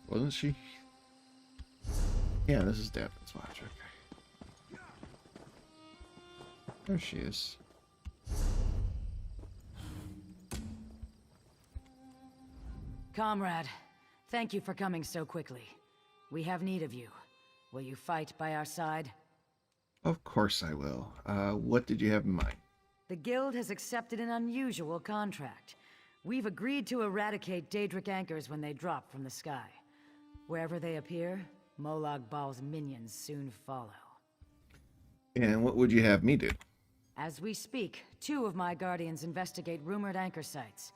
Wasn't she? Yeah, this is Davin's Watch, okay. There she is.
Comrade, thank you for coming so quickly. We have need of you. Will you fight by our side?
Of course I will. What did you have in mind?
The Guild has accepted an unusual contract. We've agreed to eradicate Daedric anchors when they drop from the sky. Wherever they appear, Molag Bal's minions soon follow.
And what would you have me do?
As we speak, 2 of my guardians investigate rumored anchor sites.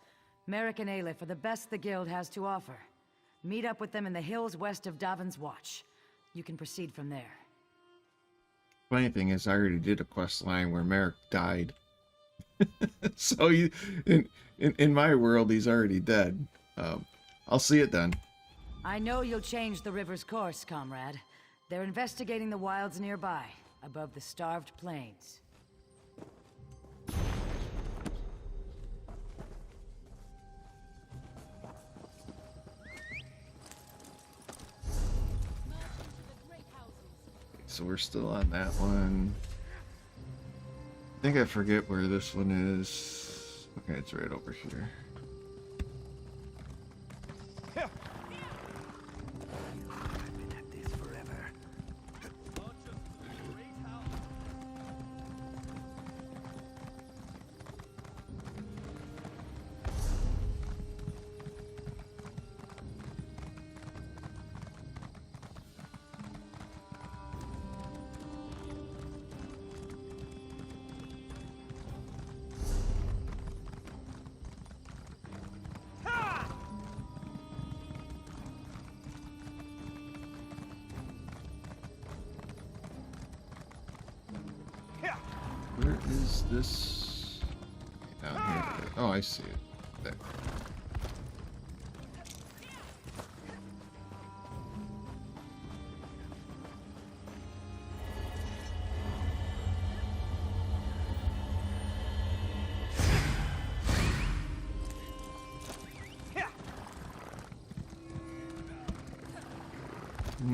Merrick and Aleph are the best the Guild has to offer. Meet up with them in the hills west of Davin's Watch. You can proceed from there.
Funny thing is, I already did a quest line where Merrick died. So in my world, he's already dead. I'll see it then.
I know you'll change the river's course, comrade. They're investigating the wilds nearby, above the starved plains.
So we're still on that one. I think I forget where this one is. Okay, it's right over here. Where is this? Down here. Oh, I see it. There.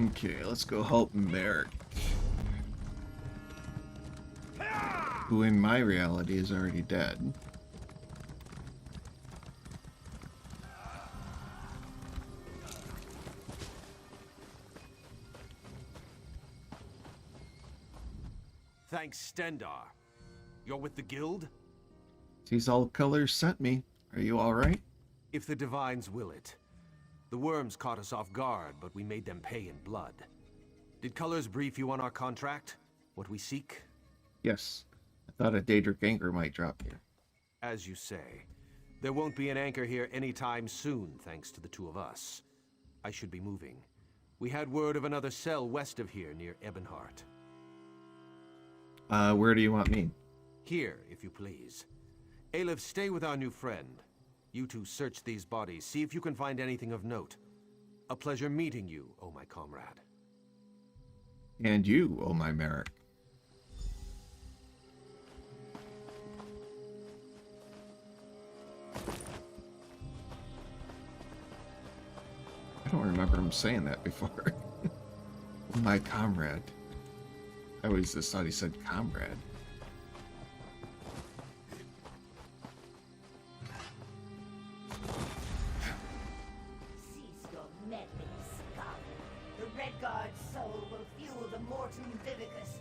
Okay, let's go help Merrick. Who in my reality is already dead.
Thanks, Stendar. You're with the guild?
These all colors sent me. Are you alright?
If the divines will it. The worms caught us off guard, but we made them pay in blood. Did Colors brief you on our contract? What we seek?
Yes. I thought a Daedric anchor might drop here.
As you say. There won't be an anchor here anytime soon, thanks to the two of us. I should be moving. We had word of another cell west of here, near Ebonheart.
Where do you want me?
Here, if you please. Aleph, stay with our new friend. You two search these bodies, see if you can find anything of note. A pleasure meeting you, oh my comrade.
And you, oh my Merrick. I don't remember him saying that before. My comrade. I always just thought he said comrade.
Cease your meddling, scum. The Red Guard's soul will fuel the Morton Vivicus.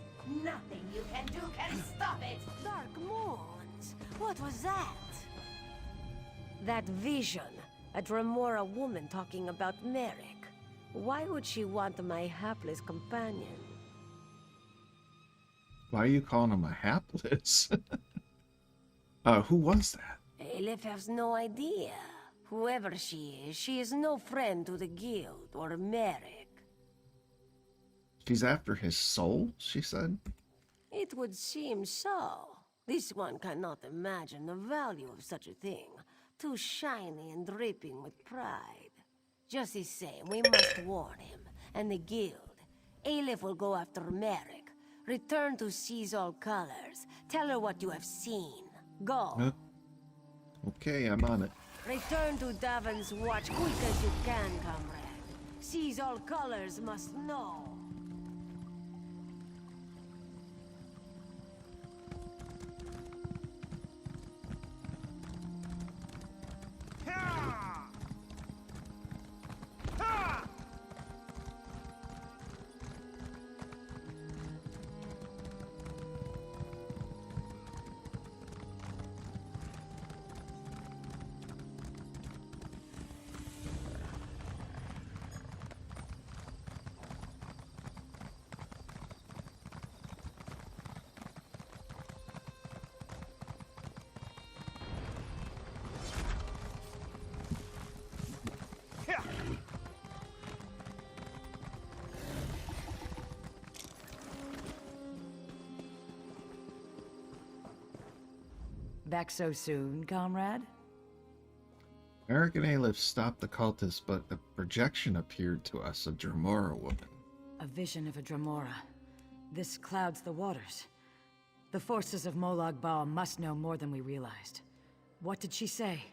Nothing you can do can stop it!
Dark Moons? What was that? That vision. A Dremora woman talking about Merrick. Why would she want my hapless companion?
Why are you calling him a hapless? Who was that?
Aleph has no idea. Whoever she is no friend to the guild or Merrick.
She's after his soul, she said?
It would seem so. This one cannot imagine the value of such a thing. Too shiny and dripping with pride. Just the same, we must warn him, and the guild. Aleph will go after Merrick. Return to Seize All Colors. Tell her what you have seen. Go.
Okay, I'm on it.
Return to Davon's Watch quick as you can, comrade. Seize All Colors must know.
Back so soon, comrade?
Merrick and Aleph stopped the cultists, but a projection appeared to us, a Dremora woman.
A vision of a Dremora. This clouds the waters. The forces of Molag Bal must know more than we realized. What did she say?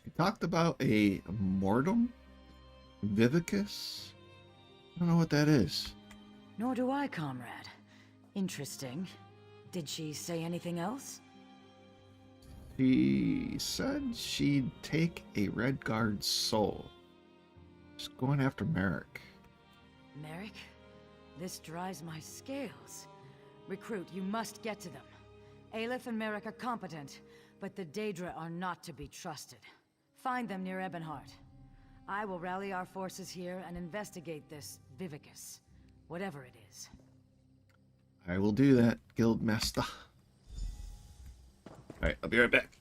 She talked about a mortem? Vivicus? I don't know what that is.
Nor do I, comrade. Interesting. Did she say anything else?
She said she'd take a Redguard's soul. She's going after Merrick.
Merrick? This dries my scales. Recruit, you must get to them. Aleph and Merrick are competent, but the Daedra are not to be trusted. Find them near Ebonheart. I will rally our forces here and investigate this Vivicus, whatever it is.
I will do that, Guildmaster. Alright, I'll be right back.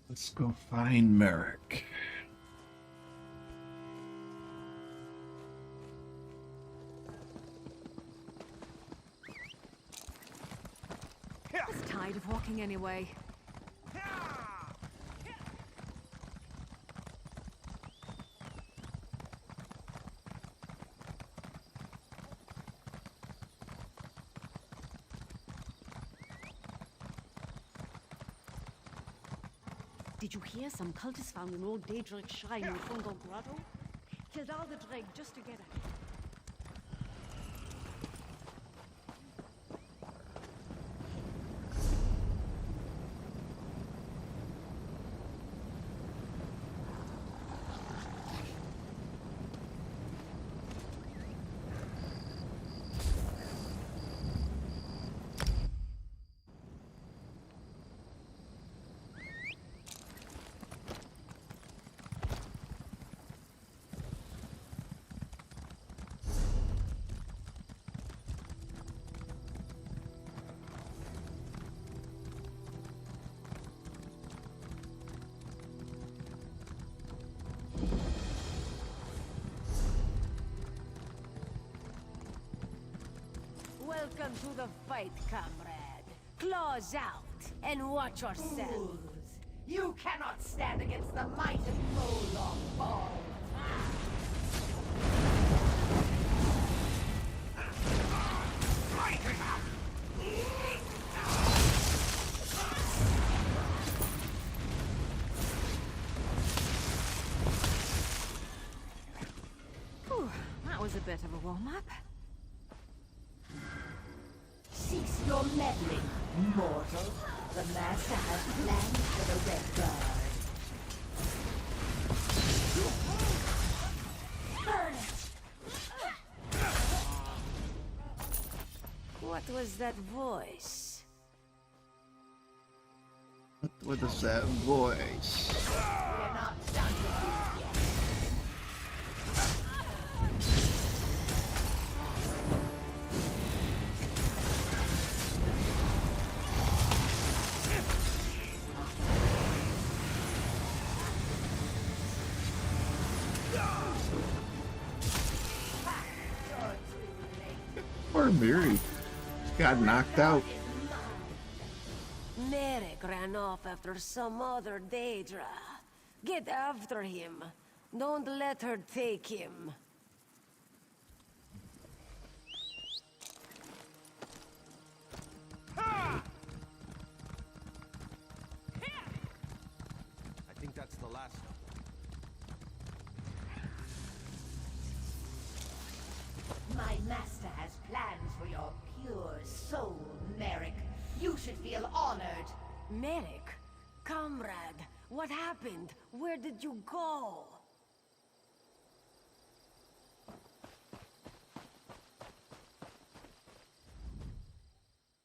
Let's go find Merrick.
I was tired of walking anyway.
Did you hear? Some cultists found an old Daedric shrine in Fungal Grotto? Killed all the Dreg just to get at it.
Welcome to the fight, comrade. Claws out and watch yourselves.
You cannot stand against the might of Moloch Ball.
Whew, that was a bit of a warm-up.
Cease your meddling, mortal. The Master has plans for the Red Guard. Burn it!
What was that voice?
What is that voice?
We're not done with you yet.
Poor Miri. Got knocked out.
Merrick ran off after some other Daedra. Get after him. Don't let her take him.
I think that's the last one.
My master has plans for your pure soul, Merrick. You should feel honored.
Merrick? Comrade, what happened? Where did you go?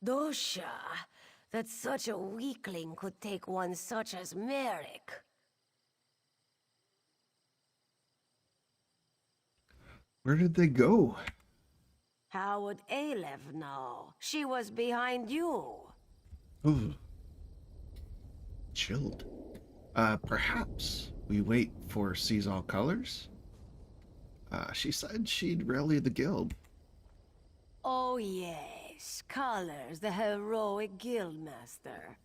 Dosha, that such a weakling could take one such as Merrick.
Where did they go?
How would Aleph know? She was behind you.
Ooh. Chilled. Perhaps we wait for Sees All Colors? She said she'd rally the guild.
Oh yes, Colors, the heroic guildmaster.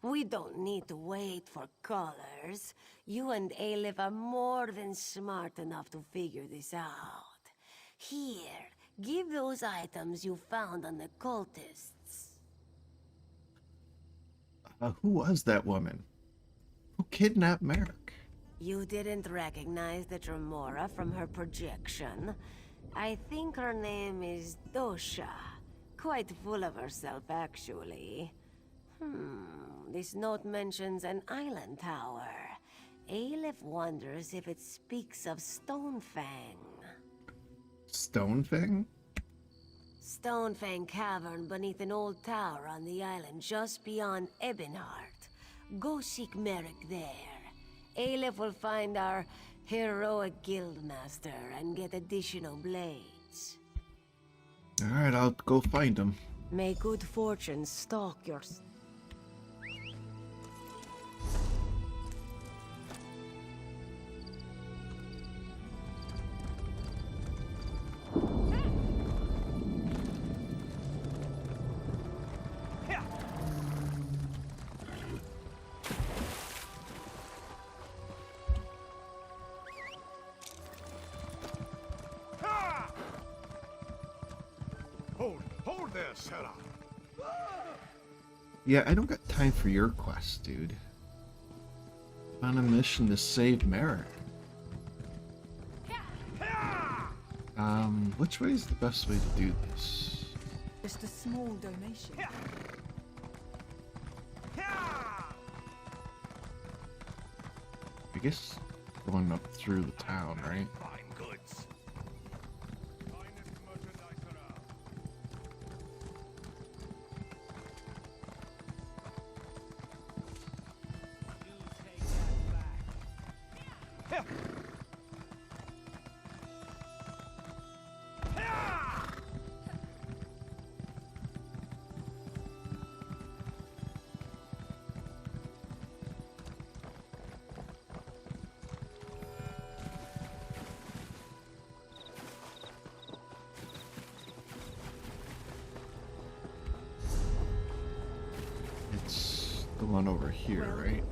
We don't need to wait for Colors. You and Aleph are more than smart enough to figure this out. Here, give those items you found on the cultists.
Who was that woman? Who kidnapped Merrick?
You didn't recognize the Tremora from her projection. I think her name is Dosha. Quite full of herself, actually. This note mentions an island tower. Aleph wonders if it speaks of Stonefang.
Stonefang?
Stonefang Cavern beneath an old tower on the island just beyond Ebonheart. Go seek Merrick there. Aleph will find our heroic guildmaster and get additional blades.
Alright, I'll go find him.
May good fortune stalk your...
Yeah, I don't got time for your quest, dude. I'm on a mission to save Merrick. Which way is the best way to do this?
Just a small donation.
I guess going up through the town, right? It's the one over here, right?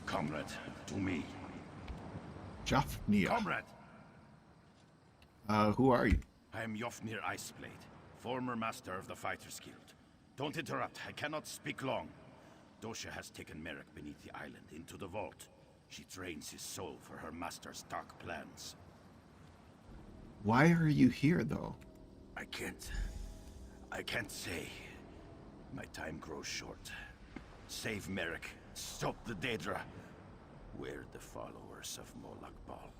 Comrade, to me.
Jofnir.
Comrade!
Who are you?
I am Jofnir Iceblade, former master of the Fighters Guild. Don't interrupt, I cannot speak long. Dosha has taken Merrick beneath the island into the vault. She drains his soul for her master's dark plans.
Why are you here, though?
I can't say. My time grows short. Save Merrick. Stop the Daedra. We're the followers of Molag Bal.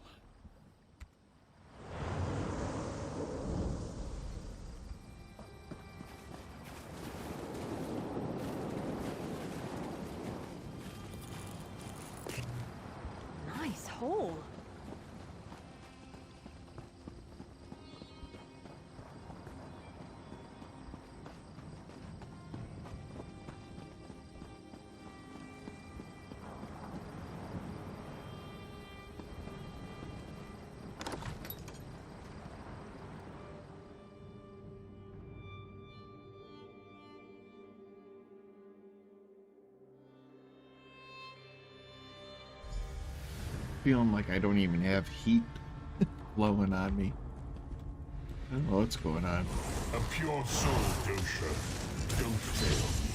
Nice hole.
Feeling like I don't even have heat blowing on me. I don't know what's going on.
A pure soul, Dosha. Don't fail me.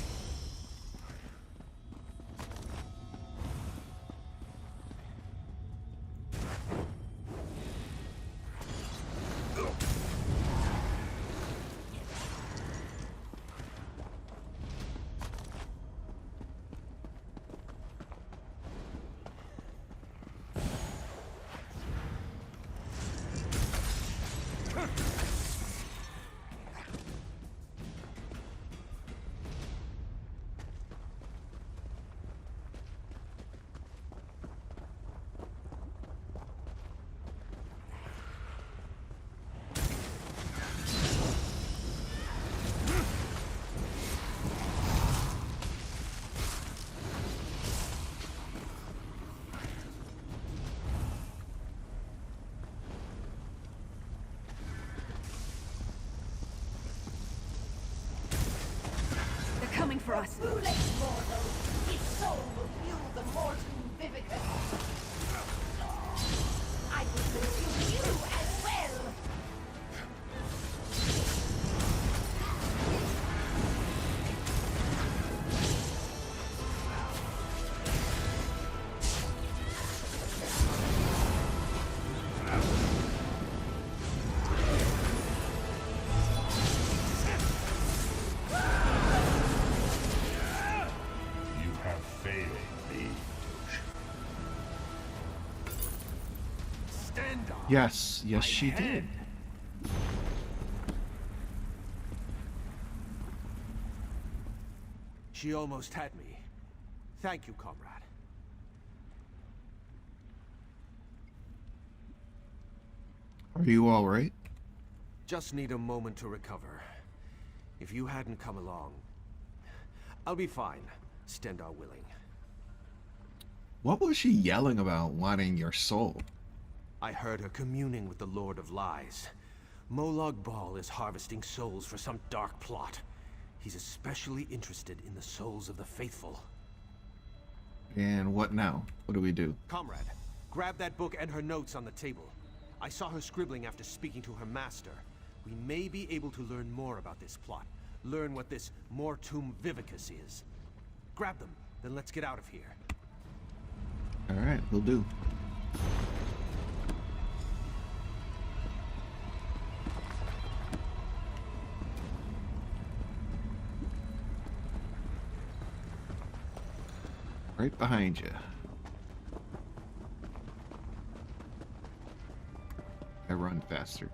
Coming for us.
Foolish mortal! His soul will fuel the Morton Vivicus. I will consume you as well!
Yes, yes, she did.
She almost had me. Thank you, comrade.
Are you all right?
Just need a moment to recover. If you hadn't come along, I'll be fine. Stendar willing.
What was she yelling about, wanting your soul?
I heard her communing with the Lord of Lies. Molag Bal is harvesting souls for some dark plot. He's especially interested in the souls of the faithful.
And what now? What do we do?
Comrade, grab that book and her notes on the table. I saw her scribbling after speaking to her master. We may be able to learn more about this plot. Learn what this Mortum Vivicus is. Grab them, then let's get out of here.
Alright, we'll do. Right behind you. I run faster.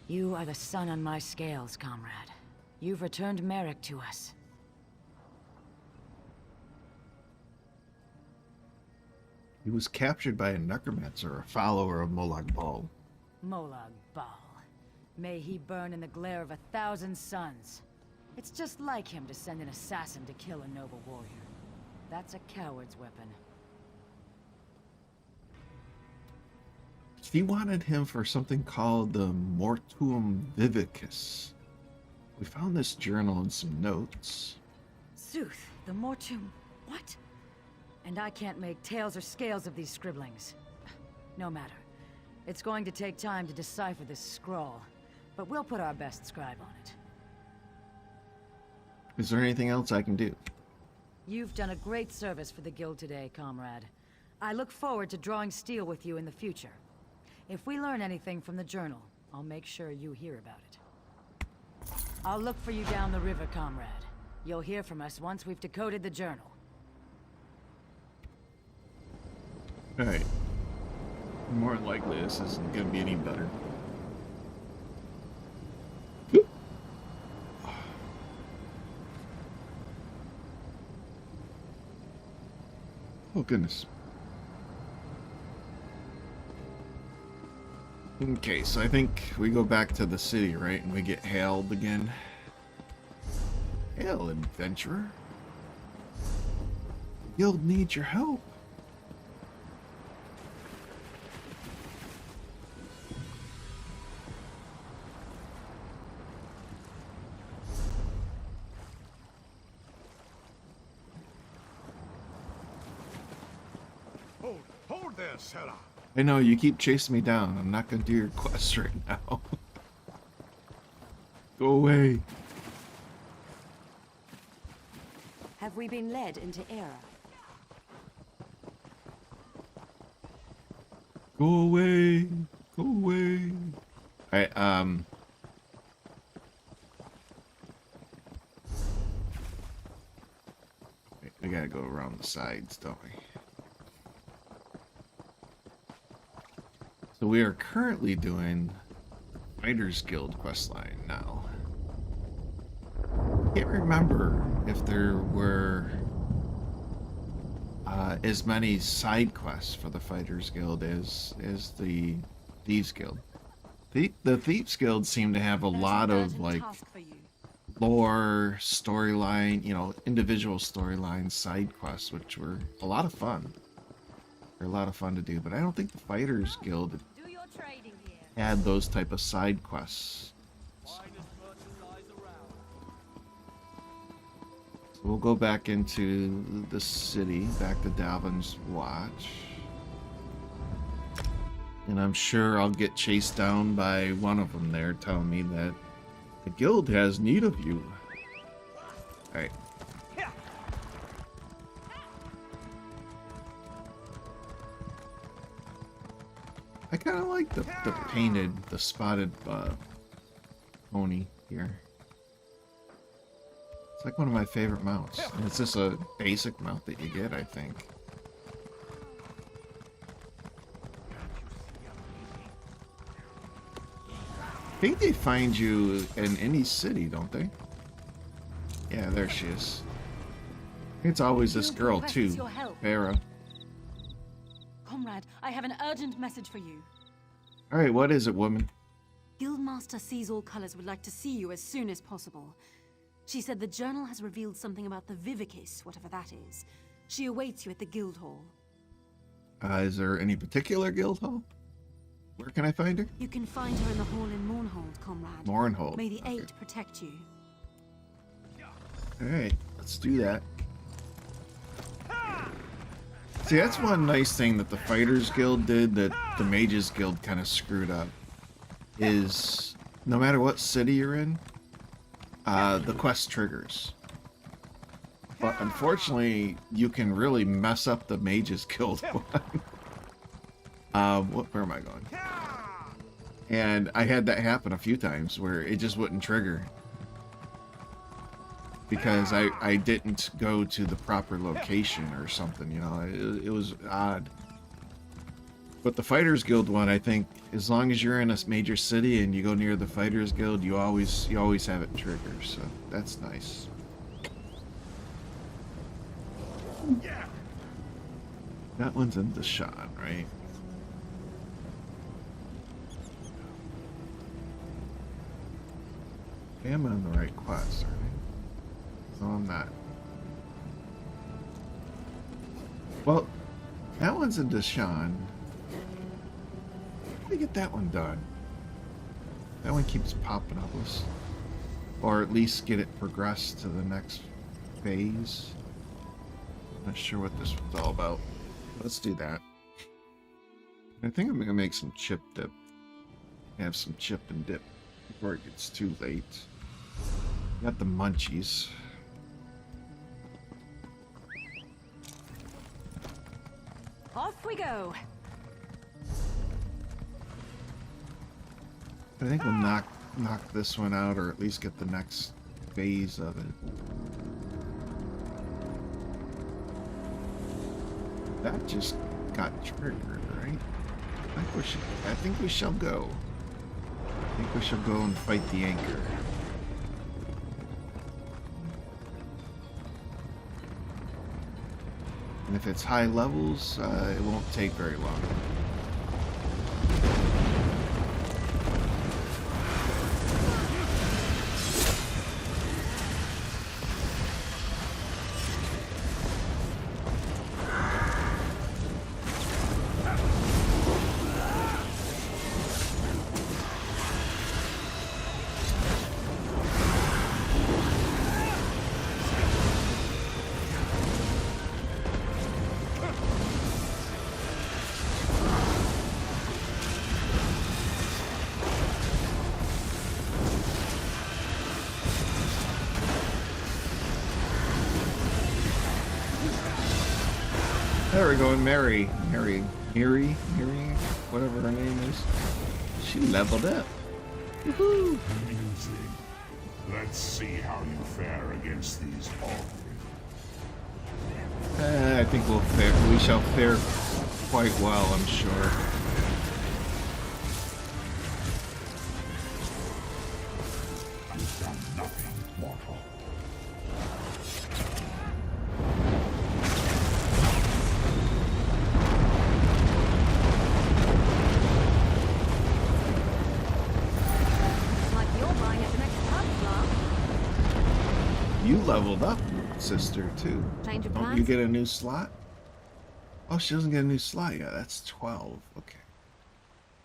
You are the sun on my scales, comrade. You've returned Merrick to us.
He was captured by a necromancer, a follower of Molag Bal.
Molag Bal. May he burn in the glare of 1,000 suns. It's just like him to send an assassin to kill a noble warrior. That's a coward's weapon.
He wanted him for something called the Mortuum Vivicus. We found this journal and some notes.
Sooth, the Mortum... what? And I can't make tails or scales of these scribblings. No matter. It's going to take time to decipher this scroll, but we'll put our best scribe on it.
Is there anything else I can do?
You've done a great service for the guild today, comrade. I look forward to drawing steel with you in the future. If we learn anything from the journal, I'll make sure you hear about it. I'll look for you down the river, comrade. You'll hear from us once we've decoded the journal.
Alright. More than likely this isn't going to be any better. Oh goodness. Okay, so I think we go back to the city, right? And we get hailed again. Hail, adventurer. The guild needs your help.
Hold there, Sarah.
I know, you keep chasing me down. I'm not going to do your quest right now. Go away.
Have we been led into error?
Go away. Go away. Alright, we gotta go around the sides, don't we? So we are currently doing Fighters Guild questline now. I can't remember if there were as many side quests for the Fighters Guild as the Thieves Guild. The Thieves Guild seemed to have a lot of like lore, storyline, you know, individual storyline side quests, which were a lot of fun. They're a lot of fun to do, but I don't think the Fighters Guild had those type of side quests. So we'll go back into the city, back to Dalvin's Watch. And I'm sure I'll get chased down by one of them there telling me that the guild has need of you. Alright. I kind of like the painted, the spotted pony here. It's like one of my favorite mounts. And it's just a basic mount that you get, I think. think they find you in any city, don't they? Yeah, there she is. It's always this girl too, Farah.
Comrade, I have an urgent message for you.
Alright, what is it, woman?
Guildmaster Sees All Colors would like to see you as soon as possible. She said the journal has revealed something about the Vivicis, whatever that is. She awaits you at the guild hall.
Is there any particular guild hall? Where can I find her?
You can find her in the hall in Mournhold, comrade.
Mournhold.
May the Eight protect you.
Alright, let's do that. See, that's one nice thing that the Fighters Guild did that the Mages Guild kind of screwed up. Is no matter what city you're in, the quest triggers. But unfortunately, you can really mess up the Mages Guild one. Where am I going? And I had that happen a few times where it just wouldn't trigger. Because I didn't go to the proper location or something, you know, it was odd. But the Fighters Guild one, I think, as long as you're in a major city and you go near the Fighters Guild, you always have it trigger, so that's nice. That one's in Deshawn, right? Okay, I'm on the right quest, right? No, I'm not. Well, that one's in Deshawn. How do we get that one done? That one keeps popping up. Or at least get it progressed to the next phase. Not sure what this one's all about. Let's do that. I think I'm gonna make some chip dip. Have some chip and dip before it gets too late. Got the munchies.
Off we go.
I think we'll knock this one out, or at least get the next phase of it. That just got triggered, right? I think we shall go. I think we shall go and fight the anchor. And if it's high levels, it won't take very long. There we go, Mary, whatever her name is. She leveled up. Woohoo!
Amusing. Let's see how you fare against these offerings.
I think we shall fare quite well, I'm sure.
You've done nothing, mortal.
You leveled up, sister, too.
Change of
Don't
plans?
you get a new slot? Oh, she doesn't get a new slot yet. That's 12. Okay.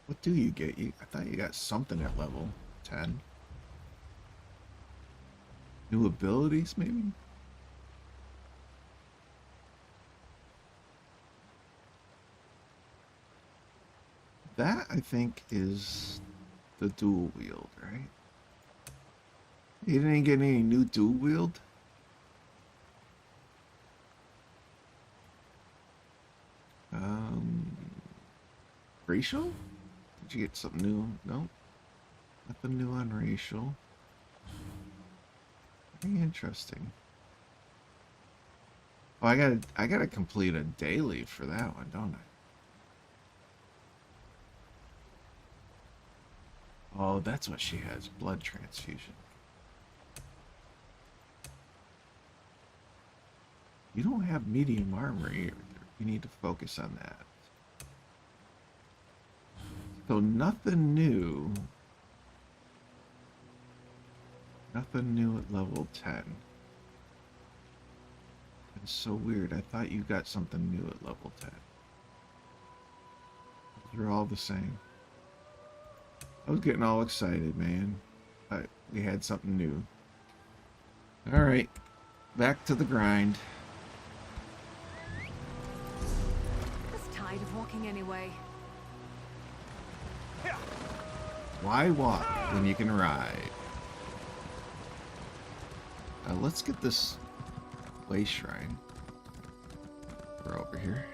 What do you get? I thought you got something at level 10. New abilities, maybe? That, I think, is the dual wield, right? You didn't get any new dual wield? Racial? Did you get something new? No. Nothing new on racial. Very interesting. Oh, I gotta complete a daily for that one, don't Oh, that's what she has. Blood transfusion. You don't have medium armor either. You need to focus on that. So nothing new. Nothing new at level 10. It's so weird. I thought you got something new at level 10. You're all the same. I was getting all excited, man. We had something new. Alright. Back to the grind.
Just tired of walking anyway.
Why walk when you can ride? Let's get this way shrine. We're over here.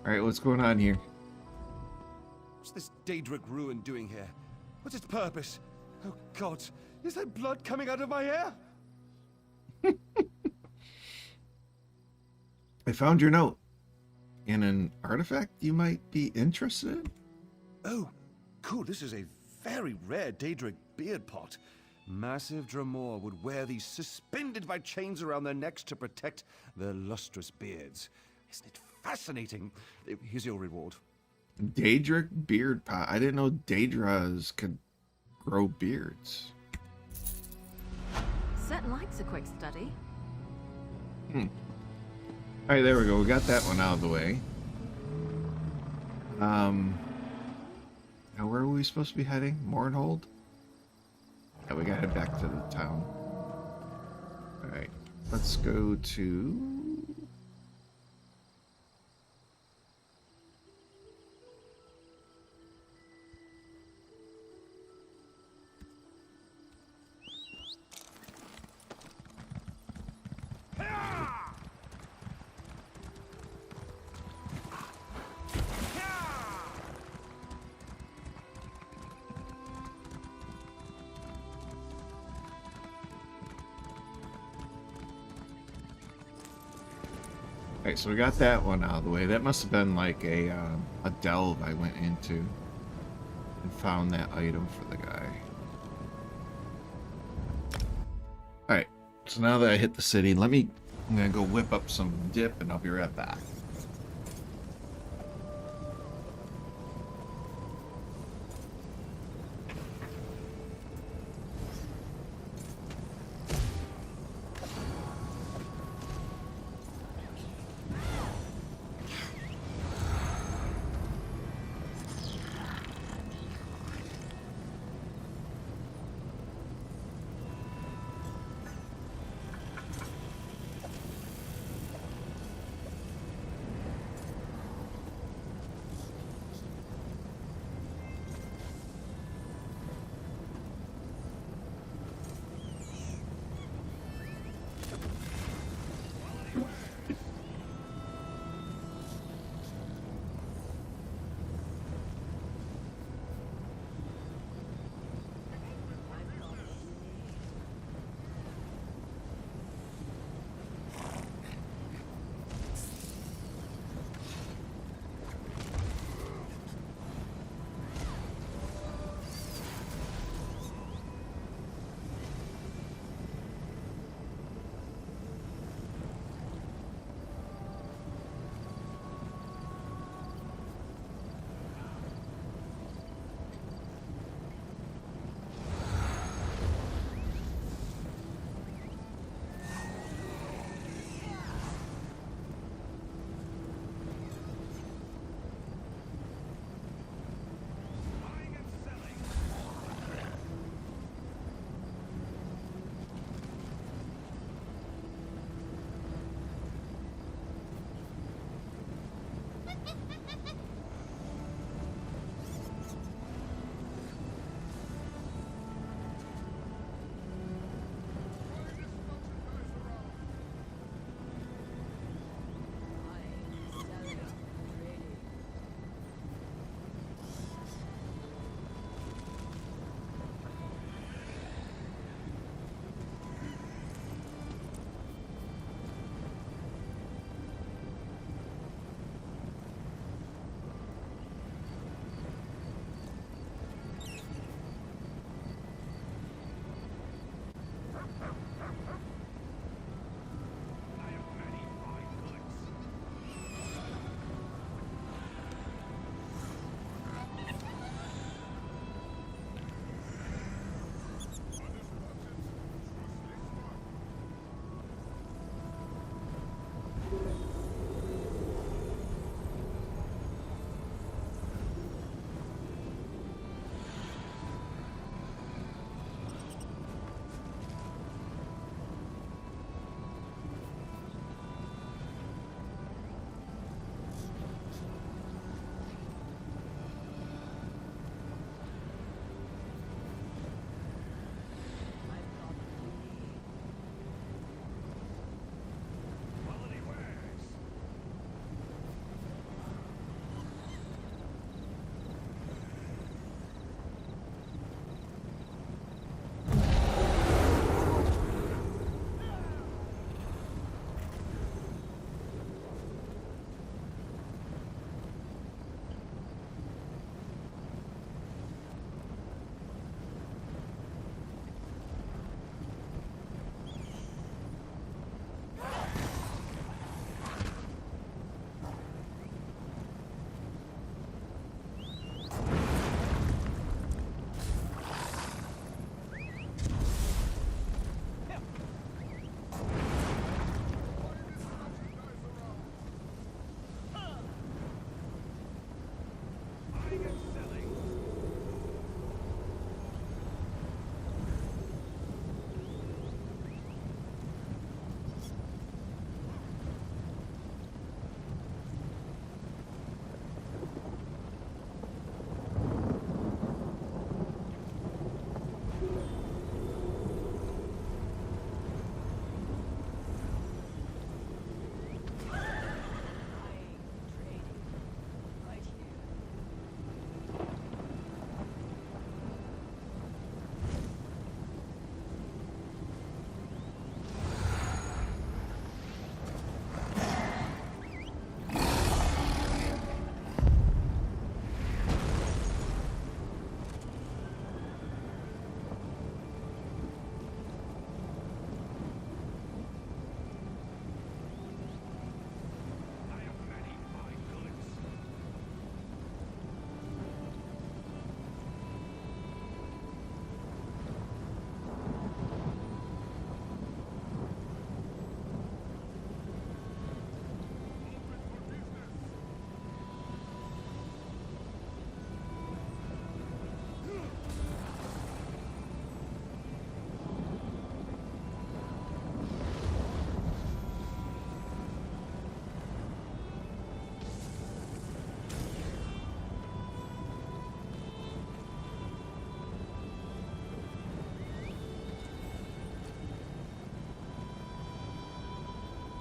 Alright, what's going on here?
What's this Daedric ruin doing here? What's its purpose? Oh God, is there blood coming out of my hair?
I found your note. And an artifact you might be interested in?
Oh, cool. This is a very rare Daedric beard pot. Massive Dremor would wear these suspended by chains around their necks to protect their lustrous beards. Isn't it fascinating? Here's your reward.
Daedric beard pot. I didn't know Daedras could grow beards.
Set likes a quick study.
Alright, there we go. We got that one out of the way. Now where are we supposed to be heading? Mournhold? Yeah, we gotta head back to the town. Alright, let's go to... Alright, so we got that one out of the way. That must have been like a delve I went into and found that item for the guy. Alright, so now that I hit the city, I'm gonna go whip up some dip and I'll be right back.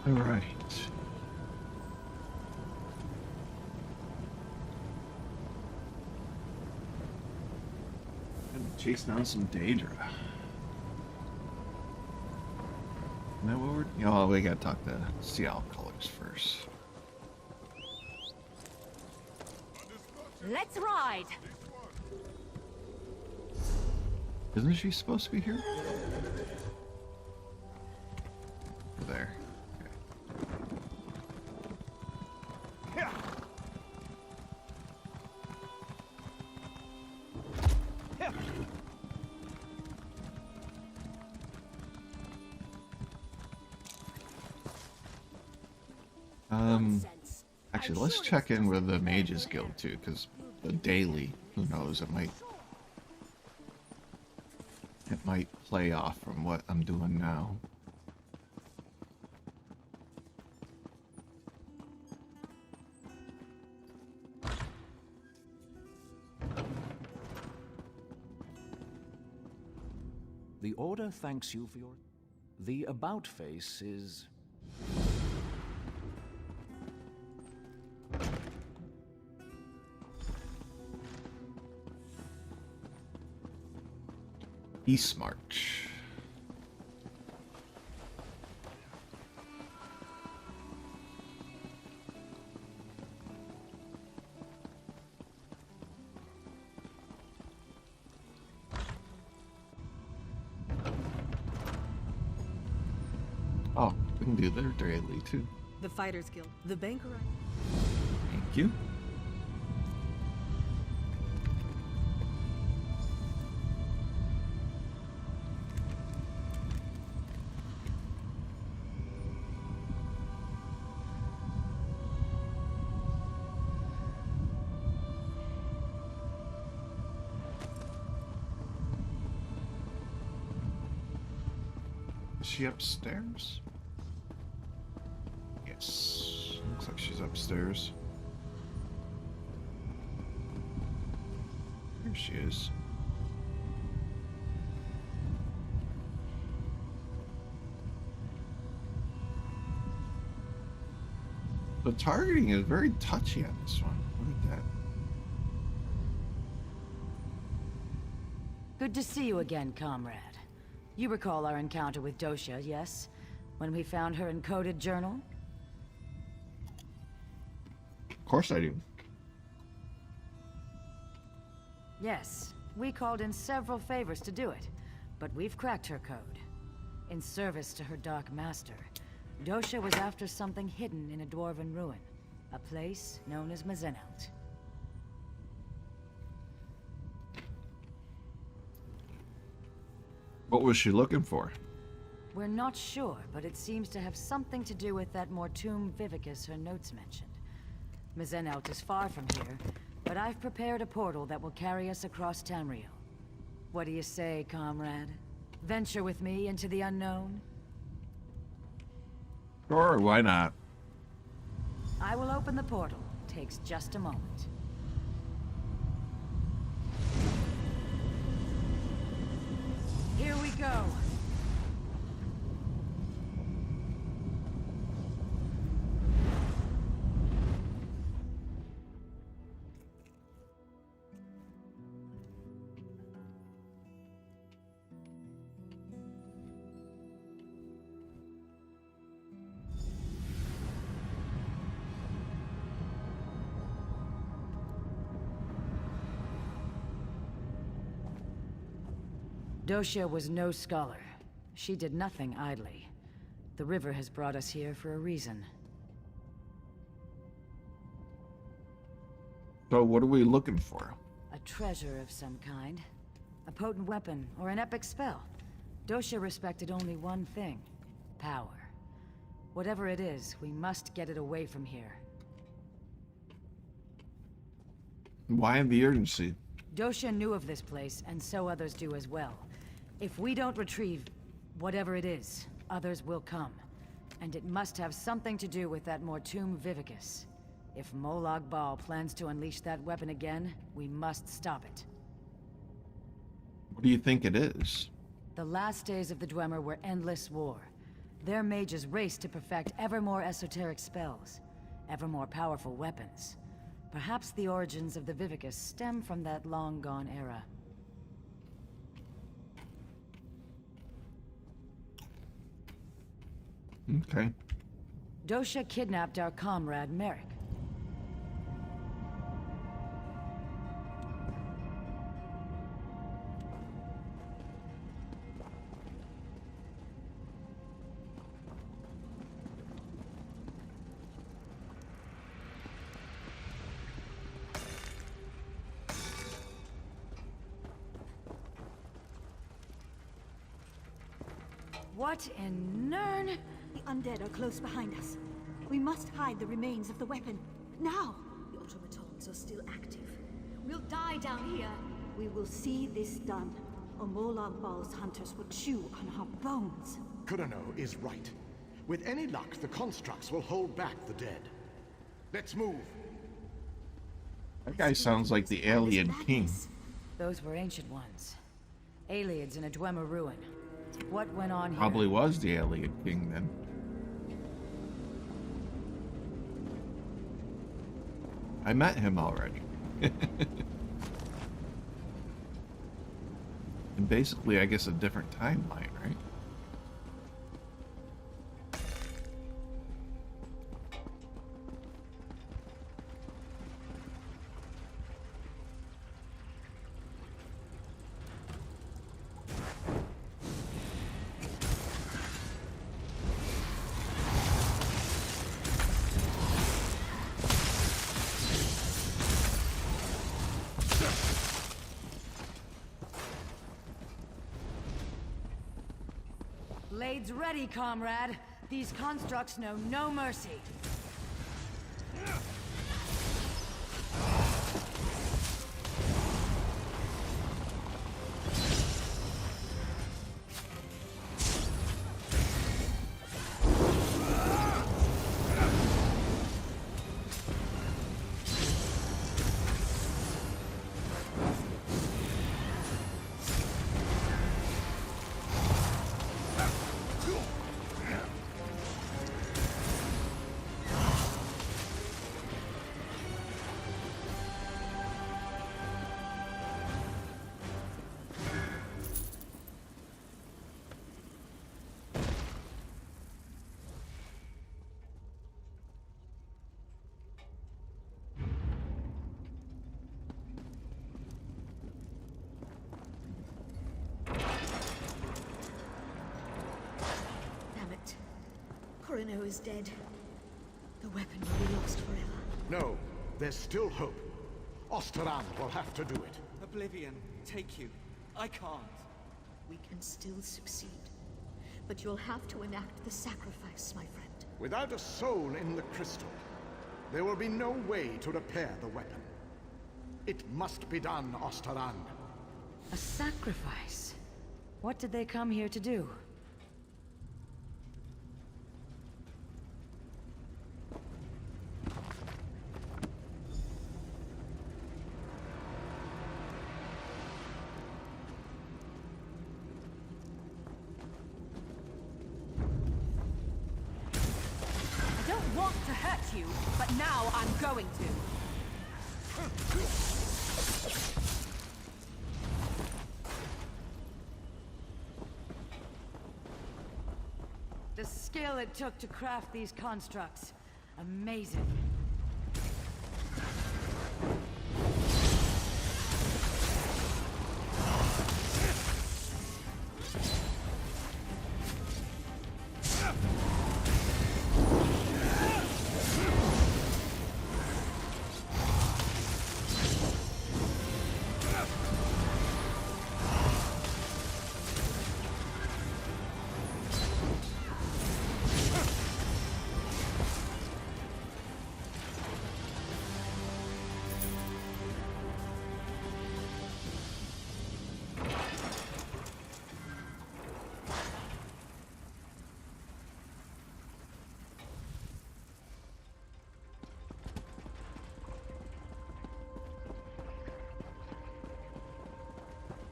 All right. Chase down some Daedra. Now what we're... Oh, we gotta talk to Cial Colors first.
Let's ride!
Isn't she supposed to be here? There. Actually, let's check in with the Mages Guild too, because the daily, who knows, it might play off from what I'm doing now.
The Order thanks you for your... The about face is...
East March. Oh, we can do their daily too.
The Fighters Guild. The banker.
Thank you. Is she upstairs? Yes. Looks like she's upstairs. Here she is. The targeting is very touchy on this one. Look at that.
Good to see you again, comrade. You recall our encounter with Dosha, yes? When we found her encoded journal?
Of course I do.
Yes. We called in several favors to do it, but we've cracked her code. In service to her Dark Master, Dosha was after something hidden in a dwarven ruin, a place known as Mazenelt.
What was she looking for?
We're not sure, but it seems to have something to do with that Mortum Vivicus her notes mentioned. Mazenelt is far from here, but I've prepared a portal that will carry us across Tamriel. What do you say, comrade? Venture with me into the unknown?
Sure, why not?
I will open the portal. Takes just a moment. Here we go. Dosha was no scholar. She did nothing idly. The river has brought us here for a reason.
So what are we looking for?
A treasure of some kind. A potent weapon or an epic spell. Dosha respected only one thing. Power. Whatever it is, we must get it away from here.
Why the urgency?
Dosha knew of this place, and so others do as well. If we don't retrieve whatever it is, others will come. And it must have something to do with that Mortum Vivicus. If Molag Bal plans to unleash that weapon again, we must stop it.
What do you think it is?
The last days of the Dwemer were endless war. Their mages race to perfect ever more esoteric spells, ever more powerful weapons. Perhaps the origins of the Vivicus stem from that long-gone era.
Okay.
Dosha kidnapped our comrade, Merrick. What in Nern?
The undead are close behind us. We must hide the remains of the weapon. Now!
The automatons are still active. We'll die down here.
We will see this done, or Molag Bal's hunters will chew on our bones.
Kurano is right. With any luck, the constructs will hold back the dead. Let's move.
That guy sounds like the alien king.
Those were ancient ones. Aliens in a Dwemer ruin. What went on here?
Probably was the alien king then. I met him already. And basically, I guess, a different timeline, right?
Blades ready, comrade. These constructs know no mercy.
Kurano is dead. The weapon will be lost forever.
No, there's still hope. Osteran will have to do it.
Oblivion, take you. I can't.
We can still succeed. But you'll have to enact the sacrifice, my friend.
Without a soul in the crystal, there will be no way to repair the weapon. It must be done, Osteran.
A sacrifice? What did they come here to do?
But now I'm going to.
The skill it took to craft these constructs. Amazing.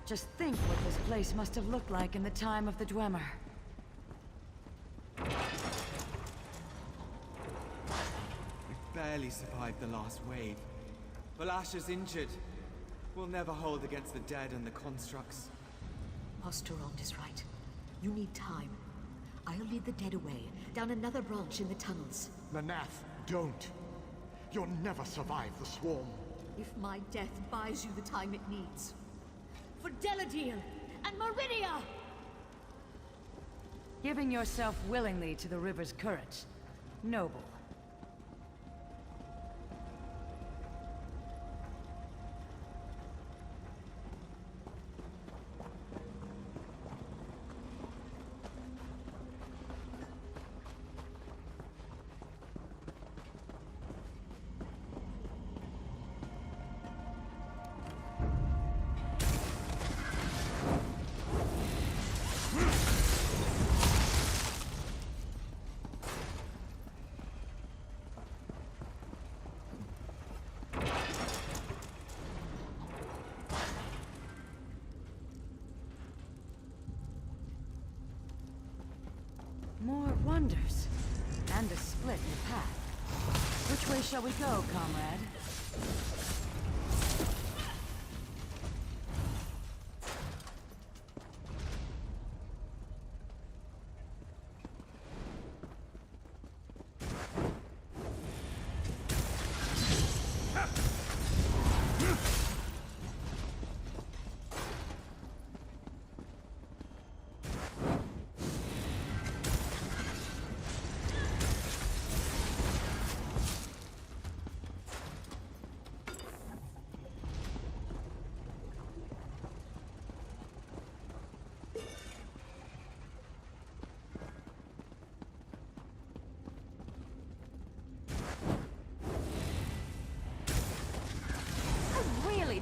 Just think what this place must have looked like in the time of the Dwemer.
barely survived the last wave. Valasha's injured. We'll never hold against the dead and the constructs.
Osterond is right. You need time. I'll lead the dead away, down another branch in the tunnels.
Manath, don't. You'll never survive the swarm.
If my death buys you the time it needs. For Deladil and Meridia!
Giving yourself willingly to the river's current. Noble. More wonders. And a split in the path. Which way shall we go, comrade?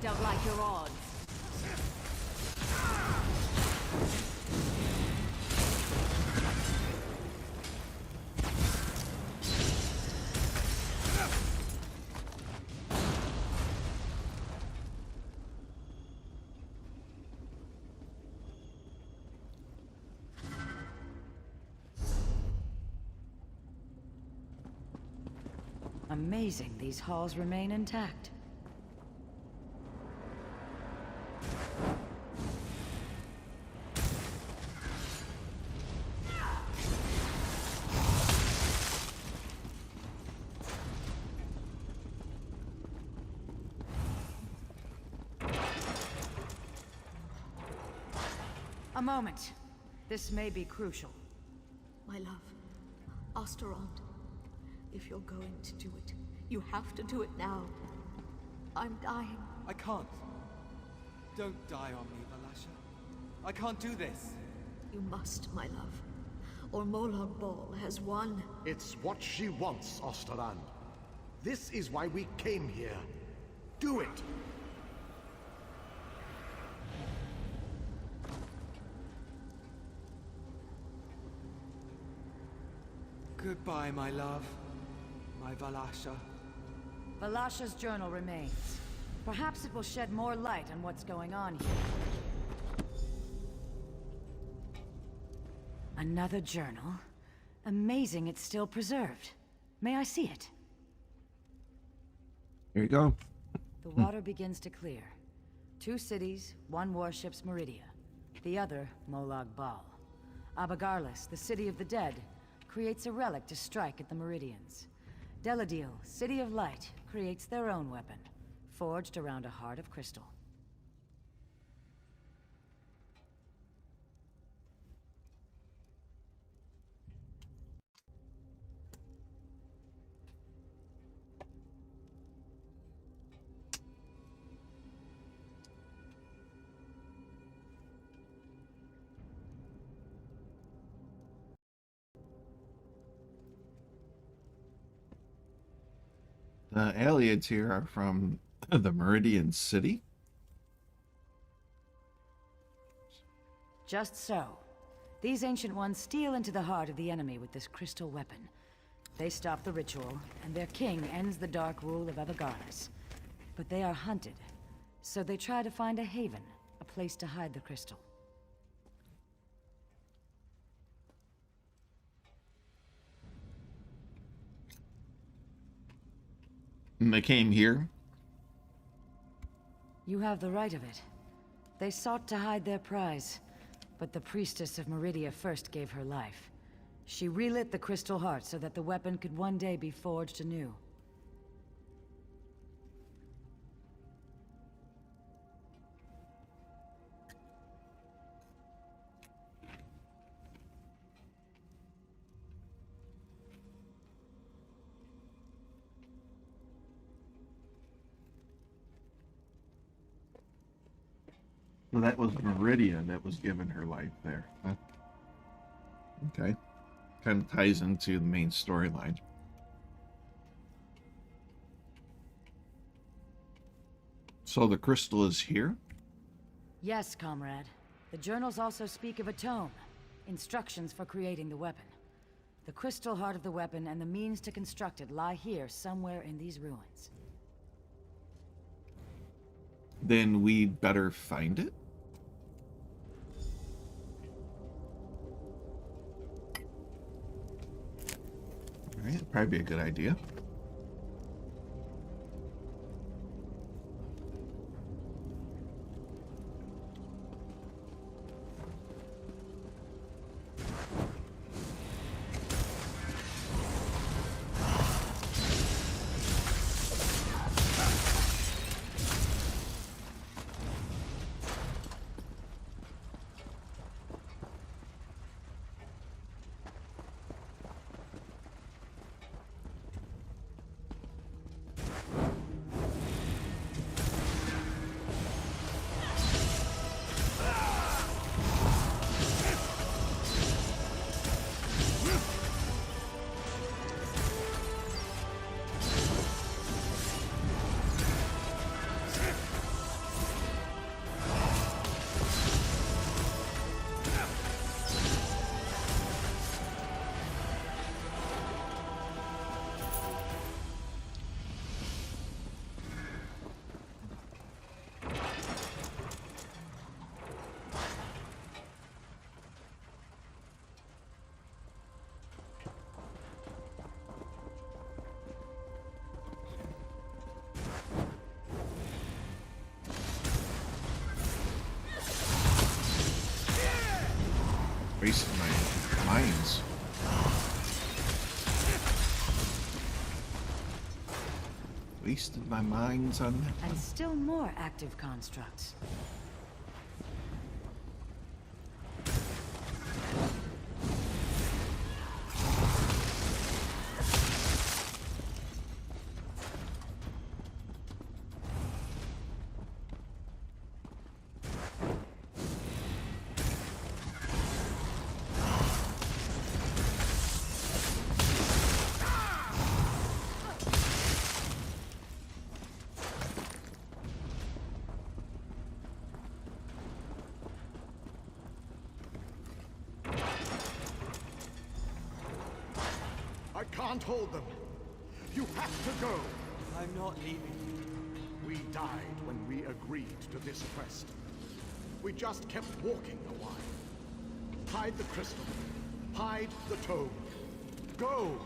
Don't like your odds.
Amazing these halls remain intact. A moment. This may be crucial.
My love, Osterond, if you're going to do it, you have to do it now. I'm dying.
I can't. Don't die on me, Valasha. I can't do this.
You must, my love. Or Molag Bal has won.
It's what she wants, Osterland. This is why we came here. Do it!
Goodbye, my love. My Valasha.
Valasha's journal remains. Perhaps it will shed more light on what's going on here. Another journal? Amazing it's still preserved. May I see it?
Here you go.
The water begins to clear. 2 cities, 1 warship's Meridia. The other, Molag Bal. Abagarlis, the city of the dead, creates a relic to strike at the Meridians. Deladil, City of Light, creates their own weapon, forged around a heart of crystal.
The aliens here are from the Meridian City?
Just so. These ancient ones steal into the heart of the enemy with this crystal weapon. They stop the ritual, and their king ends the dark rule of Abagarlis. But they are hunted, so they try to find a haven, a place to hide the crystal.
And they came here?
You have the right of it. They sought to hide their prize, but the priestess of Meridia first gave her life. She relit the crystal heart so that the weapon could one day be forged anew.
Well, that was Meridia that was giving her life there. Huh? Okay. Kind of ties into the main storyline. So the crystal is here?
Yes, comrade. The journals also speak of a tome. Instructions for creating the weapon. The crystal heart of the weapon and the means to construct it lie here somewhere in these ruins.
Then we'd better find it? Alright, that'd probably be a good idea. Wasting my mines. Wasted my mines on that.
And still more active constructs.
I can't hold them. You have to go.
I'm not leaving.
We died when we agreed to this quest. We just kept walking a while. Hide the crystal. Hide the tome. Go!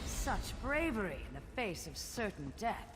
Such bravery in the face of certain death.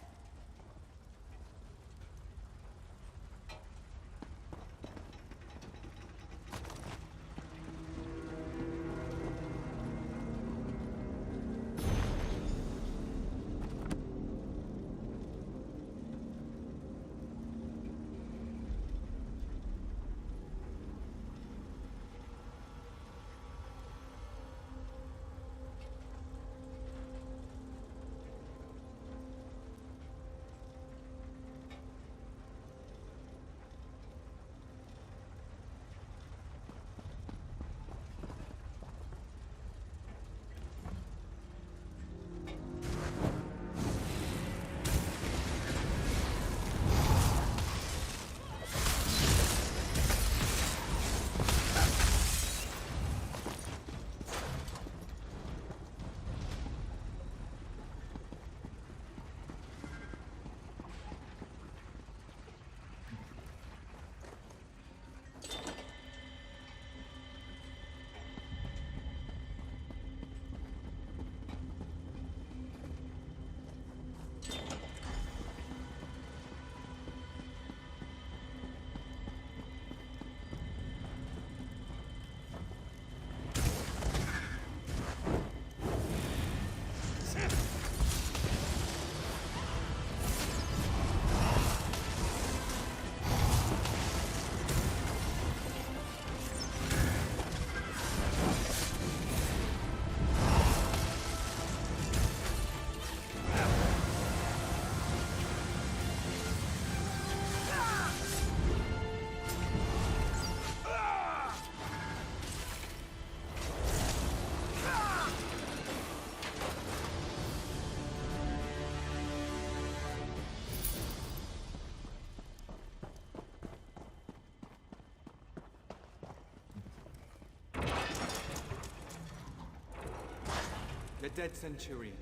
The dead centurion.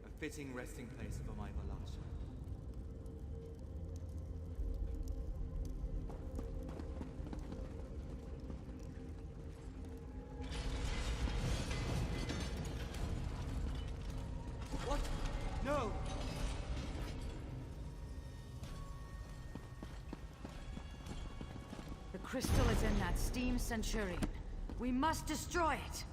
A fitting resting place for my Valasha. What? No!
The crystal is in that steam centurion. We must destroy it!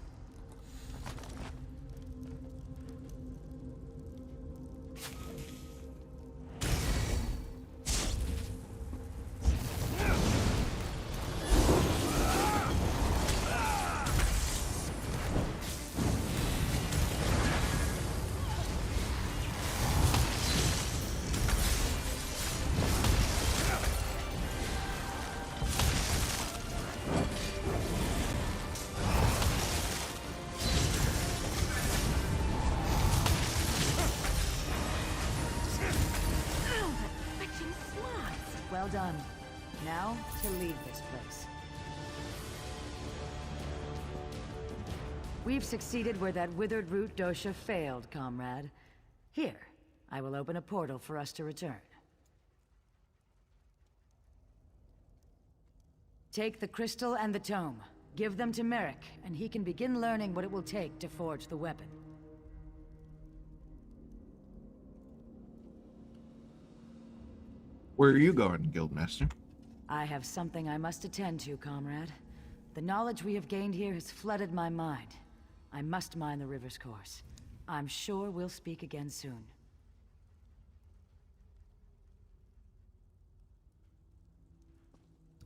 Well done. Now, to leave this place. We've succeeded where that withered root dosha failed, comrade. Here, I will open a portal for us to return. Take the crystal and the tome. Give them to Merrick, and he can begin learning what it will take to forge the weapon.
Where are you going, Guildmaster?
I have something I must attend to, comrade. The knowledge we have gained here has flooded my mind. I must mind the river's course. I'm sure we'll speak again soon.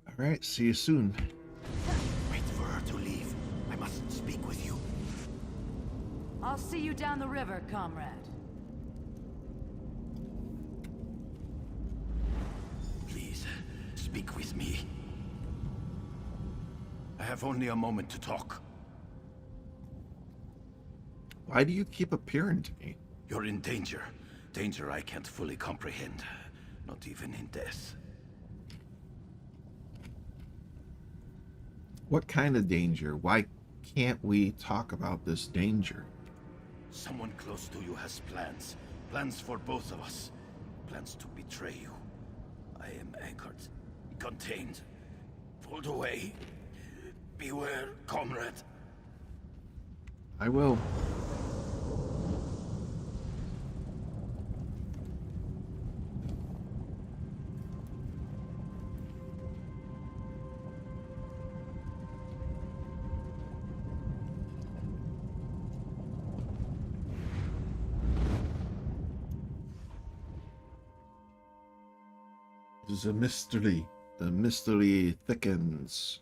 All right, see you soon.
Wait for her to leave. I must speak with you.
I'll see you down the river, comrade.
Please, speak with me. I have only a moment to talk.
Why do you keep appearing to me?
You're in danger. Danger I can't fully comprehend. Not even in death.
What kind of danger? Why can't we talk about this danger?
Someone close to you has plans. Plans for both of us. Plans to betray you. I am anchored. Contained. Pulled away. Beware, comrade.
I will. It is a mystery. The mystery thickens.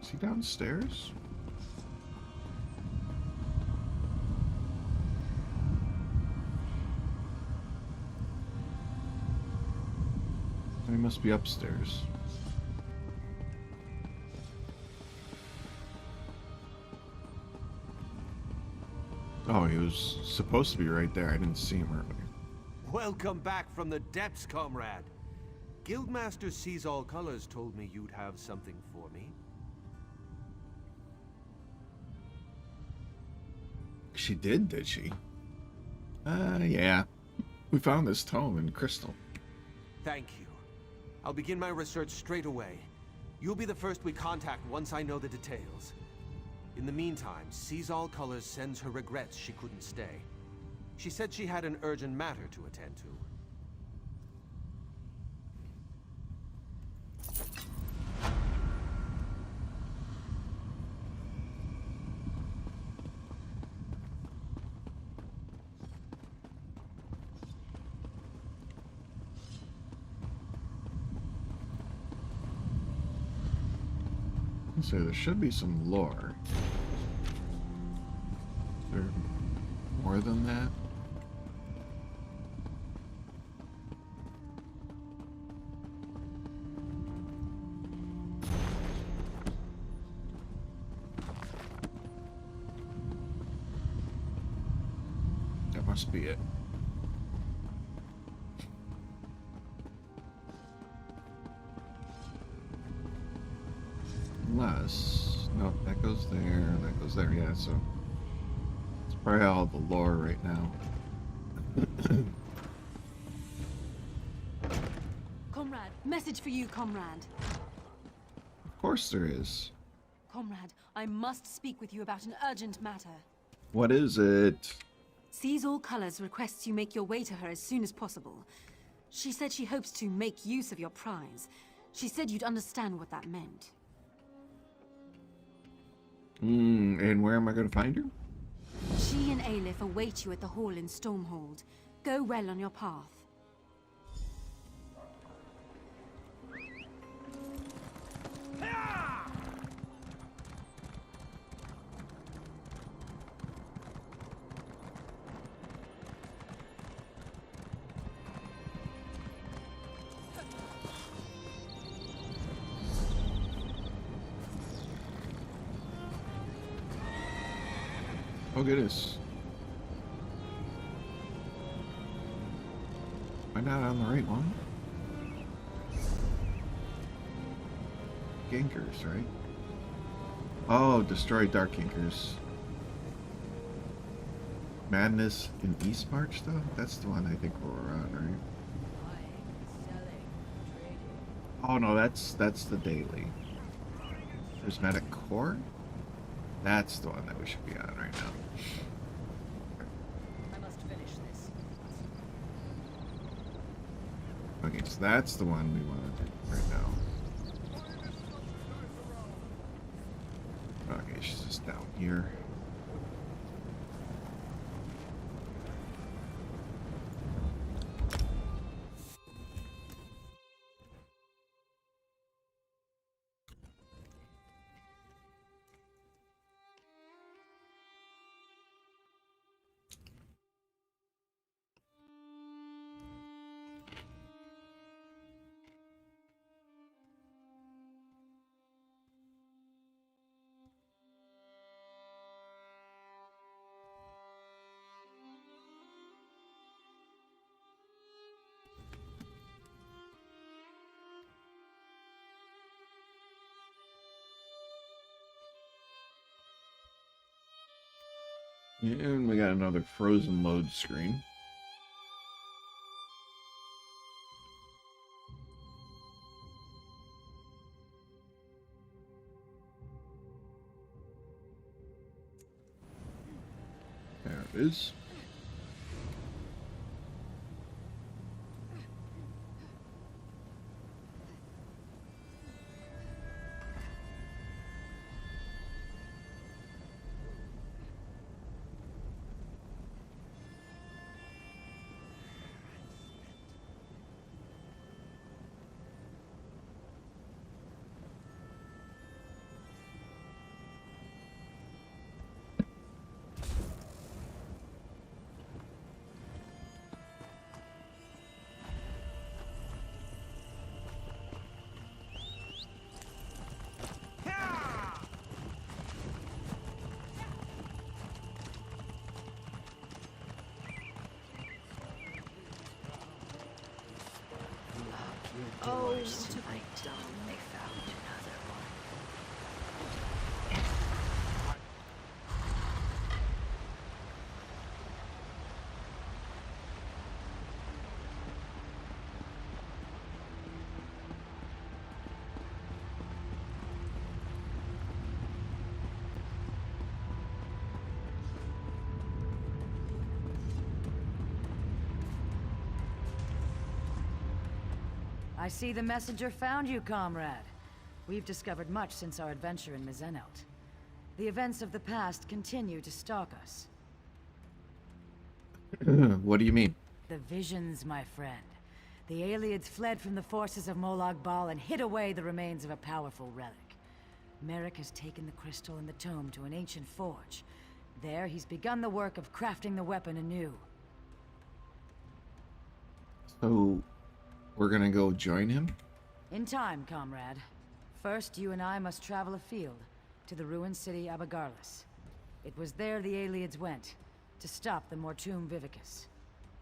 Is he downstairs? He must be upstairs. Oh, he was supposed to be right there. I didn't see him earlier.
Welcome back from the depths, comrade. Guildmaster Sees All Colors told me you'd have something for me.
She did she? Yeah. We found this tome in Crystal.
Thank you. I'll begin my research straight away. You'll be the first we contact once I know the details. In the meantime, Sees All Colors sends her regrets she couldn't stay. She said she had an urgent matter to attend to.
So there should be some lore. Is there more than that? must be it. Unless... no, that goes there, that goes there, yeah, so... it's probably all the lore right now.
Comrade, message for you, comrade.
Of course there is.
Comrade, I must speak with you about an urgent matter.
What is it?
Sees All Colors requests you make your way to her as soon as possible. She said she hopes to make use of your prize. She said you'd understand what that meant.
And where am I going to find her?
She and Aelif await you at the hall in Stormhold. Go well on your path.
Oh goodness. Am I not on the right one? Ginkers, right? Oh, destroy Dark Ginkers. Madness in East March, though? That's the one I think we're on, right? Oh no, that's the daily. Prismatic Core? That's the one that we should be on right now.
I must finish this.
Okay, so that's the one we want to do right now. Okay, she's just down here. And we got another frozen load screen. There it is.
Oh, what have I done? They found another one.
I see the messenger found you, comrade. We've discovered much since our adventure in Mizenelt. The events of the past continue to stalk us.
What do you mean?
The visions, my friend. The Aelids fled from the forces of Molag Bal and hid away the remains of a powerful relic. Merrick has taken the crystal and the tome to an ancient forge. There, he's begun the work of crafting the weapon anew.
So, we're gonna go join him?
In time, comrade. First, you and I must travel afield, to the ruined city Abagarlis. It was there the Aelids went, to stop the Mortum Vivicus.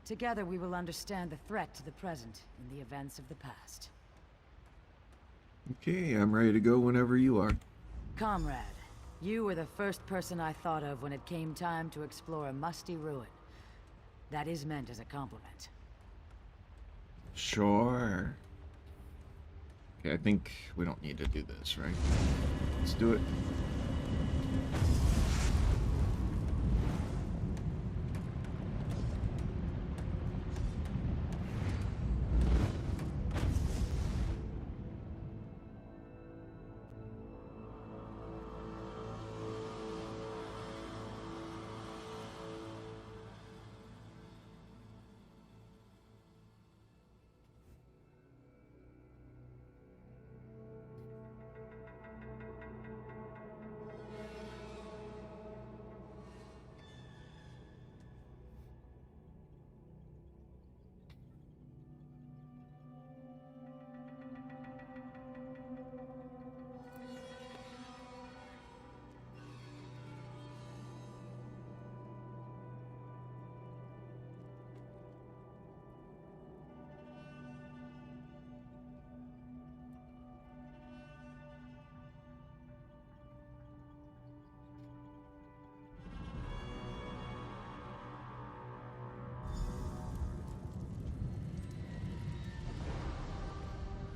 Together we will understand the threat to the present in the events of the past.
Okay, I'm ready to go whenever you are.
Comrade, you were the first person I thought of when it came time to explore a musty ruin. That is meant as a compliment.
Sure. Okay, I think we don't need to do this, right? Let's do it.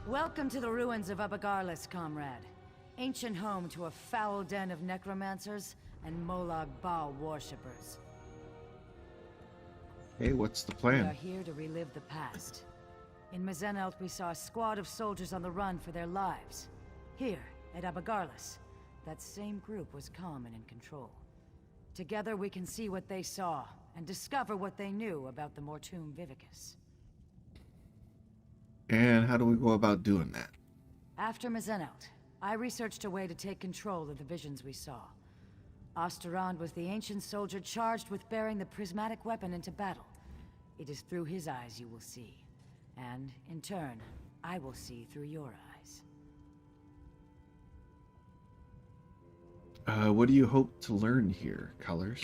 Welcome to the ruins of Abagarlis, comrade. Ancient home to a foul den of necromancers and Molag Bal worshippers.
Hey, what's the
We
plan?
are here to relive the past. In Mazenelt, we saw a squad of soldiers on the run for their lives. Here, at Abagarlis, that same group was calm and in control. Together we can see what they saw, and discover what they knew about the Mortum Vivicus.
And how do we go about doing that?
After Mazenelt, I researched a way to take control of the visions we saw. Osterand was the ancient soldier charged with bearing the prismatic weapon into battle. It is through his eyes you will see. And, in turn, I will see through your eyes.
What do you hope to learn here, Colors?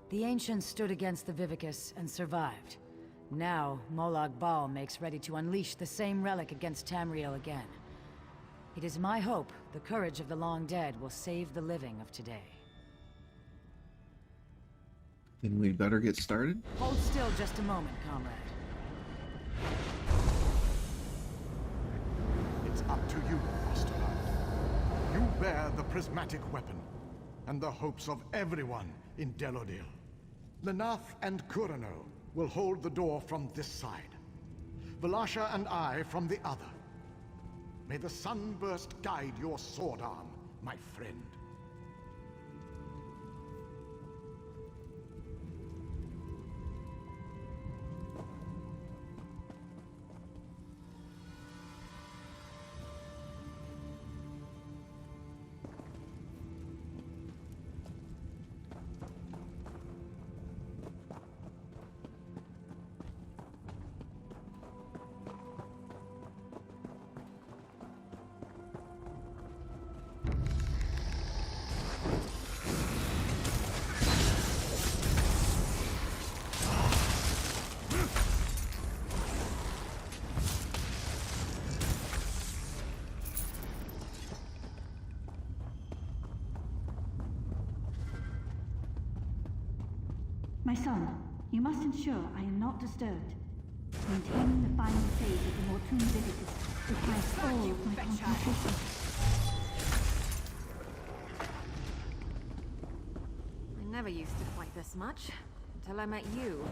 The ancients stood against the Vivicus and survived. Now, Molag Bal makes ready to unleash the same relic against Tamriel again. It is my hope the courage of the long dead will save the living of today.
Then we'd better get started?
Hold still just a moment, comrade.
It's up to you, Osterland. You bear the prismatic weapon, and the hopes of everyone in Delodil. Lenath and Kurano will hold the door from this side. Valasha and I from the other. May the sunburst guide your sword arm, my friend.
My son, you must ensure I am not disturbed. Maintaining the final phase of the Mortum Vivicus requires all of my concentration.
I never used to fight this much, until I met you.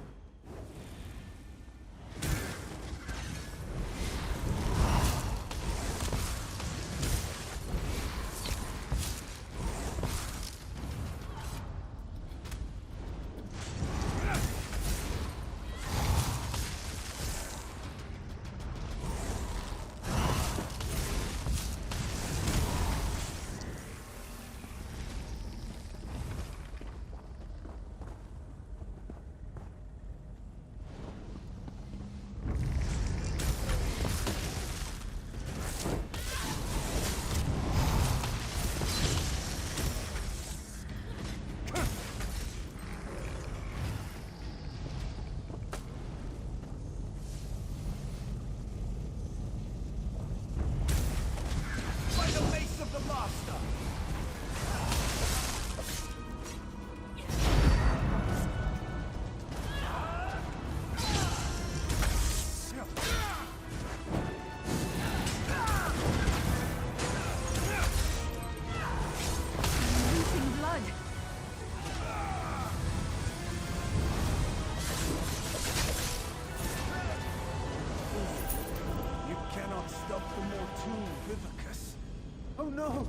No!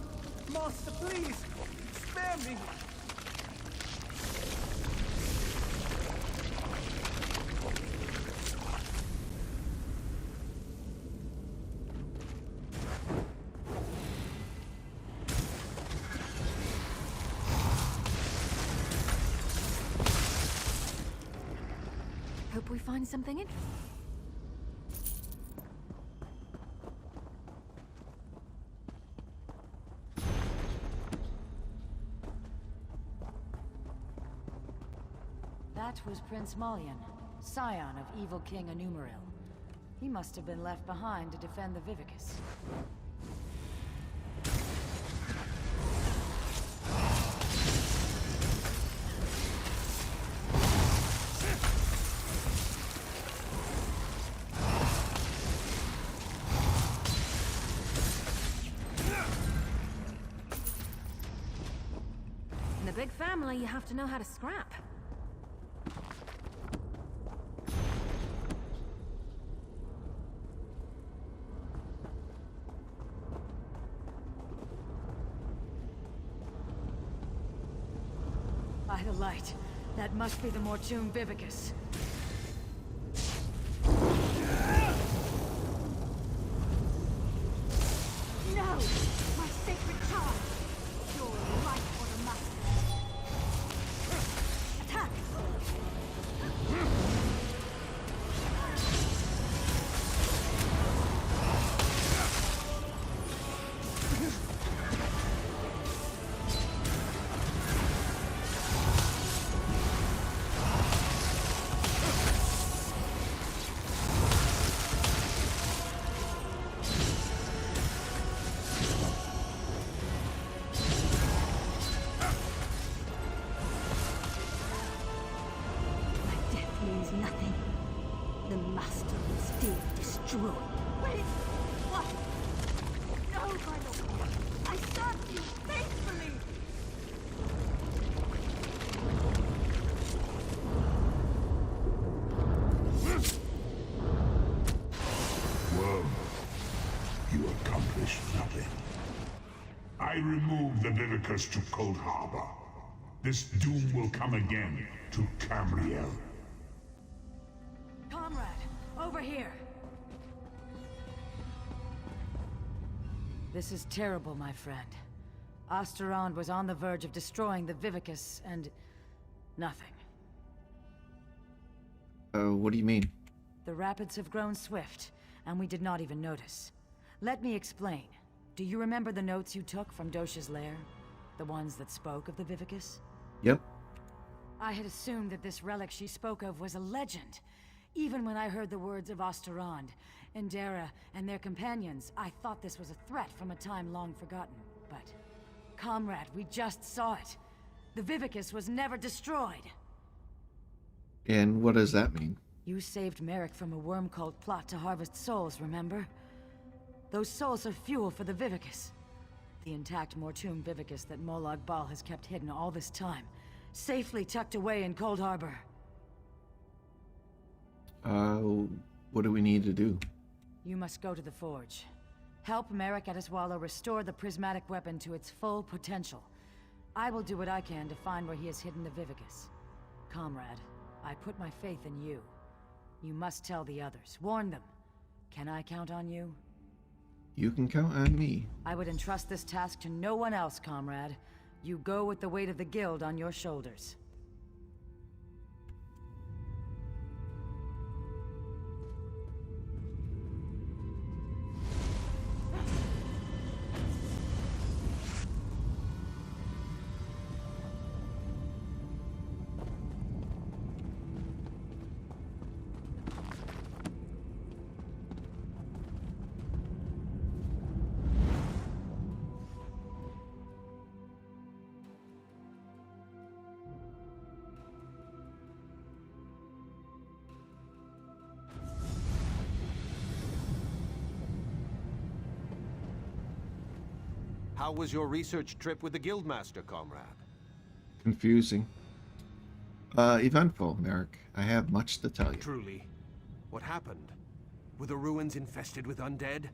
Master, please! Spare me!
Hope we find something interesting.
That was Prince Malian, scion of evil King Anumeril. He must have been left behind to defend the Vivicus.
In a big family, you have to know how to scrap.
By the light, that must be the Mortoon Vivicus.
No! My sacred charge! Your life for the master! Attack! Nothing. The master will still destroy. Wait! What? No, my lord! I served you faithfully!
Well, you accomplished nothing. I removed the Vivicus to Cold Harbor. This doom will come again to Cambriel.
Comrade, over here! This is terrible, my friend. Osterond was on the verge of destroying the Vivicus, and... nothing.
What do you mean?
The rapids have grown swift, and we did not even notice. Let me explain. Do you remember the notes you took from Dosha's lair? The ones that spoke of the Vivicus?
Yep.
I had assumed that this relic she spoke of was a legend. Even when I heard the words of Osterond, Endera, and their companions, I thought this was a threat from a time long forgotten. But, comrade, we just saw it. The Vivicus was never destroyed.
And what does that mean?
You saved Merrick from a worm-called plot to harvest souls, remember? Those souls are fuel for the Vivicus. The intact Mortoon Vivicus that Molag Bal has kept hidden all this time, safely tucked away in Cold Harbor.
What do we need to do?
You must go to the Forge. Help Merrick Adeswala restore the prismatic weapon to its full potential. I will do what I can to find where he has hidden the Vivicus. Comrade, I put my faith in you. You must tell the others. Warn them. Can I count on you?
You can count on me.
I would entrust this task to no one else, comrade. You go with the weight of the guild on your shoulders.
How was your research trip with the Guildmaster, comrade?
Confusing. Eventful, Merrick. I have much to tell you.
Truly. What happened? Were the ruins infested with undead?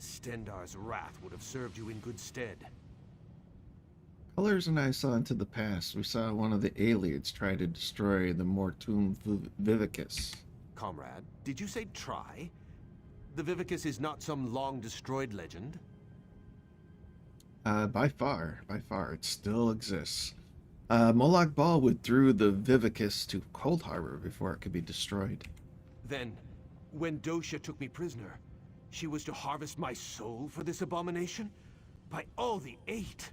Stendar's wrath would have served you in good stead.
Colors and I saw into the past. We saw one of the aliens try to destroy the Mortum Vivicus.
Comrade, did you say try? The Vivicus is not some long-destroyed legend?
By far, it still exists. Molag Bal withdrew the Vivicus to Cold Harbor before it could be destroyed.
Then, when Dosha took me prisoner, she was to harvest my soul for this abomination? By all the eight!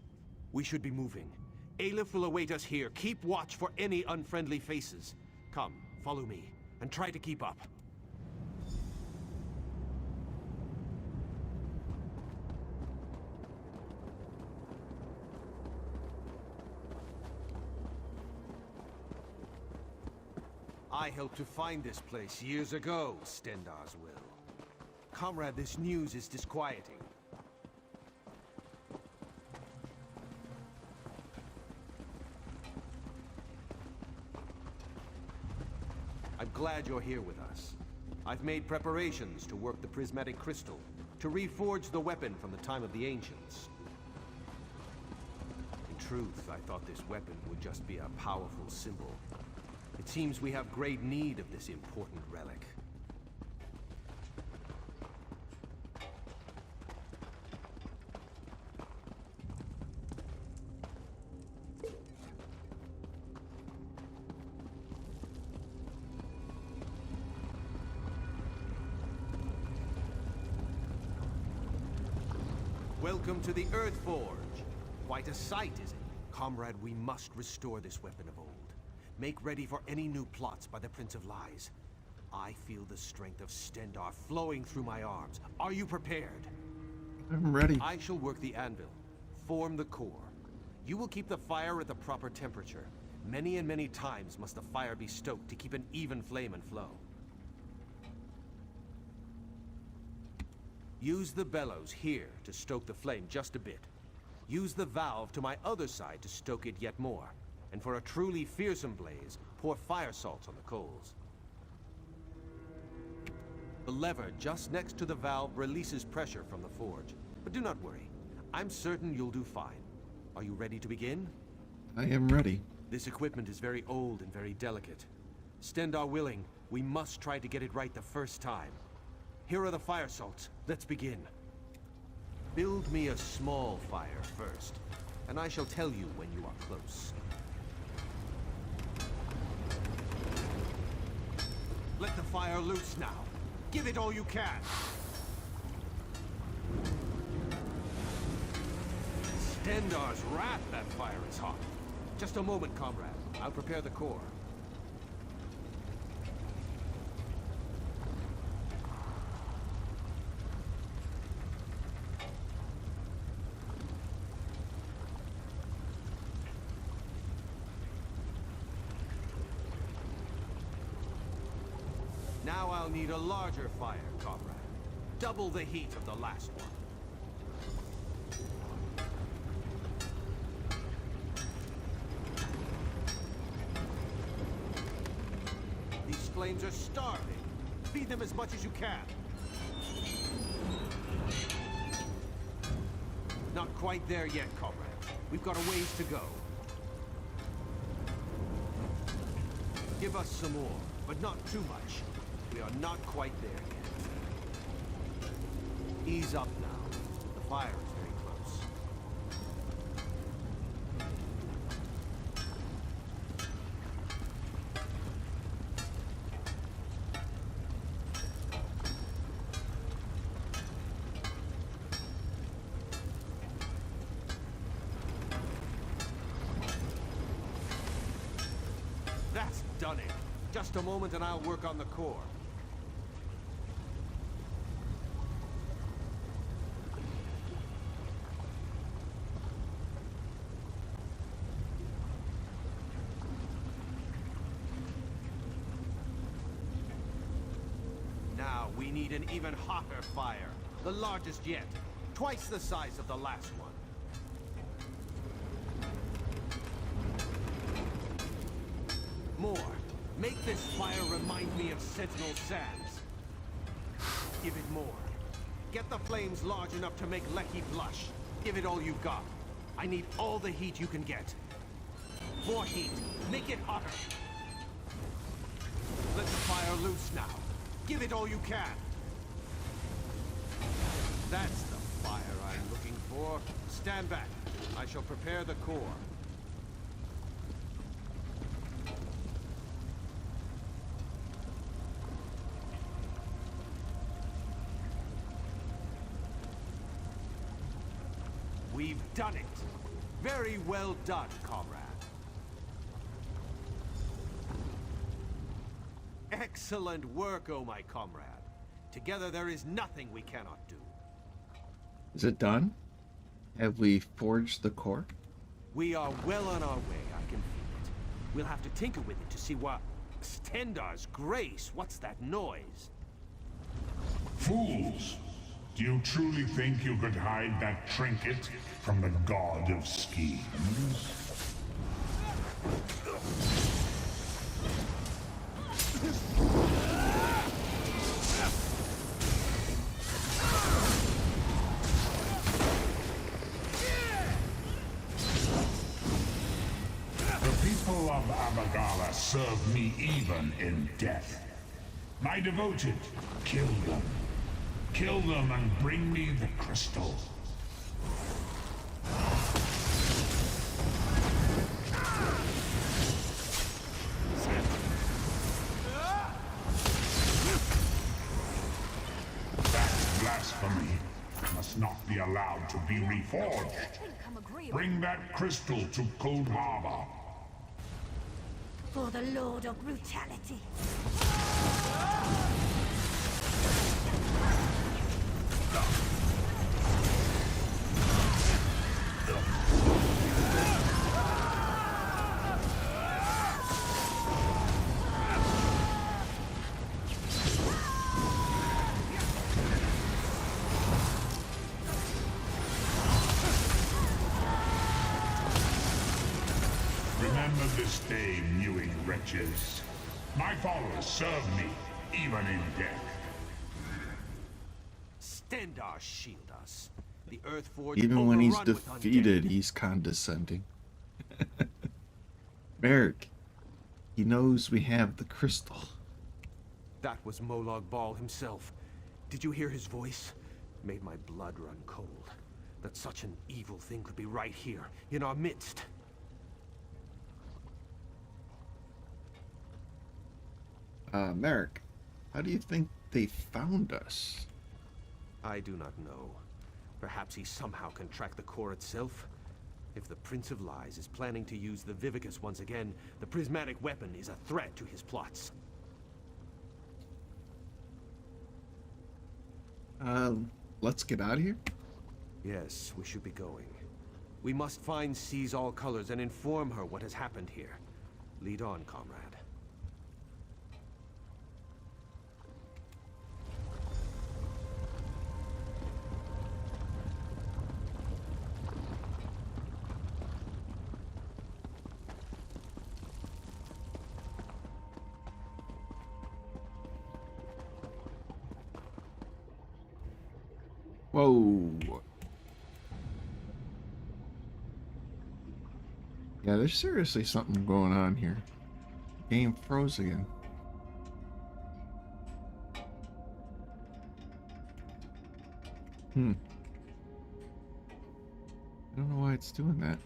We should be moving. Aleph will await us here. Keep watch for any unfriendly faces. Come, follow me, and try to keep up. I helped to find this place years ago, Stendar's will. Comrade, this news is disquieting. I'm glad you're here with us. I've made preparations to work the prismatic crystal, to reforge the weapon from the time of the ancients. In truth, I thought this weapon would just be a powerful symbol. It seems we have great need of this important relic. Welcome to the Earth Forge. Quite a sight, is it? Comrade, we must restore this weapon of old. Make ready for any new plots by the Prince of Lies. I feel the strength of Stendar flowing through my arms. Are you prepared?
I'm ready.
I shall work the anvil. Form the core. You will keep the fire at the proper temperature. Many and many times must the fire be stoked to keep an even flame and flow. Use the bellows here to stoke the flame just a bit. Use the valve to my other side to stoke it yet more. And for a truly fearsome blaze, pour fire salts on the coals. The lever just next to the valve releases pressure from the forge. But do not worry. I'm certain you'll do fine. Are you ready to begin?
I am ready.
This equipment is very old and very delicate. Stendar willing, we must try to get it right the first time. Here are the fire salts. Let's begin. Build me a small fire first, and I shall tell you when you are close. Let the fire loose now. Give it all you can. Stendar's wrath, that fire is hot. Just a moment, comrade. I'll prepare the core. Now I'll need a larger fire, comrade. Double the heat of the last one. These flames are starving. Feed them as much as you can. Not quite there yet, comrade. We've got a ways to go. Give us some more, but not too much. We are not quite there yet. Ease up now. The fire is very close. That's done it. Just a moment and I'll work on the core. Now we need an even hotter fire. The largest yet. Twice the size of the last one. More. Make this fire remind me of Sentinel Sands. Give it more. Get the flames large enough to make Lecky blush. Give it all you've got. I need all the heat you can get. More heat. Make it hotter. Let the fire loose now. Give it all you can. That's the fire I'm looking for. Stand back. I shall prepare the core. We've done it. Very well done, comrade. Excellent work, oh my comrade. Together there is nothing we cannot do.
Is it done? Have we forged the core?
We are well on our way, I can feel it. We'll have to tinker with it to see what... Stendar's grace, what's that noise?
Fools! Do you truly think you could hide that trinket from the god of schemes? The people of Abagala serve me even in death. My devoted, kill them. Kill them and bring me the crystal. That blasphemy must not be allowed to be reforged. Bring that crystal to Cold Harbor.
For the Lord of Brutality.
Remember this day, mewing wretches. My followers serve me, even in death.
Stendar shield us. The Earth Forge
Even when he's
overrun with
defeated,
undead.
he's condescending. Merrick, he knows we have the crystal.
That was Molag Bal himself. Did you hear his voice? Made my blood run cold. That such an evil thing could be right here, in our midst.
Merrick, how do you think they found us?
I do not know. Perhaps he somehow can track the core itself? If the Prince of Lies is planning to use the Vivicus once again, the prismatic weapon is a threat to his plots.
Let's get out of here?
Yes, we should be going. We must find Seize All Colors and inform her what has happened here. Lead on, comrade.
Whoa. Yeah, there's seriously something going on here. Game froze again. I don't know why it's doing that.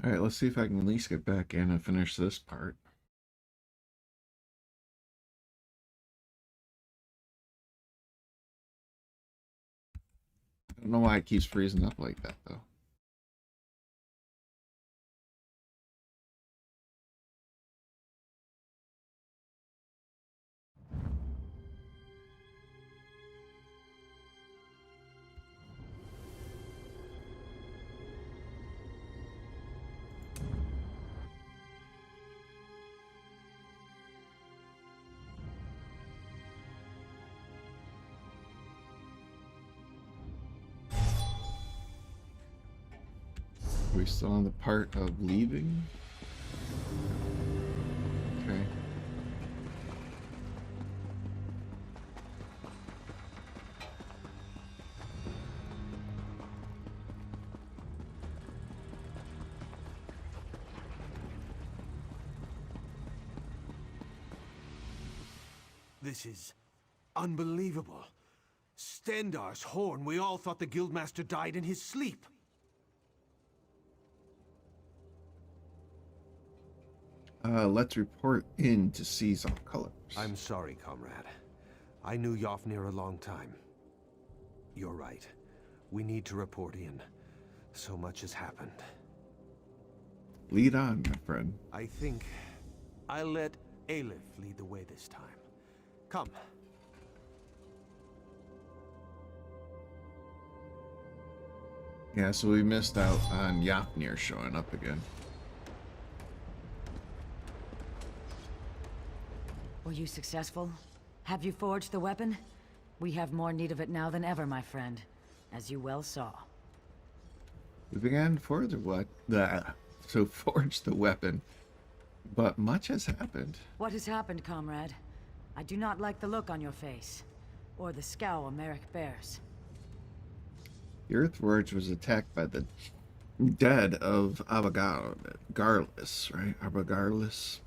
Alright, let's see if I can at least get back in and finish this part. don't know why it keeps freezing up like that, though. Are we still on the part of leaving? Okay.
This is unbelievable. Stendar's horn. We all thought the Guildmaster died in his sleep.
Let's report in to seize all colors.
I'm sorry, comrade. I knew Yofnir a long time. You're right. We need to report in. So much has happened.
Lead on, my friend.
I think I'll let Aleph lead the way this time. Come.
Yeah, so we missed out on Yofnir showing up again.
Were you successful? Have you forged the weapon? We have more need of it now than ever, my friend, as you well saw.
We began to forge the weapon, but much has happened.
What has happened, comrade? I do not like the look on your face, or the scowl Merrick bears.
The Earthforge was attacked by the dead of Abagarlis, right? Abagarlis.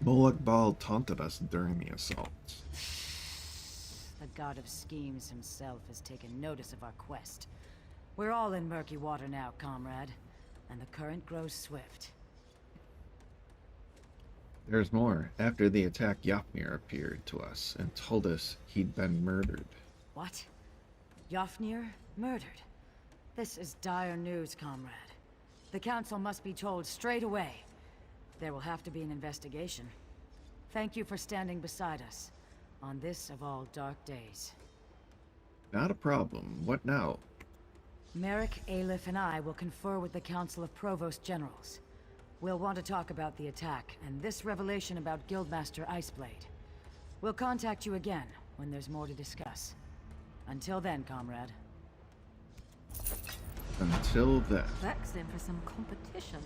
Moloch Ball taunted us during the assault.
The god of schemes himself has taken notice of our quest. We're all in murky water now, comrade, and the current grows swift.
There's more. After the attack, Yofnir appeared to us and told us he'd been murdered.
What? Yofnir? Murdered? This is dire news, comrade. The council must be told straight away. There will have to be an investigation. Thank you for standing beside us on this of all dark days.
Not a problem. What now?
Merrick, Aleph, and I will confer with the Council of Provost Generals. We'll want to talk about the attack and this revelation about Guildmaster Iceblade. We'll contact you again when there's more to discuss. Until then, comrade.
Until then.
Vexing for some competition.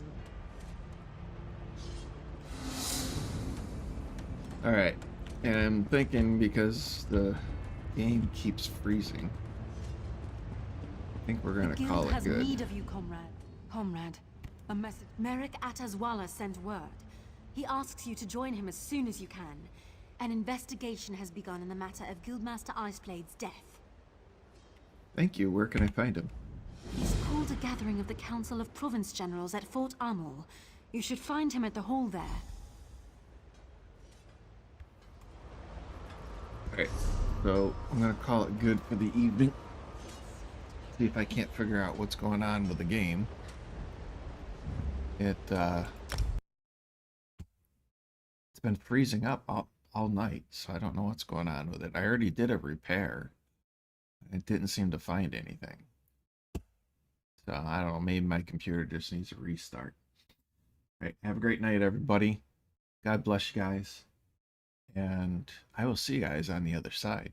Alright, and I'm thinking because the game keeps freezing, I think we're gonna call it good.
The guild has need of you, comrade. Comrade, a message. Merrick Atazwala sent word. He asks you to join him as soon as you can. An investigation has begun in the matter of Guildmaster Iceblade's death.
Thank you. Where can I find him?
He's called a gathering of the Council of Province Generals at Fort Amul. You should find him at the hall there.
Alright, so I'm gonna call it good for the evening. See if I can't figure out what's going on with the game. It's been freezing up all night, so I don't know what's going on with it. I already did a repair. It didn't seem to find anything. So I don't know, maybe my computer just needs a restart. Alright, have a great night, everybody. God bless you guys. And I will see you guys on the other side.